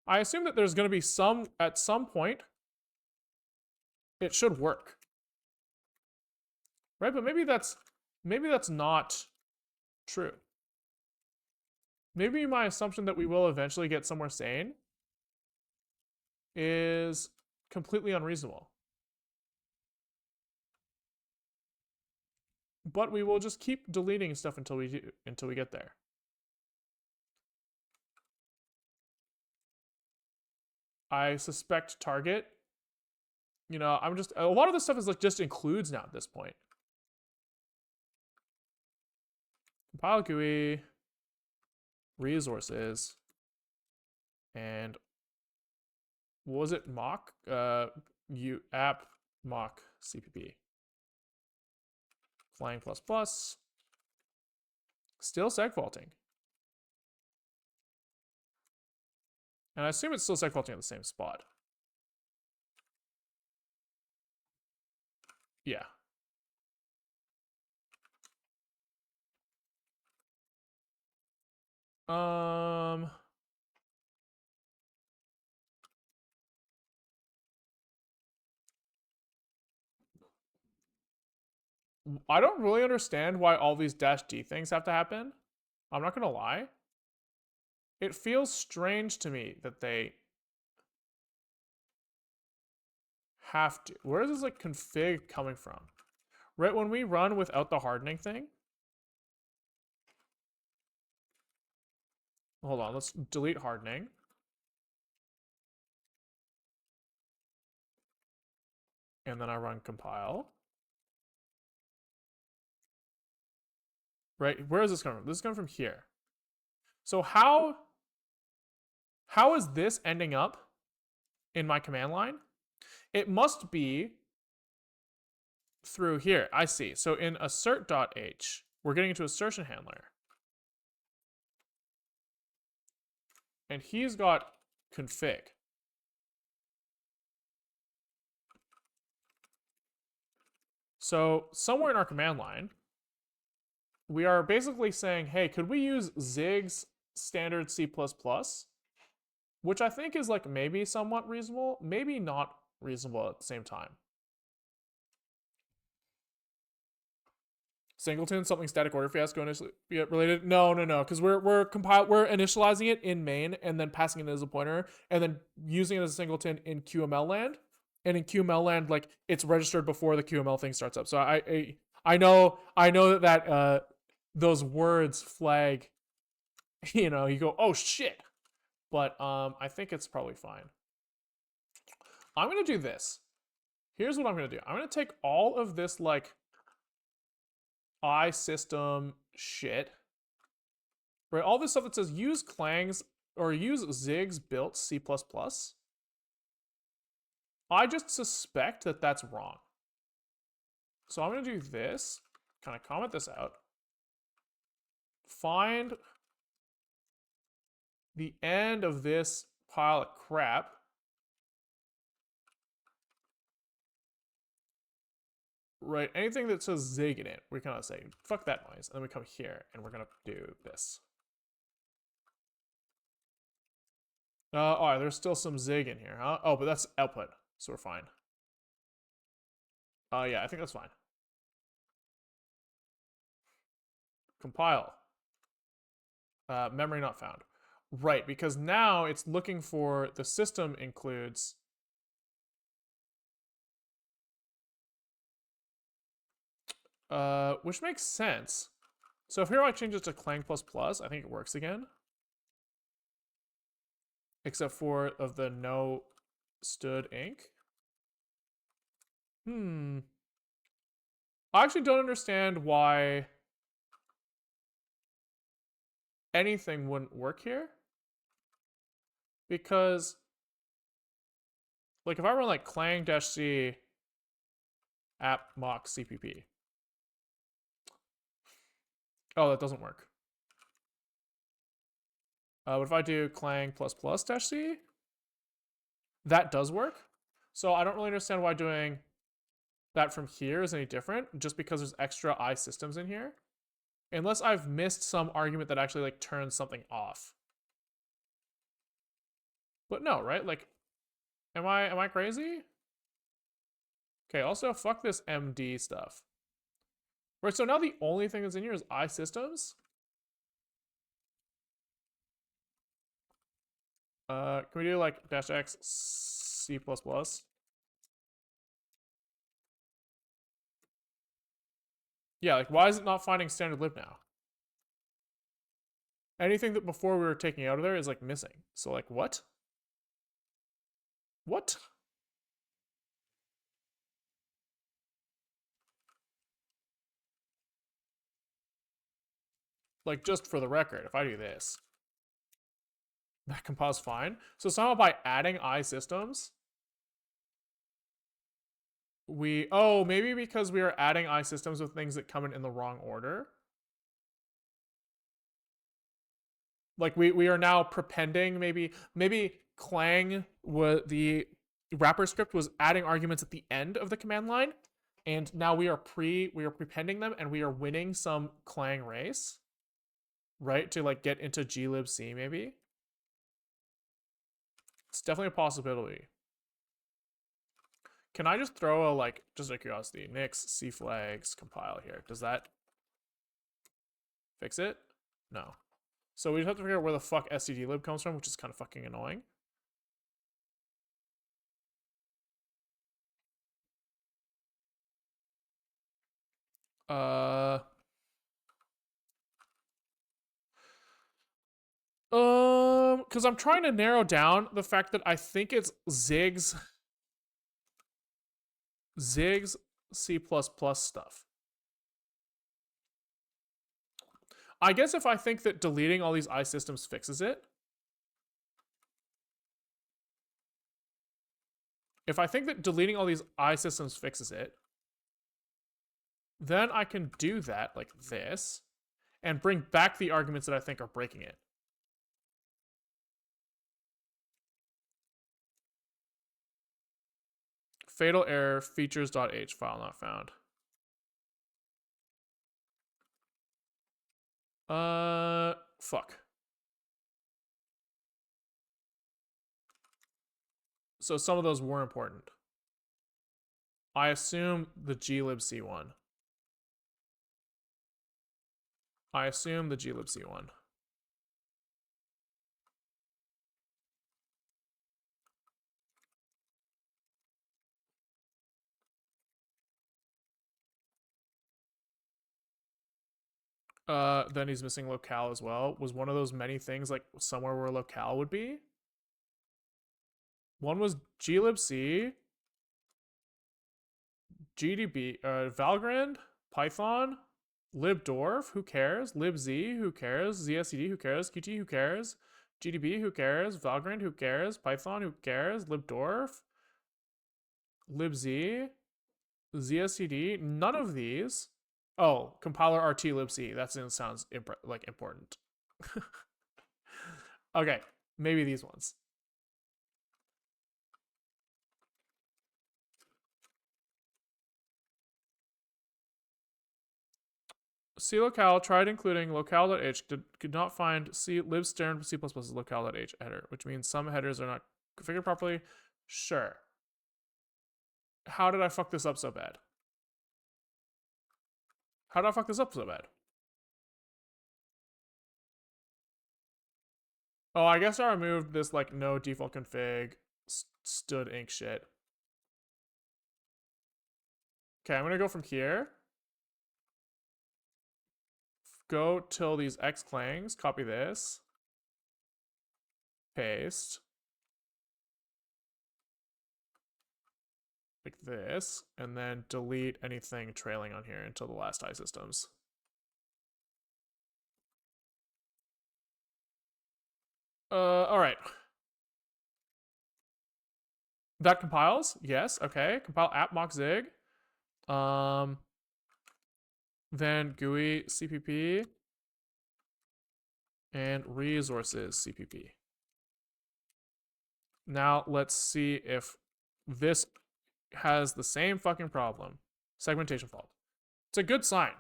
I assume that there's going to be at some point, it should work. Right? But maybe that's not true. Maybe my assumption that we will eventually get somewhere sane is completely unreasonable. But we will just keep deleting stuff until we get there. I suspect target. I'm just a lot of this stuff is like just includes now at this point. Compile GUI, resources, and what was it? Mock app mock CPP. Clang plus plus. Still segfaulting. And I assume it's still segfaulting at the same spot. Yeah. I don't really understand why all these dash D things have to happen. I'm not gonna lie. It feels strange to me that they have to. Where is this like config coming from? Right when we run without the hardening thing. Hold on, let's delete hardening. And then I run compile. Right, where is this coming from? This is coming from here. So how is this ending up in my command line? It must be through here. I see. So in assert.h, we're getting into assertion handler. And he's got config. So somewhere in our command line, we are basically saying, hey, could we use Zig's standard C++, which I think is like maybe somewhat reasonable, maybe not reasonable at the same time. Singleton, something static order fiasco initially related? No, because we're initializing it in main and then passing it as a pointer and then using it as a singleton in QML land. And in QML land, like it's registered before the QML thing starts up. So I know that those words flag, you go, oh shit. But I think it's probably fine. I'm gonna do this. Here's what I'm gonna do. I'm gonna take all of this like iSystem shit, right? All this stuff that says use Clang's or use Zig's built C++. I just suspect that that's wrong. So I'm going to do this, kind of comment this out, find the end of this pile of crap, right? Anything that says Zig in it, we're going to say, fuck that noise. And then we come here and we're going to do this. All right, there's still some Zig in here, huh? Oh, but that's output, so we're fine. Yeah, I think that's fine. Compile. Memory not found. Right, because now it's looking for the system includes which makes sense. So if here I change it to Clang++, I think it works again. Except for of the no stood ink. I actually don't understand why anything wouldn't work here. Because like if I run like clang-c app mock cpp. Oh, that doesn't work. What if I do clang++ -c? That does work. So I don't really understand why doing that from here is any different, just because there's extra iSystems in here. Unless I've missed some argument that actually like turns something off. But no, right? Like, am I crazy? Okay, also fuck this MD stuff. Right, so now the only thing that's in here is iSystems. Can we do like -x C++? Yeah, like why is it not finding standard lib now? Anything that before we were taking out of there is like missing. So like what? What? Like just for the record, if I do this, that compiles fine. So somehow by adding iSystems, maybe because we are adding iSystems with things that come in the wrong order. Like we are now prepending maybe Clang the wrapper script was adding arguments at the end of the command line, and now we are prepending them and we are winning some Clang race, right? To like get into glibc maybe. It's definitely a possibility. Can I just throw a like just out of curiosity, nix C flags compile here? Does that fix it? No. So we just have to figure out where the fuck stdlib comes from, which is kind of fucking annoying. Because I'm trying to narrow down the fact that I think it's Zig's C++ stuff. I guess if I think that deleting all these iSystems fixes it, if I think that deleting all these iSystems fixes it, then I can do that like this and bring back the arguments that I think are breaking it. Fatal error features.h file not found. Fuck. So some of those were important. I assume the glibc one. I assume the glibc one. Then he's missing locale as well. Was one of those many things like somewhere where locale would be? One was glibc, GDB, Valgrind, Python, libdorf, who cares? libz, who cares? zstd, who cares? qt, who cares? GDB, who cares? Valgrind, who cares? Python, who cares? libdorf, libz, zstd. None of these. Oh, compiler rt libc. That sounds like important. Okay, maybe these ones. clocale tried including locale.h, could not find libstern C++'s locale.h header, which means some headers are not configured properly. Sure. How did I fuck this up so bad? How did I fuck this up so bad? Oh, I guess I removed this like no default config stood inc shit. Okay, I'm gonna go from here. Go till these X clangs, copy this, paste, like this, and then delete anything trailing on here until the last iSystems. All right. That compiles, yes, okay. Compile app mock zig. Then GUI CPP and resources CPP. Now let's see if this has the same fucking problem. Segmentation fault. It's a good sign.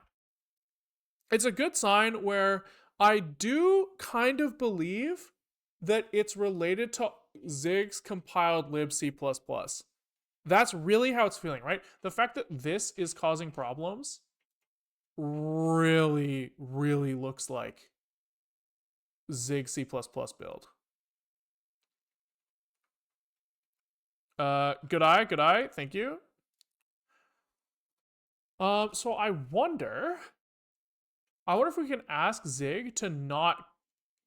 It's a good sign where I do kind of believe that it's related to Zig's compiled libc++. That's really how it's feeling, right? The fact that this is causing problems really, really looks like Zig C++ build. Good eye, thank you. So I wonder if we can ask Zig to not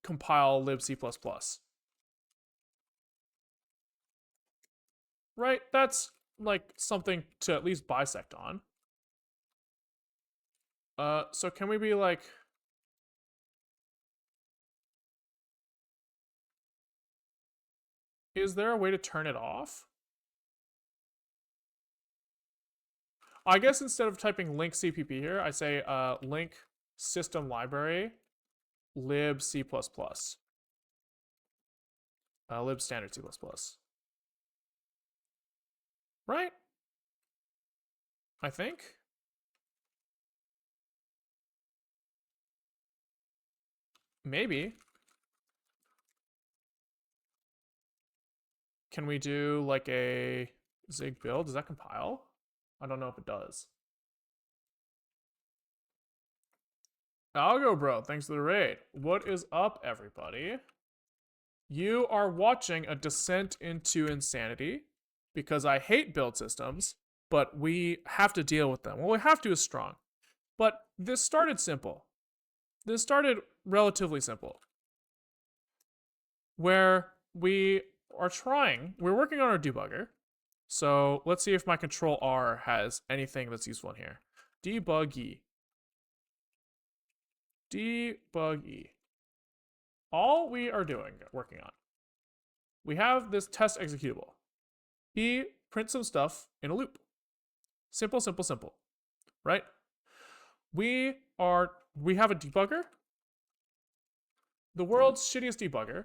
compile libc++. Right? That's like something to at least bisect on. So can we be like, is there a way to turn it off? I guess instead of typing link CPP here, I say link system library lib C++. Lib standard C++. Right? I think. Maybe. Can we do like a Zig build? Does that compile? I don't know if it does. Algo bro, thanks for the raid. What is up, everybody? You are watching a descent into insanity because I hate build systems, but we have to deal with them. Well, we have to is strong. But this started simple. This started relatively simple. Where we're working on our debugger. So let's see if my control R has anything that's useful in here. Debuggy. Debuggy. All we are working on, we have this test executable. He prints some stuff in a loop. Simple, simple, simple, right? We have a debugger, the world's shittiest debugger,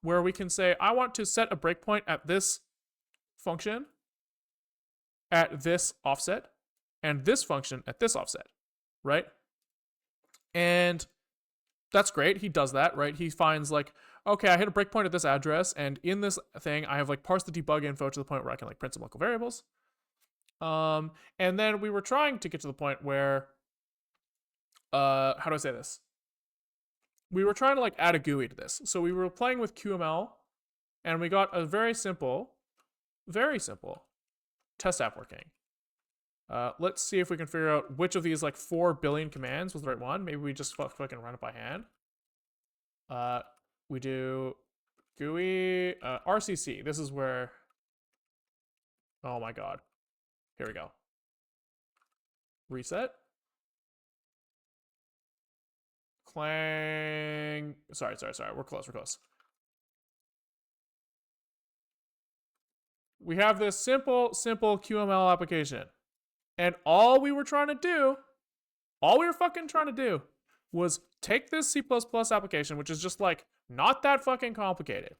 where we can say, I want to set a breakpoint at this function at this offset, and this function at this offset, right? And that's great. He does that, right? He finds like, okay, I hit a breakpoint at this address, and in this thing, I have like parsed the debug info to the point where I can like print some local variables. And then we were trying to get to the point where, how do I say this? We were trying to like add a GUI to this. So we were playing with QML, and we got a very simple test app working. Let's see if we can figure out which of these like 4 billion commands was the right one. Maybe we just fucking run it by hand. We do GUI, RCC. This is where, oh my god. Here we go. Reset. Clang. Sorry. We're close. We have this simple QML application. And all we were fucking trying to do was take this C++ application, which is just like not that fucking complicated.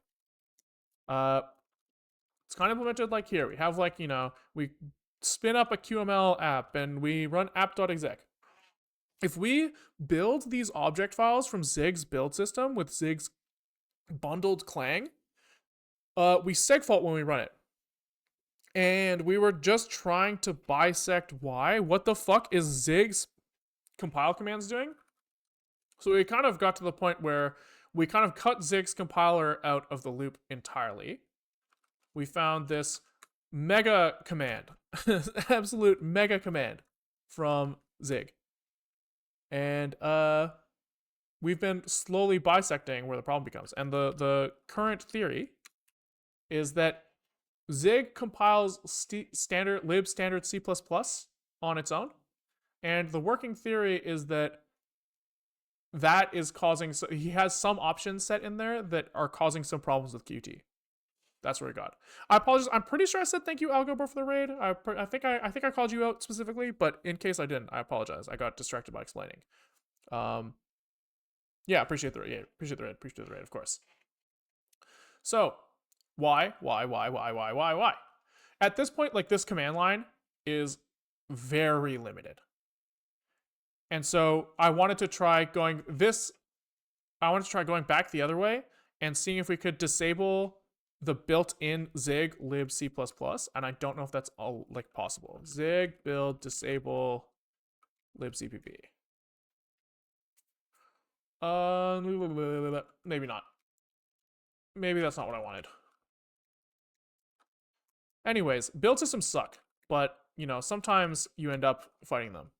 It's kind of implemented like here. We have like, we spin up a QML app and we run app.exec. If we build these object files from Zig's build system with Zig's bundled Clang, we segfault when we run it. And we were just trying to bisect why. What the fuck is Zig's compile commands doing? So we kind of got to the point where we kind of cut Zig's compiler out of the loop entirely. We found this mega command, absolute mega command from Zig. And we've been slowly bisecting where the problem becomes. And the current theory is that Zig compiles lib standard C++ on its own. And the working theory is that is causing, so he has some options set in there that are causing some problems with Qt. That's where we got. I apologize. I'm pretty sure I said thank you, Algobro, for the raid. I think I called you out specifically, but in case I didn't, I apologize. I got distracted by explaining. Yeah, appreciate the raid. Yeah, appreciate the raid, of course. So, why? At this point, like this command line is very limited. And so I wanted to try going back the other way and seeing if we could disable the built-in Zig lib C++, and I don't know if that's all like possible. Zig build disable libcpp. Maybe not. Maybe that's not what I wanted. Anyways, build systems suck, but sometimes you end up fighting them.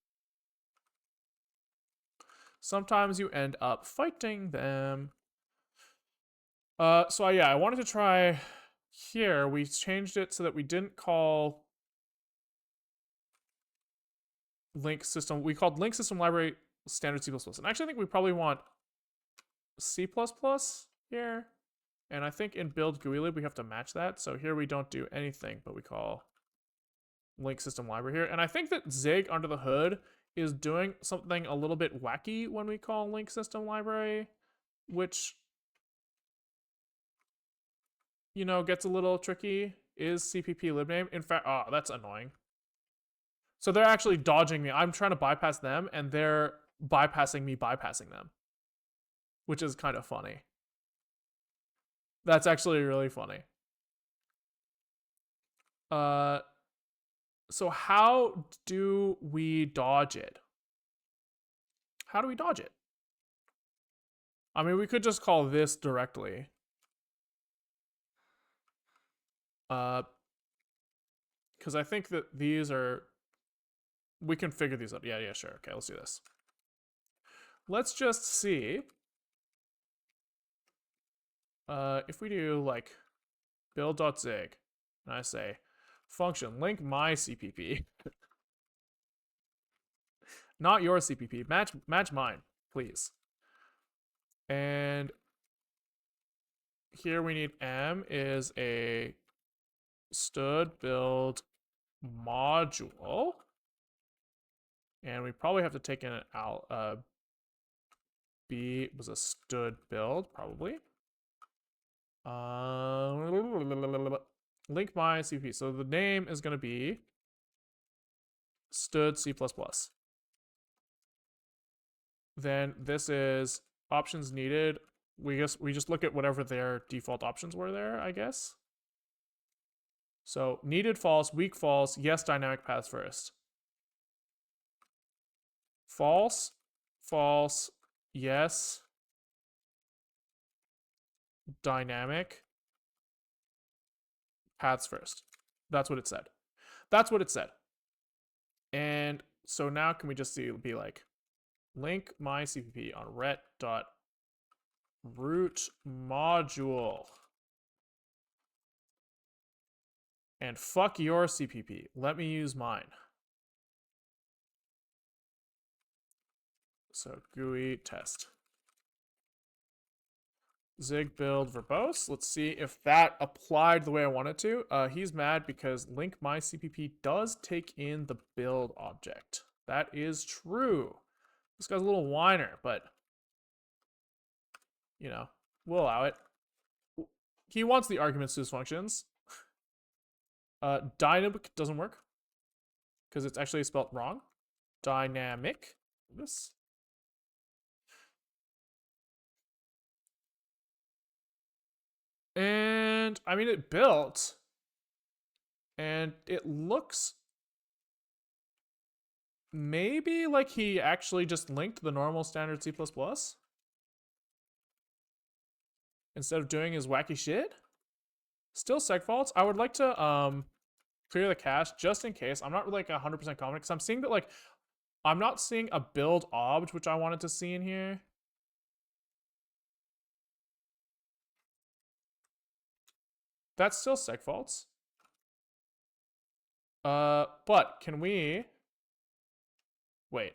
Sometimes you end up fighting them. So yeah, I wanted to try here. We changed it so that we didn't call link system. We called link system library standard C++. And actually, I think we probably want C++ here. And I think in build GUIlib, we have to match that. So here we don't do anything, but we call link system library here. And I think that Zig under the hood is doing something a little bit wacky when we call link system library, which, gets a little tricky. Is CPP libname. In fact, oh, that's annoying. So they're actually dodging me. I'm trying to bypass them, and they're bypassing me bypassing them, which is kind of funny. That's actually really funny. So how do we dodge it? How do we dodge it? I mean, we could just call this directly. Because I think that these are, we can figure these out. Yeah, sure. Okay, let's do this. Let's just see. If we do like build.zig, and I say function link my CPP, not your CPP, match mine, please. And here we need m is a stud build module, and we probably have to take in an b was a stud build probably. Link my CPP. So the name is going to be stud C++. Then this is options needed. We just look at whatever their default options were there, I guess. So needed false, weak false, yes dynamic paths first. False, false, yes, dynamic paths first. That's what it said. That's what it said. And so now can we just be like link my CPP on ret.root module. And fuck your CPP. Let me use mine. So GUI test. Zig build verbose. Let's see if that applied the way I want it to. He's mad because link my CPP does take in the build object. That is true. This guy's a little whiner, but you know, we'll allow it. He wants the arguments to his functions. Dynamic doesn't work because it's actually spelled wrong. Dynamic. This. And I mean, it built, and it looks maybe like he actually just linked the normal standard C++ instead of doing his wacky shit. Still segfaults. I would like to clear the cache just in case. I'm not really like 100% confident because I'm seeing that like I'm not seeing a build obj, which I wanted to see in here. That's still segfaults. But can we wait?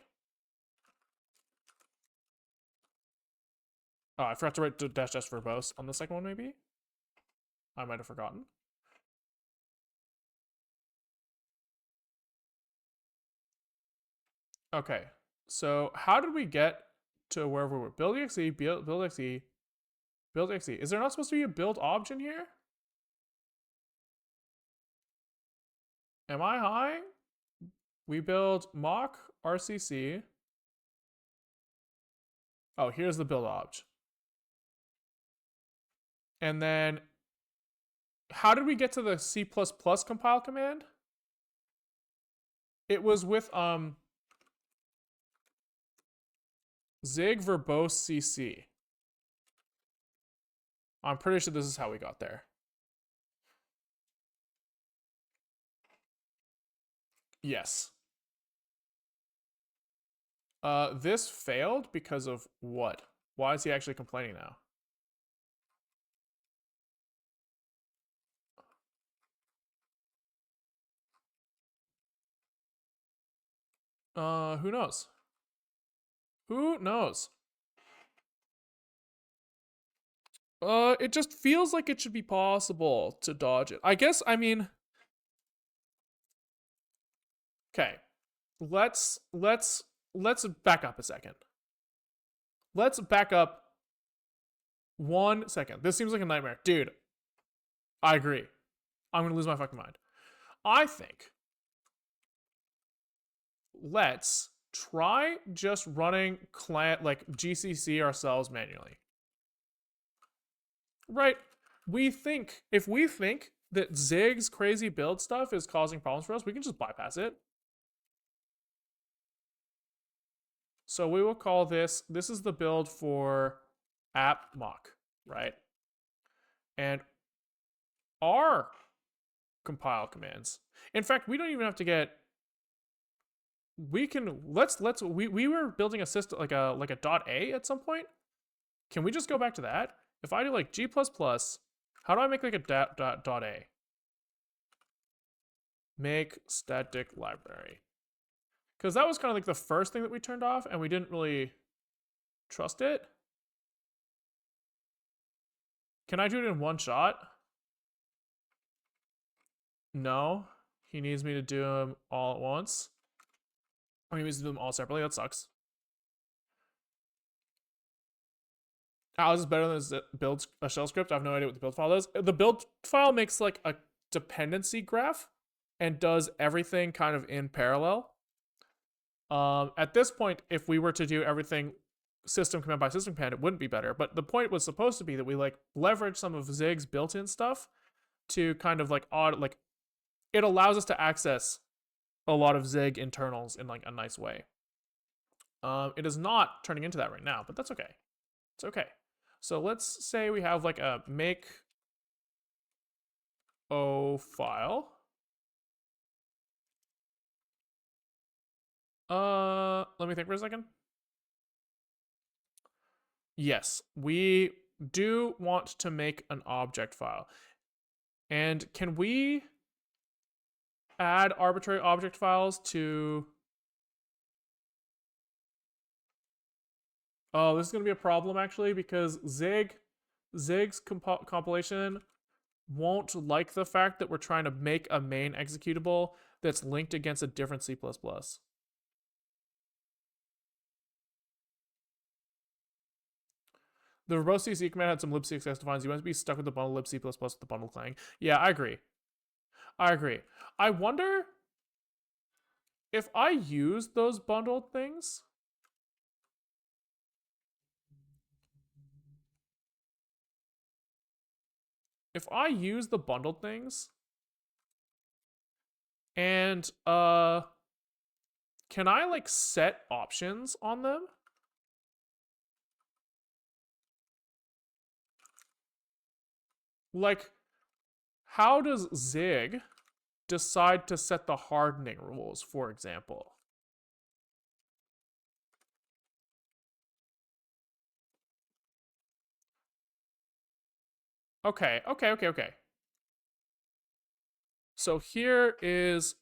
Oh, I forgot to write dash dash verbose on the second one, maybe? I might have forgotten. Okay, so how did we get to wherever we're build exe, build exe, build exe? Is there not supposed to be a build obj in here? Am I high? We build mock RCC. Oh, here's the build obj. And then how did we get to the C++ compile command? It was with zig verbose cc. I'm pretty sure this is how we got there. Yes. This failed because of what? Why is he actually complaining now? Who knows? Who knows? It just feels like it should be possible to dodge it. I guess, I mean... Okay. Let's back up a second. Let's back up 1 second. This seems like a nightmare. Dude, I agree. I'm gonna lose my fucking mind. I think let's try just running client like GCC ourselves manually. Right? If we think that Zig's crazy build stuff is causing problems for us, we can just bypass it. So we will call this is the build for app mock, right? And our compile commands. In fact, we don't even have to get. We can we were building a system like a dot a at some point. Can we just go back to that? If I do like g++, how do I make like a dot a? Make static library. Because that was kind of like the first thing that we turned off, and we didn't really trust it. Can I do it in one shot? No. He needs me to do them all at once. Or he needs to do them all separately. That sucks. How is this better than build a shell script? I have no idea what the build file does. The build file makes like a dependency graph and does everything kind of in parallel. At this point, if we were to do everything system command by system command, it wouldn't be better. But the point was supposed to be that we like leverage some of Zig's built-in stuff to kind of like it allows us to access a lot of Zig internals in like a nice way. It is not turning into that right now, but that's okay. It's okay. So let's say we have like a make o file. Let me think for a second. Yes, we do want to make an object file. And can we add arbitrary object files to... Oh, this is going to be a problem actually, because Zig's compilation won't like the fact that we're trying to make a main executable that's linked against a different C++. The verbose CC command had some libc defines. You want to be stuck with the bundle libc++ with the bundle clang. Yeah, I agree. I wonder if I use those bundled things. If I use the bundled things and can I like set options on them? Like, how does Zig decide to set the hardening rules, for example? Okay. So here is...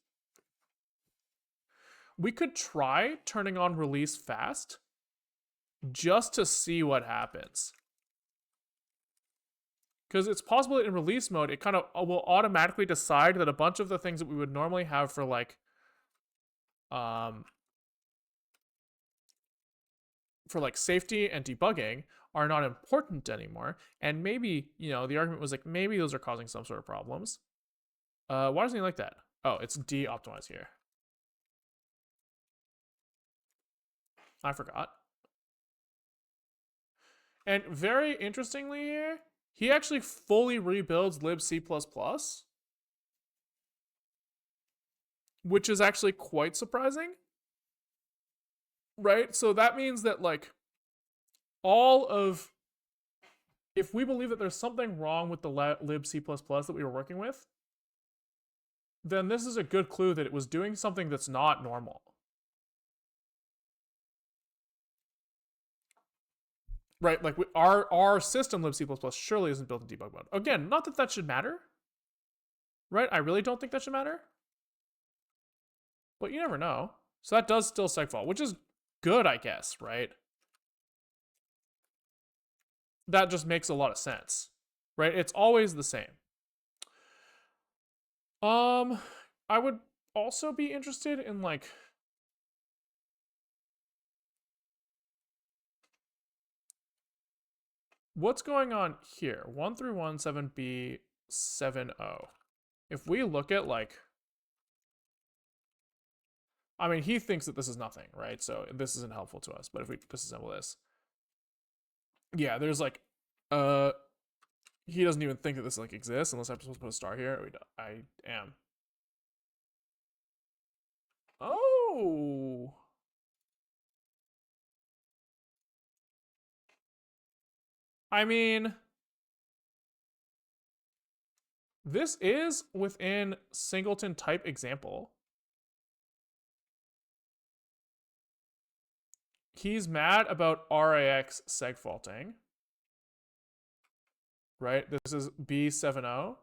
We could try turning on release fast just to see what happens. Because it's possible that in release mode, it kind of will automatically decide that a bunch of the things that we would normally have for like, safety and debugging are not important anymore. And maybe, the argument was like, maybe those are causing some sort of problems. Why doesn't he like that? Oh, it's de-optimized here. I forgot. And very interestingly here, he actually fully rebuilds libc++, which is actually quite surprising. Right? So that means that like if we believe that there's something wrong with the libc++ that we were working with, then this is a good clue that it was doing something that's not normal. Right? Like our system libc++ surely isn't built in debug mode. Again, not that that should matter. Right? I really don't think that should matter. But you never know. So that does still segfault, which is good, I guess, right? That just makes a lot of sense. Right? It's always the same. I would also be interested in like what's going on here. 1317B70. If we look at like, I mean, he thinks that this is nothing, right? So this isn't helpful to us. But if we disassemble this, yeah, there's like, he doesn't even think that this like exists unless I'm supposed to put a star here. I am. Oh. I mean, this is within singleton type example. He's mad about RAX segfaulting. Right? This is B70.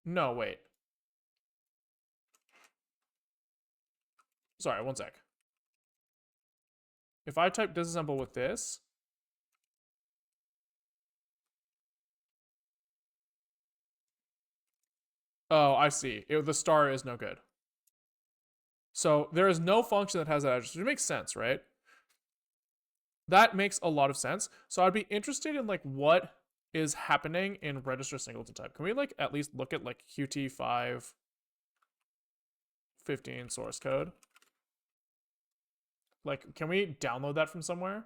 No, wait. Sorry, one sec. If I type disassemble with this, oh, I see. The star is no good. So there is no function that has that address, which makes sense, right? That makes a lot of sense. So I'd be interested in like what is happening in register singleton type. Can we like at least look at like Qt515 source code? Like, can we download that from somewhere?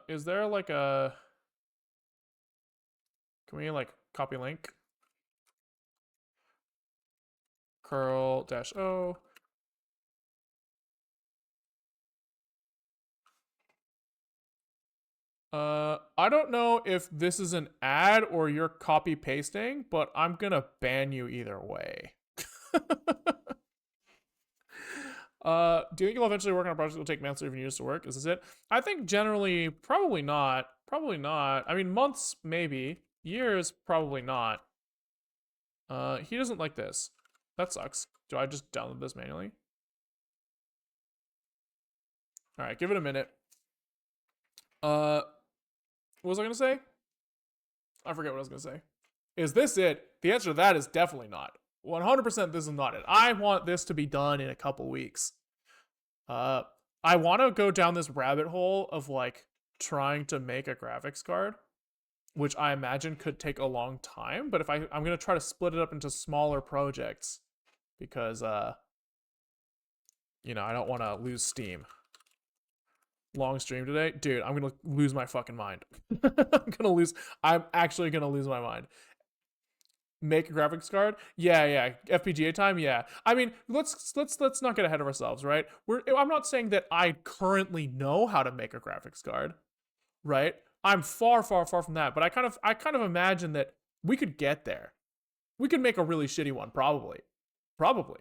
Is there like a... Can we like copy link? Curl dash O. I don't know if this is an ad or you're copy pasting, but I'm gonna ban you either way. Do you think you'll eventually work on a project that will take months or even years to work? Is this it? I think generally, probably not. Probably not. I mean, months, maybe. Years, probably not. He doesn't like this. That sucks. Do I just download this manually? Alright, give it a minute. What was I gonna say? I forget what I was gonna say. Is this it? The answer to that is definitely not. 100% this is not it. I want this to be done in a couple weeks. I want to go down this rabbit hole of like trying to make a graphics card, which I imagine could take a long time. But if I'm gonna try to split it up into smaller projects because you know, I don't want to lose steam. Long stream today, dude. I'm gonna lose my fucking mind. I'm actually gonna lose my mind. Make a graphics card? Yeah. FPGA time? Yeah. I mean, let's not get ahead of ourselves, right? I'm not saying that I currently know how to make a graphics card, right? I'm far from that, but I kind of imagine that we could get there. We could make a really shitty one, probably. Probably.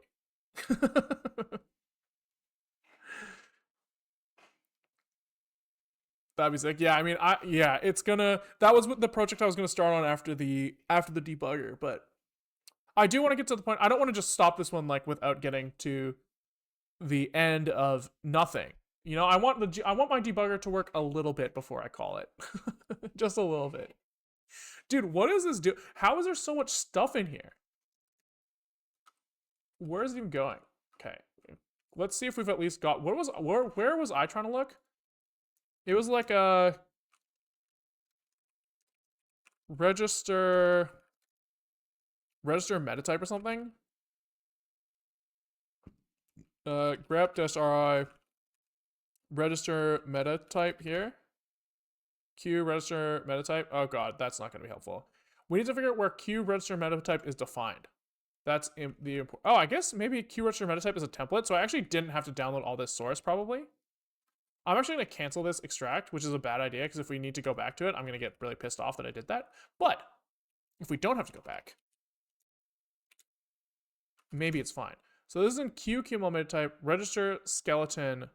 That'd be sick. Yeah, I mean, it's gonna. That was the project I was gonna start on after the debugger, but I do want to get to the point. I don't want to just stop this one like without getting to the end of nothing. You know, I want my debugger to work a little bit before I call it, just a little bit. Dude, what does this do? How is there so much stuff in here? Where is it even going? Okay, let's see if we've at least got. Where was I trying to look? It was like a register metatype or something. Grep-ri register metatype here. Q register metatype. Oh god, that's not going to be helpful. We need to figure out where Q register metatype is defined. That's the oh, I guess maybe Q register metatype is a template, so I actually didn't have to download all this source probably. I'm actually going to cancel this extract, which is a bad idea because if we need to go back to it, I'm going to get really pissed off that I did that. But if we don't have to go back, maybe it's fine. So this is in QML metatype, register skeleton.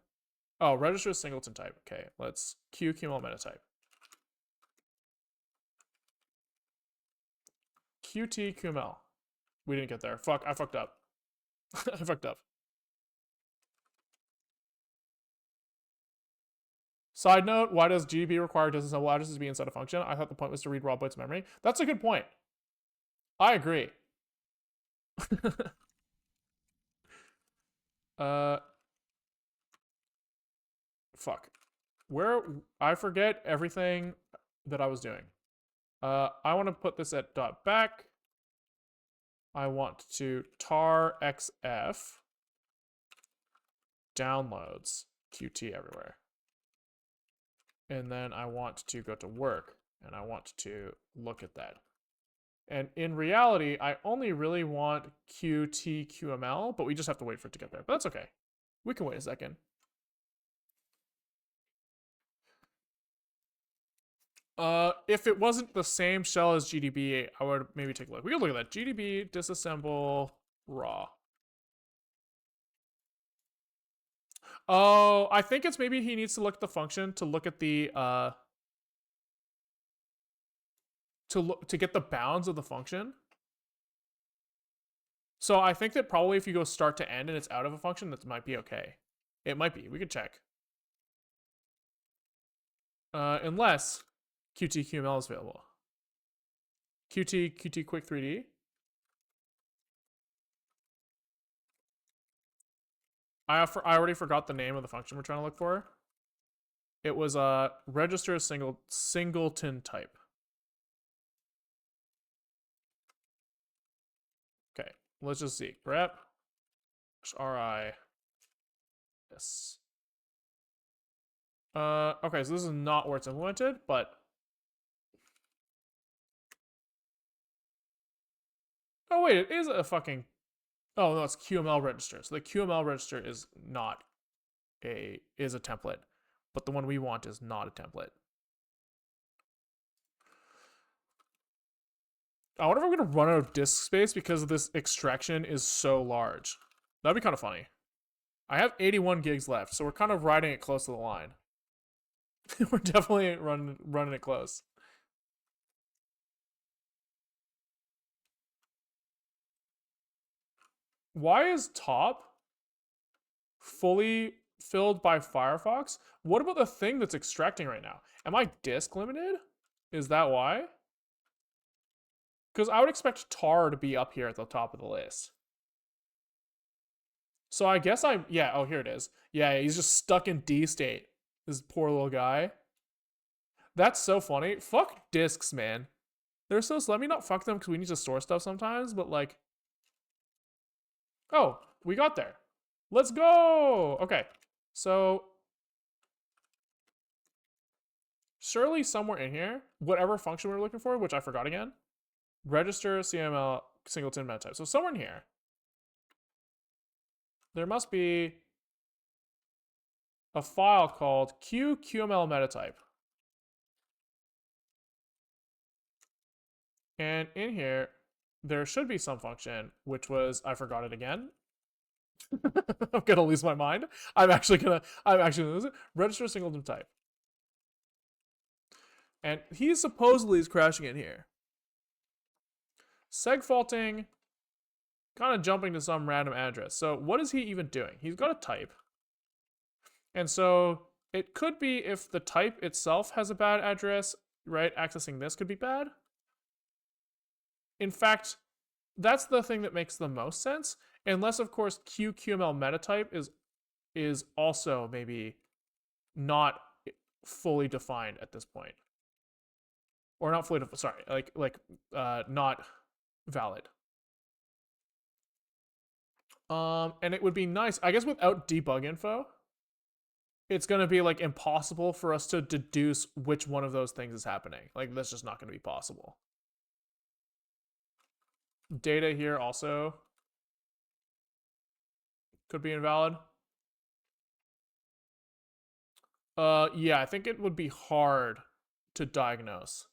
Oh, register singleton type. Okay, let's QML metatype. QTQML. We didn't get there. Fuck, I fucked up. I fucked up. Side note, why does GDB require disassemble addresses to be inside a function? I thought the point was to read raw bytes memory. That's a good point. I agree. Fuck. I forget everything that I was doing. I want to put this at dot back. I want to tar xf downloads qt everywhere. And then I want to go to work and I want to look at that. And in reality, I only really want QTQML, but we just have to wait for it to get there. But that's okay. We can wait a second. If it wasn't the same shell as GDB, I would maybe take a look. We can look at that. GDB disassemble raw. Oh, I think it's maybe he needs to look at the function to look at the to get the bounds of the function. So I think that probably if you go start to end and it's out of a function, that might be okay. It might be. We could check. Unless QTQML is available. Qt quick 3D. I already forgot the name of the function we're trying to look for. It was register singleton type. Okay, let's just see. Grep ri. Yes. Okay, so this is not where it's implemented, but oh wait, it is a fucking. Oh no, it's QML register. So the QML register is not a template, but the one we want is not a template. I wonder if I'm gonna run out of disk space because this extraction is so large. That'd be kind of funny. I have 81 gigs left, so we're kind of riding it close to the line. We're definitely running it close. Why is top fully filled by Firefox? What about the thing that's extracting right now? Am I disk limited? Is that why? Because I would expect tar to be up here at the top of the list. So I guess yeah, oh, here it is. Yeah, he's just stuck in D state. This poor little guy. That's so funny. Fuck disks, man. They're so, let me not fuck them because we need to store stuff sometimes, but like, oh, we got there. Let's go. Okay, so surely somewhere in here, whatever function we were looking for, which I forgot again, register CML singleton meta type. So somewhere in here, there must be a file called QQML meta type. And in here, there should be some function, which was, I forgot it again. I'm gonna lose my mind. I'm actually gonna lose it. Register singleton type. And he supposedly is crashing in here. Segfaulting, kind of jumping to some random address. So what is he even doing? He's got a type. And so it could be if the type itself has a bad address, right? Accessing this could be bad. In fact, that's the thing that makes the most sense. Unless, of course, QQML meta type is also maybe not fully defined at this point. Or not fully defined, sorry, not valid. And it would be nice, I guess without debug info, it's going to be like impossible for us to deduce which one of those things is happening. Like that's just not going to be possible. Data here also could be invalid. Yeah, I think it would be hard to diagnose.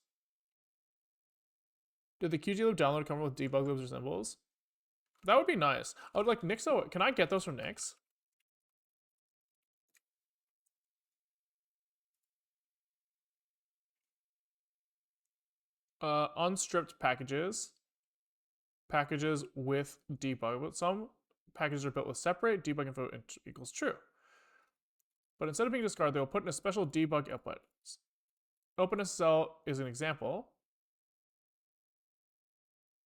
Did the QGlib download come with debug libs or symbols? That would be nice. I would like Nixo. Can I get those from Nix? Unstripped packages. Packages with debug, but some packages are built with separate debug info equals true. But instead of being discarded, they will put in a special debug output. OpenSSL is an example.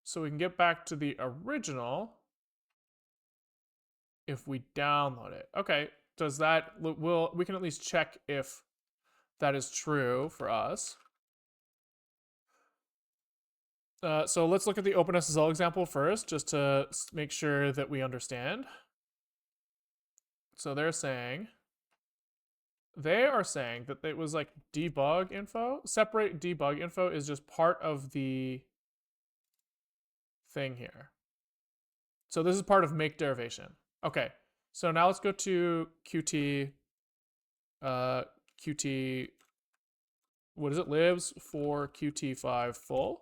So we can get back to the original if we download it. Okay, does that, we can at least check if that is true for us. So let's look at the OpenSSL example first, just to make sure that we understand. So they are saying that it was like debug info. Separate debug info is just part of the thing here. So this is part of make derivation. Okay, so now let's go to Qt, Qt, what is it, libs for Qt5 full.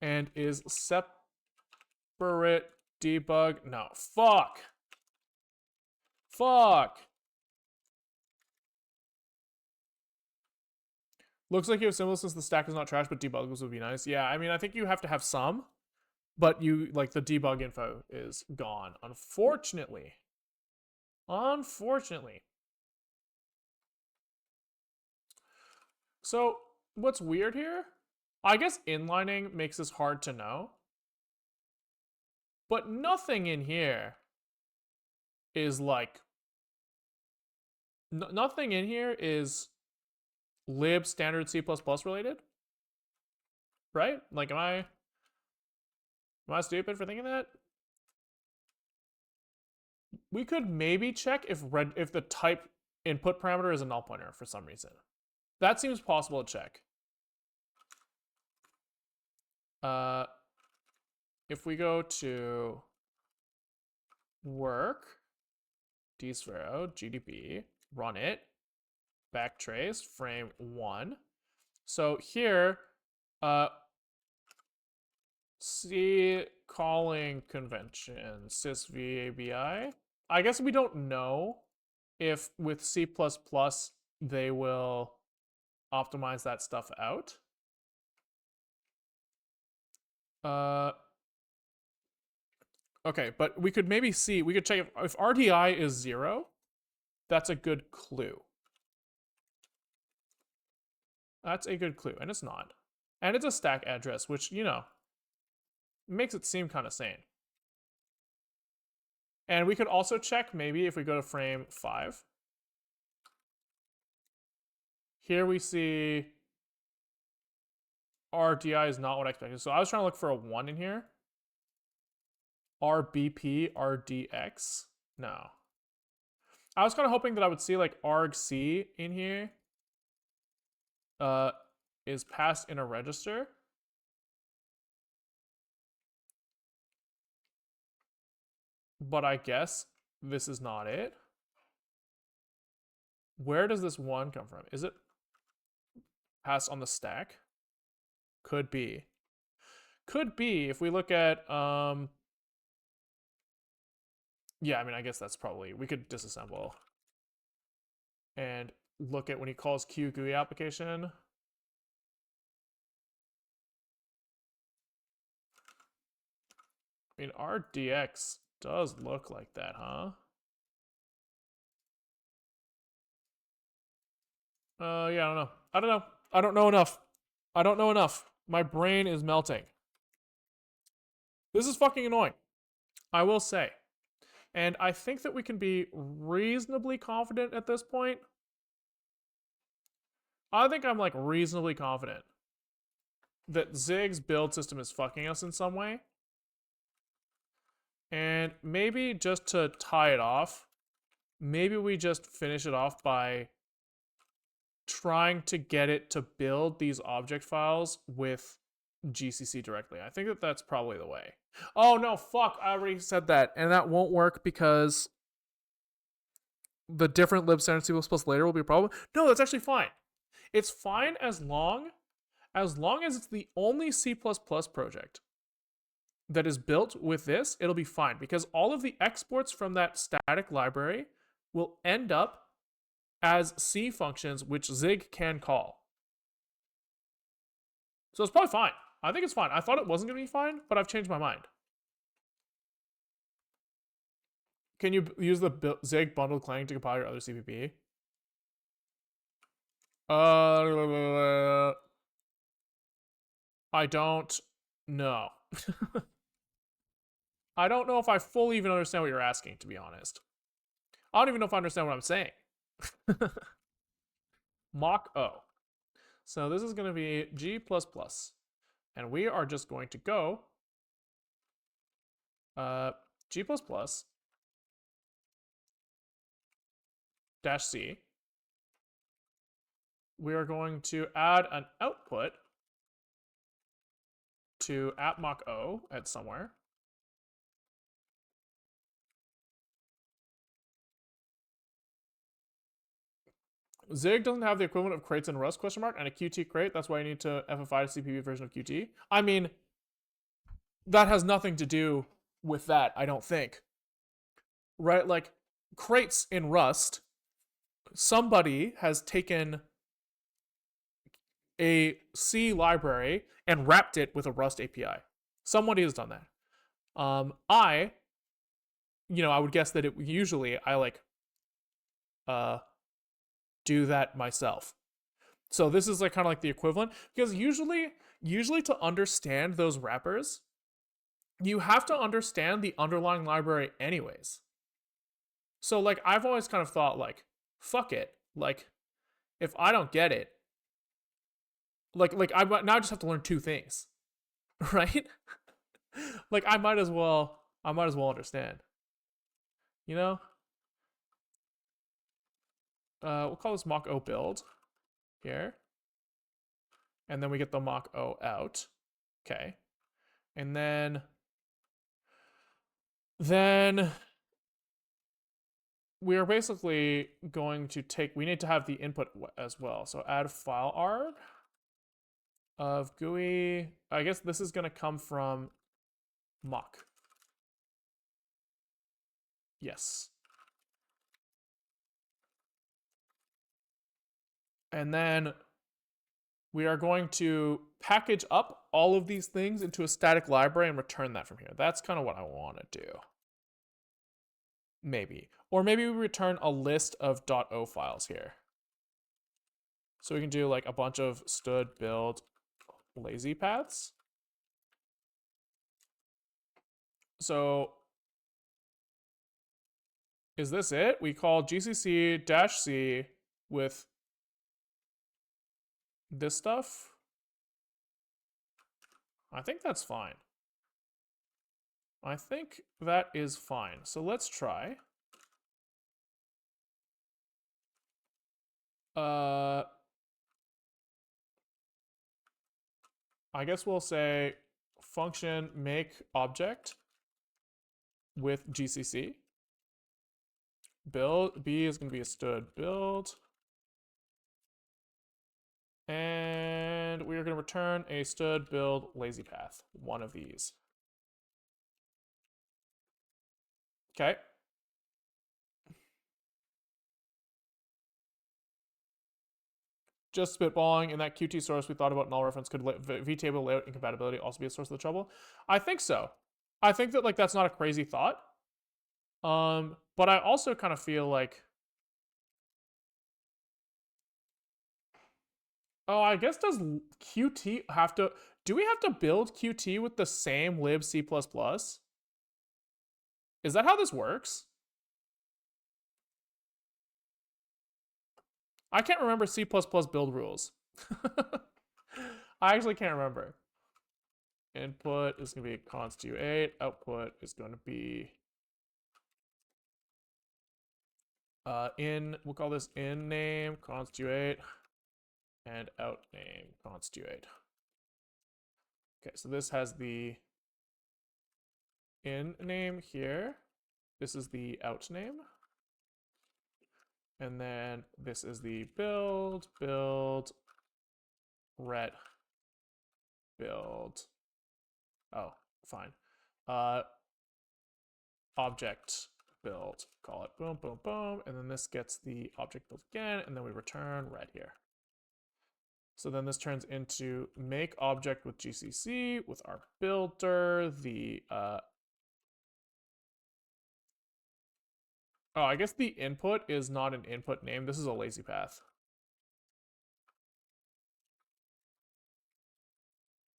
And is separate debug, no, fuck. Looks like you have symbols since the stack is not trash, but debuggers would be nice. Yeah, I mean, I think you have to have some, but you, like, the debug info is gone, unfortunately. So, what's weird here? I guess inlining makes this hard to know, but nothing in here is like, nothing in here is lib standard C++ related, right? Like, am I stupid for thinking that? We could maybe check if the type input parameter is a null pointer for some reason. That seems possible to check. If we go to work, dsphero, gdb, run it, backtrace, frame 1. So here, C calling convention, sysvabi. I guess we don't know if with C++ they will optimize that stuff out. Okay, but we could maybe see, we could check if RDI is 0, that's a good clue. That's a good clue, and it's not. And it's a stack address, which, you know, makes it seem kind of sane. And we could also check maybe if we go to frame 5. Here we see RDI is not what I expected. So I was trying to look for a 1 in here. RBP, RDX. No. I was kind of hoping that I would see like argc in here is passed in a register. But I guess this is not it. Where does this 1 come from? Is it passed on the stack? Could be. Could be if we look at yeah, I mean, I guess that's probably, we could disassemble and look at when he calls Q GUI application. I mean, RDX does look like that, huh? Yeah, I don't know. I don't know enough. My brain is melting. This is fucking annoying, I will say. And I think that we can be reasonably confident at this point. I think I'm like reasonably confident that Zig's build system is fucking us in some way. And maybe just to tie it off, maybe we just finish it off by trying to get it to build these object files with GCC directly. I think that that's probably the way. Oh no, fuck, I already said that. And that won't work because the different lib standard C++ later will be a problem. No, that's actually fine. It's fine as long as it's the only C++ project that is built with this, it'll be fine because all of the exports from that static library will end up as C functions which Zig can call. So it's probably fine. I think it's fine. I thought it wasn't going to be fine, but I've changed my mind. Can you use the Zig bundled clang to compile your other CPP? I don't know. I don't know if I fully even understand what you're asking, to be honest. I don't even know if I understand what I'm saying. Mock O. So this is going to be G++. And we are just going to go G++ dash C. We are going to add an output to app mock o at somewhere. Zig doesn't have the equivalent of crates in Rust, question mark, and a Qt crate. That's why you need to FFI to CPV version of Qt. I mean, that has nothing to do with that, I don't think. Right? Like, crates in Rust, somebody has taken a C library and wrapped it with a Rust API. Somebody has done that. I would guess that I do that myself. So this is like kind of like the equivalent, because usually to understand those wrappers, you have to understand the underlying library anyways. So like I've always kind of thought like, fuck it. Like if I don't get it, like I now just have to learn two things, right? Like I might as well understand. You know? We'll call this mock o build here. And then we get the mock o out. Okay. And then we are basically going to we need to have the input as well. So add file arg of GUI. I guess this is going to come from mock. Yes. And then we are going to package up all of these things into a static library and return that from here. That's kind of what I want to do. Maybe. Or maybe we return a list of .o files here. So we can do like a bunch of std build lazy paths. So is this it? We call gcc-c with this stuff. I think that's fine. I think that is fine. So let's try. I guess we'll say function make object with GCC. Build, B is going to be a std build. And we are going to return a std build lazy path, one of these. Okay. Just spitballing, in that Qt source we thought about null reference, could vtable layout incompatibility also be a source of the trouble? I think so. I think that like that's not a crazy thought. But I also kind of feel like, oh, I guess does Qt have to, do we have to build Qt with the same lib C++? Is that how this works? I can't remember C++ build rules. I actually can't remember. Input is going to be const u8. Output is going to be we'll call this in name const u8 and out name const u8. Okay, so this has the in name here. This is the out name. And then this is the build, ret, build. Oh, fine. Object build, call it boom, boom, boom. And then this gets the object build again. And then we return ret here. So then this turns into make object with GCC with our builder, the oh, I guess the input is not an input name. This is a lazy path.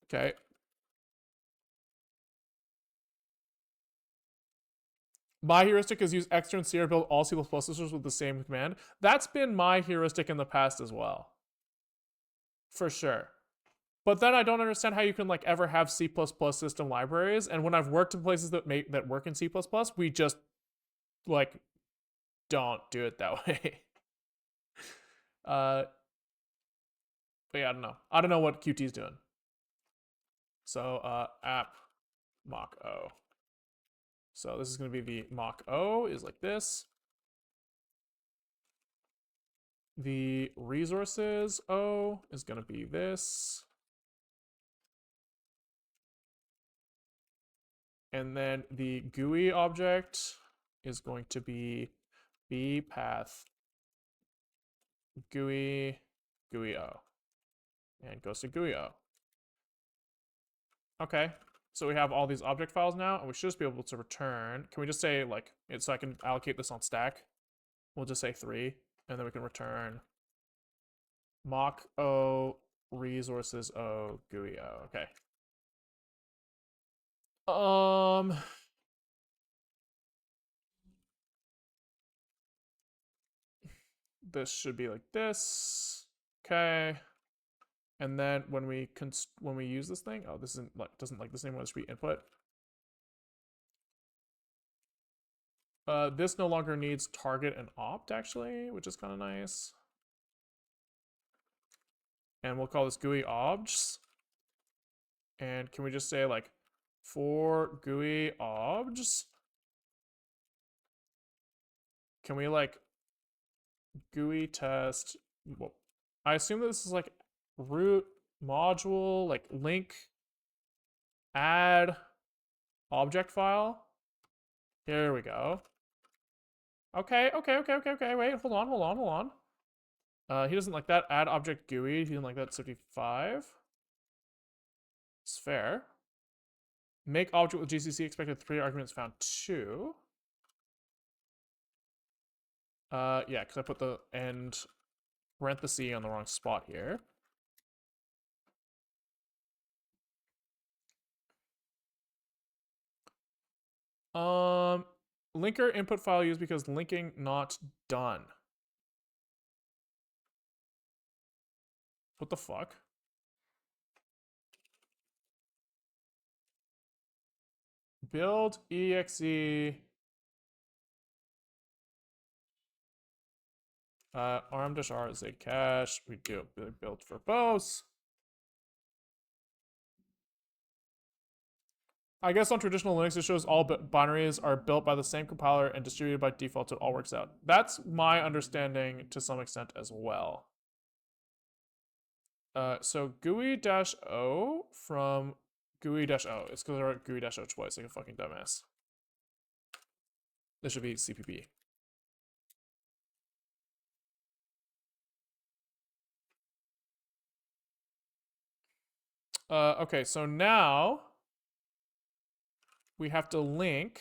Okay. My heuristic is use extern C or build all C++ systems with the same command. That's been my heuristic in the past as well. For sure. But then I don't understand how you can like ever have C++ system libraries. And when I've worked in places that work in C++, we just like don't do it that way. But yeah, I don't know. I don't know what Qt is doing. So app mock O. So this is going to be the mock O is like this. The resources O is going to be this. And then the GUI object is going to be B path GUI O. And goes to GUI O. Okay, so we have all these object files now, and we should just be able to return. Can we just say, like, so I can allocate this on stack? We'll just say 3, and then we can return mock O resources O GUI O. Okay. This should be like this. Okay. And then when we use this thing, oh, this isn't like doesn't like this anymore. This should be input. This no longer needs target and opt actually, which is kind of nice. And we'll call this GUI obj. And can we just say like for GUI obj? Can we like GUI test? Well, I assume that this is like root module, like link add object file. Here we go. Okay. Wait, hold on. He doesn't like that. Add object GUI. He didn't like that. 75. It's fair. Make object with GCC expected 3 arguments found 2. Yeah, because I put the end parenthesis on the wrong spot here. Linker input file used because linking not done. What the fuck? Build exe arm-r is a cache. We do build verbose. I guess on traditional Linux distros, all binaries are built by the same compiler and distributed by default, so it all works out. That's my understanding to some extent as well. So GUI-O from GUI-O. It's because I wrote GUI-O twice, like a fucking dumbass. This should be CPP. Okay, so now we have to link.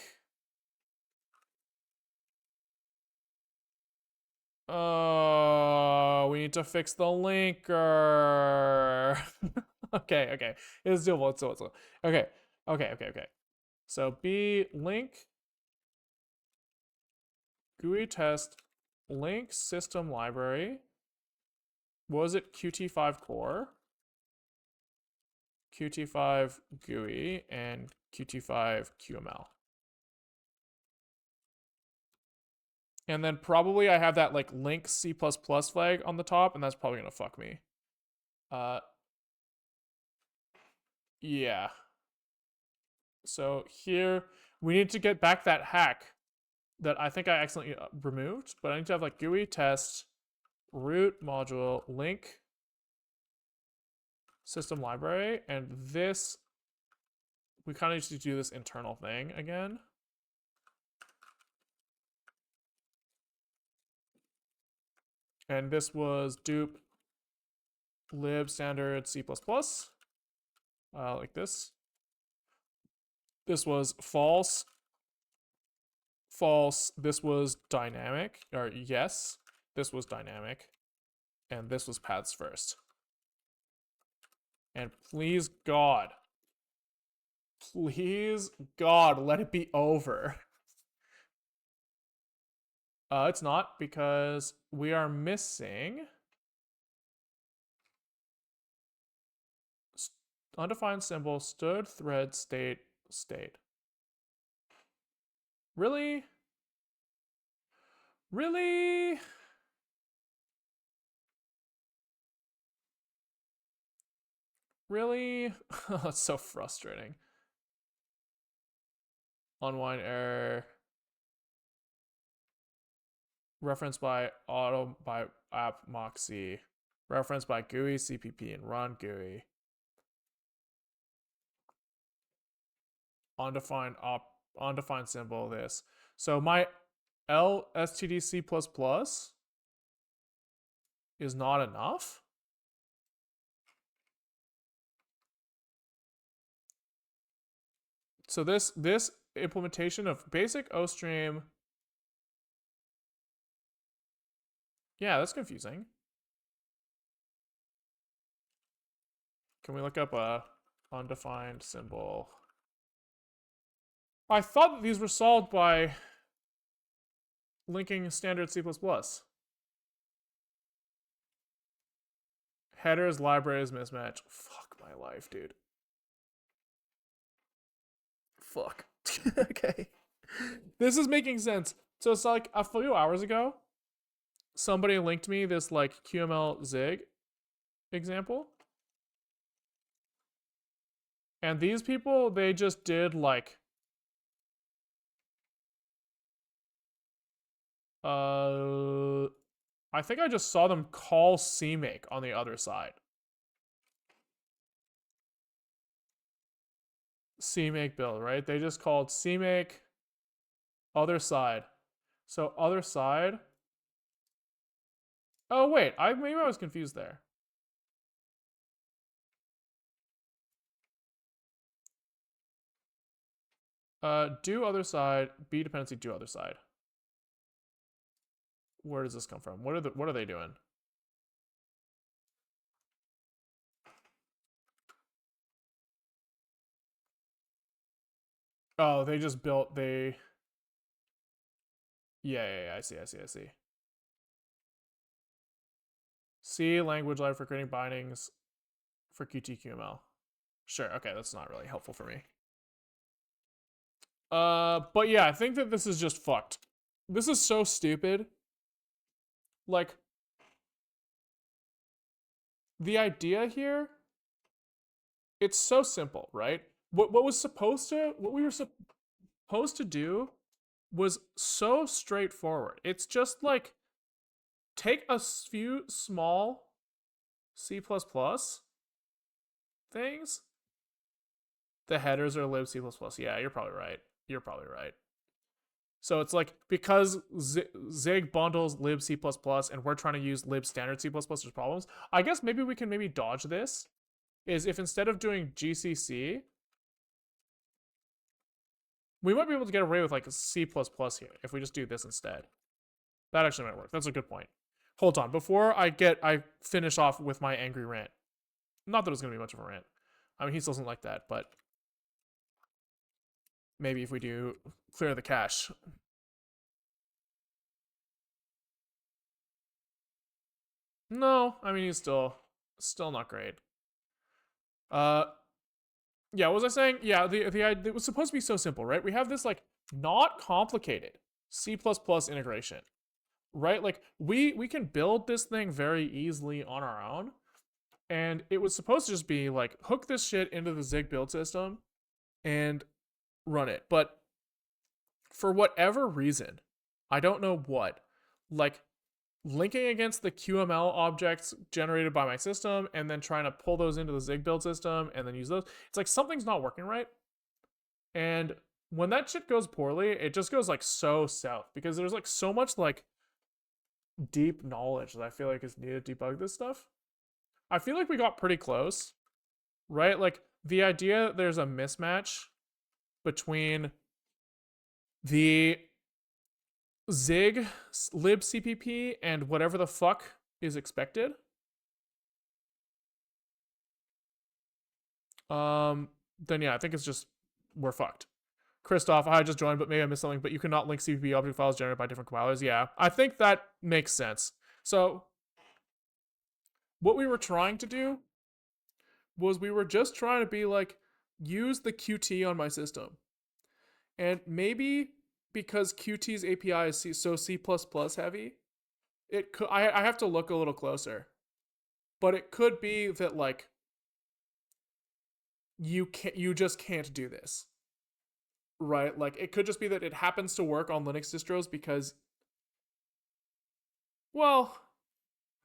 Oh, we need to fix the linker. Okay. It's doable. It's doable. Okay. So B link GUI test link system library. Was it Qt5 core? Qt5 GUI and Qt5 QML. And then probably I have that like link C++ flag on the top, and that's probably gonna fuck me. Yeah. So here we need to get back that hack that I think I accidentally removed, but I need to have like GUI test root module link system library, and this we kind of need to do this internal thing again. And this was dupe lib standard C++, like this. This was false. This was dynamic, or yes, this was dynamic. And this was paths first. And please God, let it be over. It's not, because we are missing undefined symbol stood thread state. Really? Really? That's so frustrating. Unwind error. Referenced by auto by app Moxie. Referenced by GUI CPP and run GUI. Undefined symbol this. So my LSTDC++ is not enough. So this implementation of basic OStream, yeah, that's confusing. Can we look up a undefined symbol? I thought that these were solved by linking standard C++. Headers, libraries, mismatch. Fuck my life, dude. Fuck. Okay. This is making sense. So it's like a few hours ago, somebody linked me this like QML Zig example. And these people, they just did like I think I just saw them call CMake on the other side. CMake build, right? They just called CMake other side. So other side. Oh wait, maybe I was confused there. Do other side, B dependency, do other side. Where does this come from? What are they doing? Oh, they just built yeah, I see. C language library for creating bindings for QTQML. Sure, okay, that's not really helpful for me. But yeah, I think that this is just fucked. This is so stupid. Like, the idea here, it's so simple, right? What we were supposed to do was so straightforward. It's just like take a few small C++ things. The headers are lib C++. Yeah, you're probably right. So it's like because Zig bundles lib C++ and we're trying to use lib standard C++, there's problems. I guess maybe we can dodge this. Is if instead of doing GCC, we might be able to get away with like C++ here if we just do this instead. That actually might work. That's a good point. Hold on, before I finish off with my angry rant. Not that it's gonna be much of a rant. I mean, he still doesn't like that, but maybe if we do clear the cache. No, I mean he's still not great. Yeah, what was I saying? Yeah, it was supposed to be so simple, right? We have this like not complicated C++ integration, right? Like we can build this thing very easily on our own, and it was supposed to just be like hook this shit into the Zig build system and run it. But for whatever reason, I don't know what, like linking against the QML objects generated by my system and then trying to pull those into the Zig build system and then use those. It's like something's not working right. And when that shit goes poorly, it just goes like so south because there's like so much like deep knowledge that I feel like is needed to debug this stuff. I feel like we got pretty close, right? Like the idea there's a mismatch between the Zig libcpp and whatever the fuck is expected. Then yeah, I think it's just we're fucked. Christoph, I just joined, but maybe I missed something. But you cannot link CPP object files generated by different compilers. Yeah, I think that makes sense. So what we were trying to do was we were just trying to be like, use the Qt on my system. And maybe because Qt's API is so C++ heavy, it could, I have to look a little closer. But it could be that like you just can't do this, right? Like it could just be that it happens to work on Linux distros because, well,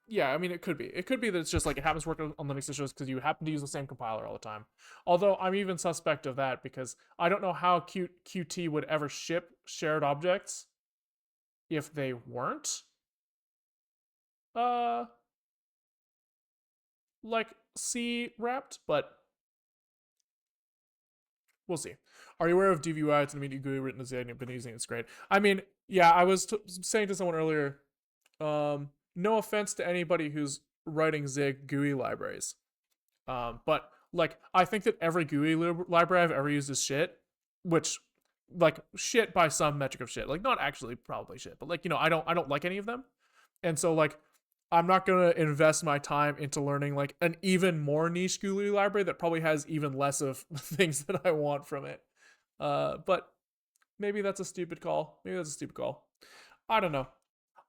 yeah, I mean it could be. It could be that it's just like it happens to work on Linux distros because you happen to use the same compiler all the time. Although I'm even suspect of that because I don't know how Qt would ever ship shared objects if they weren't uh like C wrapped, but we'll see. Are you aware of DVUI? It's an immediate GUI written as I've been using it. It's great. I mean, yeah, I was saying to someone earlier, no offense to anybody who's writing Zig GUI libraries, but like I think that every GUI library I've ever used is shit, which like shit by some metric of shit. Like not actually probably shit, but like I don't like any of them, and so like I'm not gonna invest my time into learning like an even more niche GUI library that probably has even less of things that I want from it. But maybe that's a stupid call. Maybe that's a stupid call. I don't know.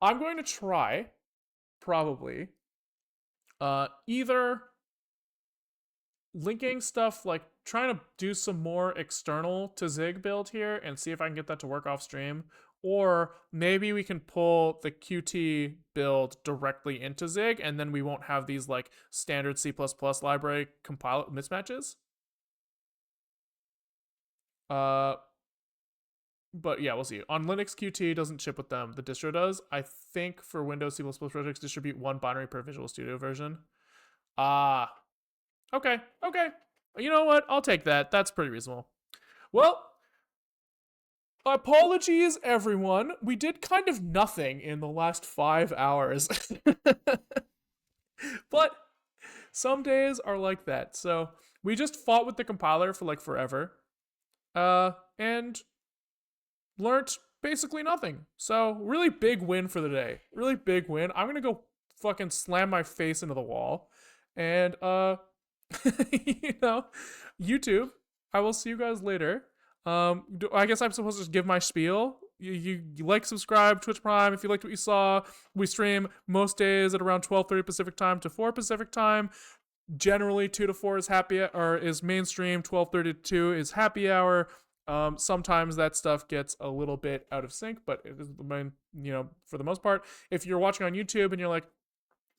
I'm going to try probably either linking stuff like trying to do some more external to Zig build here and see if I can get that to work off stream, or maybe we can pull the Qt build directly into Zig and then we won't have these like standard C++ library compile mismatches. uh but yeah, we'll see. On Linux, Qt doesn't ship with them. The distro does. I think for Windows C++ projects, distribute one binary per Visual Studio version. Ah, okay, okay. You know what? I'll take that. That's pretty reasonable. Well, apologies, everyone. We did kind of nothing in the last 5 hours. But some days are like that. So we just fought with the compiler for like forever. And learned basically nothing. So really big win for the day. Really big win. I'm gonna go fucking slam my face into the wall. And YouTube. I will see you guys later. I guess I'm supposed to just give my spiel. You like, subscribe, Twitch Prime if you liked what you saw. We stream most days at around 12:30 Pacific time to 4 Pacific time. Generally 2 to 4 is is mainstream. 12:30 to 2 is happy hour. Sometimes that stuff gets a little bit out of sync, but it is the main, for the most part. If you're watching on YouTube and you're like,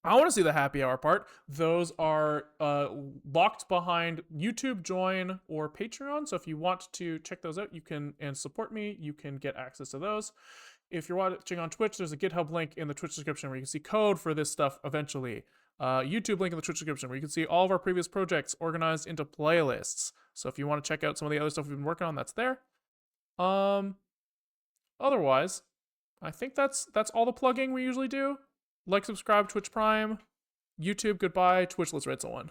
I want to see the happy hour part, those are locked behind YouTube Join or Patreon. So if you want to check those out, you can, and support me, you can get access to those. If you're watching on Twitch, there's a GitHub link in the Twitch description where you can see code for this stuff eventually. YouTube link in the Twitch description where you can see all of our previous projects organized into playlists. So if you want to check out some of the other stuff we've been working on, that's there. Otherwise, I think that's all the plugging we usually do. Like, subscribe, Twitch Prime, YouTube, goodbye, Twitch, let's rate someone.